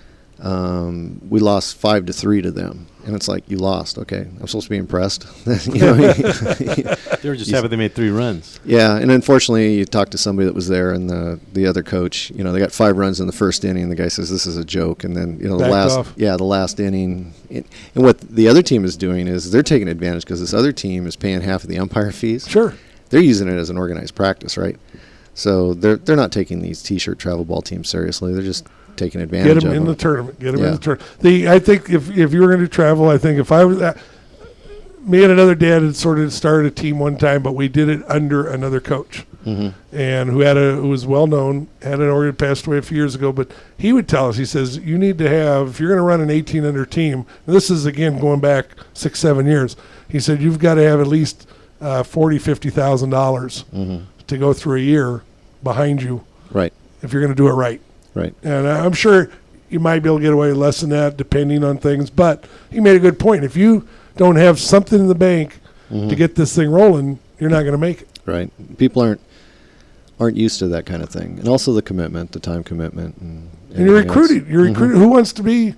we lost 5-3 to them. And it's like, you lost. Okay, I'm supposed to be impressed. You know, they were just happy they made 3 runs. Yeah, and unfortunately, you talk to somebody that was there, and the other coach, you know, they got 5 runs in the first inning, and the guy says this is a joke, and then, you know, the last inning, and what the other team is doing is they're taking advantage because this other team is paying half of the umpire fees. Sure, they're using it as an organized practice, right? So they're not taking these T-shirt travel ball teams seriously. They're just taking advantage of them. Get them in the tournament. Get them in the tournament. I think if you were going to travel, I think if I was me and another dad had sort of started a team one time, but we did it under another coach, and who was well known, had an organ, passed away a few years ago. But he would tell us, he says, you need to have, if you're going to run an 18 under team, and this is again going back 6-7 years. He said you've got to have at least $40,000-$50,000 to go through a year behind you, right? If you're going to do it right. Right. And I'm sure you might be able to get away with less than that depending on things. But he made a good point. If you don't have something in the bank to get this thing rolling, you're not going to make it. Right. People aren't used to that kind of thing. And also the commitment, the time commitment. And you're recruiting. You're recruiting. Who wants to be,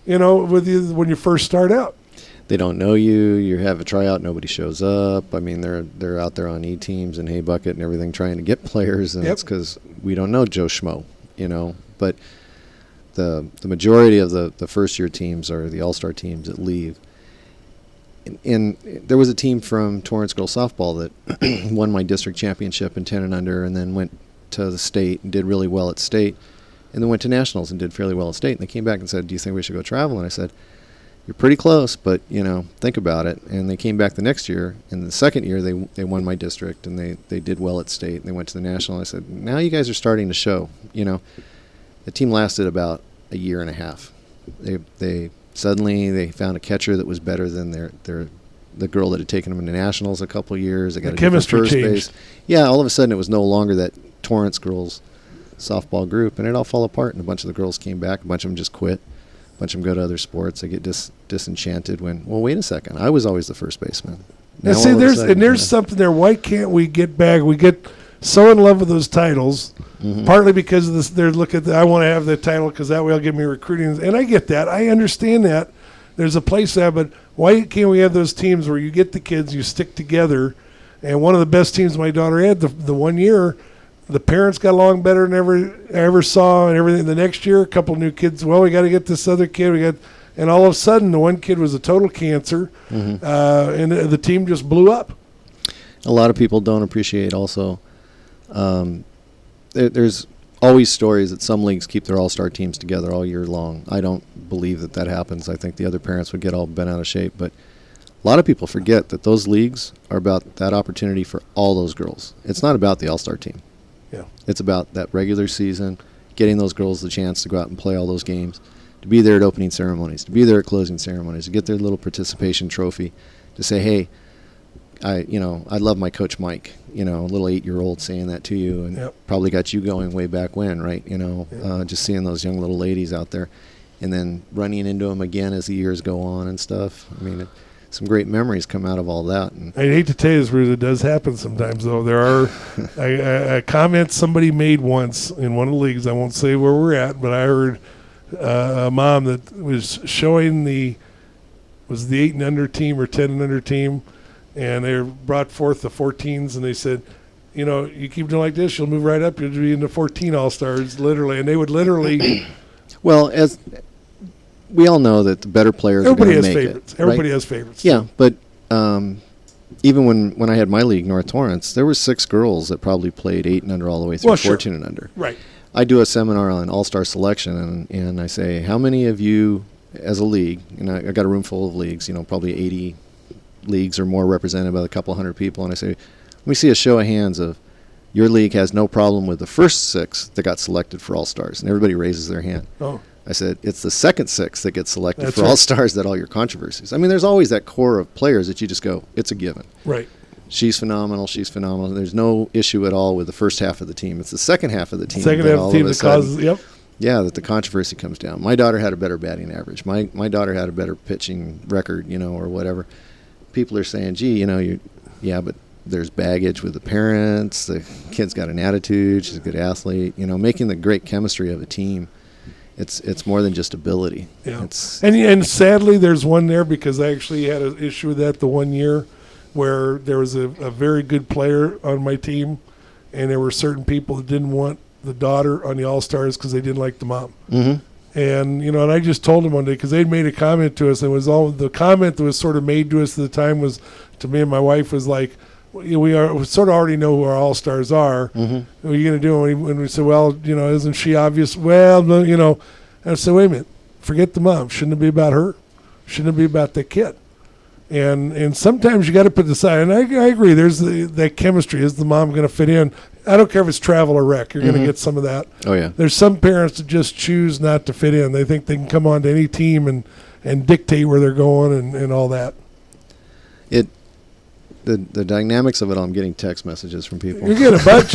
you know, with you when you first start out? They don't know you. You have a tryout, nobody shows up. I mean, they're out there on E-teams and Hay Bucket and everything trying to get players, and it's because we don't know Joe Schmo. You know, but the majority of the first-year teams are the all-star teams that leave. And there was a team from Torrance Girls Softball that won my district championship in 10 and under, and then went to the state and did really well at state, and then went to nationals and did fairly well at state. And they came back and said, do you think we should go travel? And I said, you're pretty close, but, you know, think about it. And they came back the next year, and the second year they won my district, and they did well at state, and they went to the national. And I said, now you guys are starting to show. You know, the team lasted about a year and a half. They suddenly found a catcher that was better than the girl that had taken them into nationals a couple of years. They got a chemistry first changed. base. Yeah, all of a sudden it was no longer that Torrance girls softball group, and it all fell apart. And a bunch of the girls came back. A bunch of them just quit. A bunch of them go to other sports. They get disenchanted when, well, wait a second, I was always the first baseman. Now see, there's something there. Why can't we get back? We get so in love with those titles, partly because of this. They're looking. I want to have the title because that way will give me recruiting. And I get that. I understand that. There's a place there, but why can't we have those teams where you get the kids, you stick together? And one of the best teams my daughter had the 1 year, the parents got along better than I ever saw, and everything. The next year, a couple new kids. Well, we got to get this other kid. And all of a sudden, the one kid was a total cancer, and the team just blew up. A lot of people don't appreciate also. There's always stories that some leagues keep their all-star teams together all year long. I don't believe that happens. I think the other parents would get all bent out of shape. But a lot of people forget that those leagues are about that opportunity for all those girls. It's not about the all-star team. Yeah. It's about that regular season, getting those girls the chance to go out and play all those games, to be there at opening ceremonies, to be there at closing ceremonies, to get their little participation trophy, to say, hey, I love my coach Mike, a little 8-year-old saying that to you, and probably got you going way back when, right? Just seeing those young little ladies out there and then running into them again as the years go on and stuff. I mean, some great memories come out of all that. And I hate to tell you this, Bruce, it does happen sometimes, though. There are a comment somebody made once in one of the leagues. I won't say where we're at, but I heard a mom that was showing was the 8 and under team or 10 and under team, and they brought forth the 14s, and they said, you keep doing like this, you'll move right up. You'll be in the 14 All-Stars, literally. And they would literally. Well, as we all know that the better players are going to make favorites. it. Everybody right? has favorites. Yeah, but even when I had my league, North Torrance, there were 6 girls that probably played 8 and under all the way through 14 and under. Right. I do a seminar on all-star selection, and I say, how many of you as a league, and I got a room full of leagues, probably 80 leagues or more represented by a couple hundred people, and I say, let me see a show of hands of your league has no problem with the first 6 that got selected for all-stars, and everybody raises their hand. Oh. I said, it's the second 6 that gets selected That's for right. all-stars that all your controversies. I mean, there's always that core of players that you just go, it's a given. Right. She's phenomenal. She's phenomenal. There's no issue at all with the first half of the team. It's the second half of the team. Second half of the team that causes, yep. Yeah, that the controversy comes down. My daughter had a better batting average. My daughter had a better pitching record, or whatever. People are saying, gee, but there's baggage with the parents. The kid's got an attitude. She's a good athlete. Making the great chemistry of a team. It's more than just ability. Yeah. And sadly, there's one there because I actually had an issue with that the one year where there was a very good player on my team, and there were certain people that didn't want the daughter on the All-Stars because they didn't like the mom. Mm-hmm. And, and I just told them one day because they'd made a comment to us, and it was all the comment that was sort of made to us at the time was, to me and my wife, was like, we sort of already know who our All-Stars are. Mm-hmm. What are you going to do? And we said, well, isn't she obvious? Well, no, And I said, wait a minute, forget the mom. Shouldn't it be about her? Shouldn't it be about the kid? And sometimes you got to put aside, and I agree, there's that chemistry. Is the mom going to fit in? I don't care if it's travel or rec. You're going to get some of that. Oh, yeah. There's some parents that just choose not to fit in. They think they can come on to any team and dictate where they're going and all that. The dynamics of it all, I'm getting text messages from people. You get a bunch.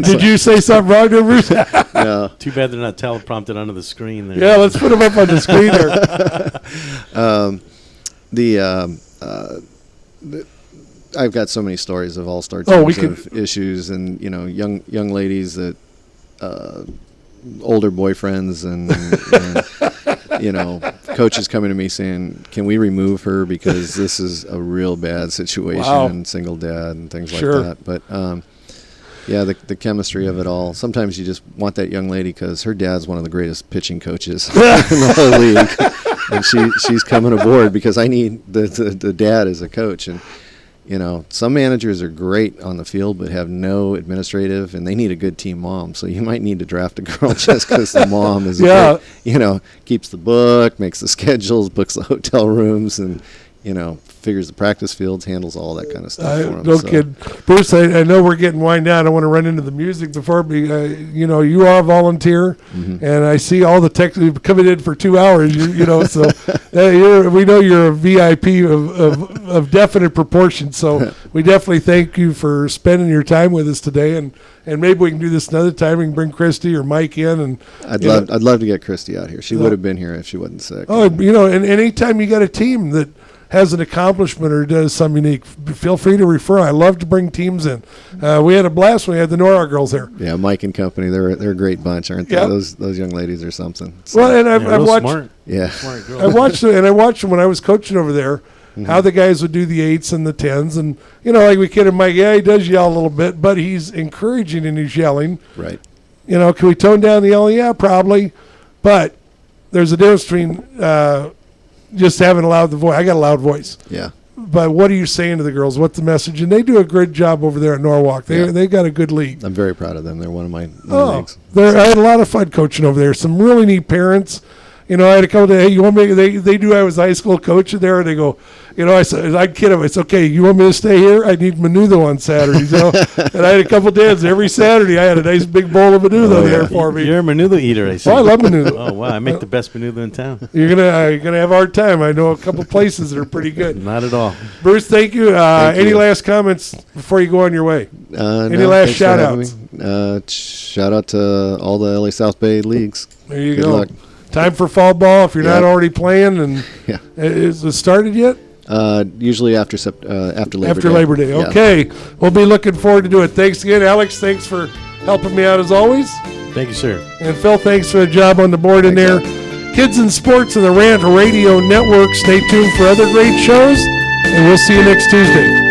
Did you say something wrong there, Bruce? No. Too bad they're not teleprompted onto the screen there. Yeah, let's put them up on the screen there. I've got so many stories of all-star teams of issues and young ladies that older boyfriends and coaches coming to me saying, can we remove her because this is a real bad situation and single dad and things like that. But the chemistry of it all. Sometimes you just want that young lady because her dad's one of the greatest pitching coaches in the whole league, and she's coming aboard because I need the dad as a coach. And some managers are great on the field but have no administrative, and they need a good team mom. So you might need to draft a girl just because the mom is keeps the book, makes the schedules, books the hotel rooms, and figures the practice fields, handles all that kind of stuff for them. No kid. Bruce, I know we're getting wind down. I want to run into the music before, you are a volunteer, and I see all the text you've coming in for 2 hours, so we know you're a VIP of definite proportions, so we definitely thank you for spending your time with us today, and maybe we can do this another time. We can bring Christy or Mike in. And I'd love to get Christy out here. She would have been here if she wasn't sick. Oh, and anytime you got a team that has an accomplishment or does something unique, feel free to refer. I love to bring teams in. We had a blast when we had the Nora girls here. Yeah, Mike and company, they're a great bunch, aren't they? Yep. Those young ladies are something. So. Well, and I've watched. Smart. Yeah, smart girls. I watched them when I was coaching over there. How the guys would do the 8s and the 10s, and like we kidded Mike. Yeah, he does yell a little bit, but he's encouraging and he's yelling. Right. Can we tone down the yelling? Yeah, probably, but there's a difference between just having a loud voice. I got a loud voice. Yeah. But what are you saying to the girls? What's the message? And they do a great job over there at Norwalk. They got a good league. I'm very proud of them. They're one of my leagues. I had a lot of fun coaching over there. Some really neat parents. I had a couple of, hey, you want me? They knew I was a high school coach there, and they go, I said, I'd kid them. It's okay. You want me to stay here? I need menudo on Saturdays. And I had a couple of dads every Saturday. I had a nice big bowl of menudo there for me. You're a menudo eater, I see. Oh, I love menudo. Oh wow, I make the best menudo in town. You're gonna have a hard time. I know a couple of places that are pretty good. Not at all. Bruce, thank you. Any last comments before you go on your way? Any last shout outs? Shout out to all the LA South Bay leagues. There you Good go. luck. Time for fall ball if you're not already playing. And is it started yet? Usually after Labor Day. After Labor Day. Okay. We'll be looking forward to do it. Thanks again, Alex. Thanks for helping me out as always. Thank you, sir. And Phil, thanks for the job on the board in there. Kids in Sports and the Rant Radio Network. Stay tuned for other great shows, and we'll see you next Tuesday.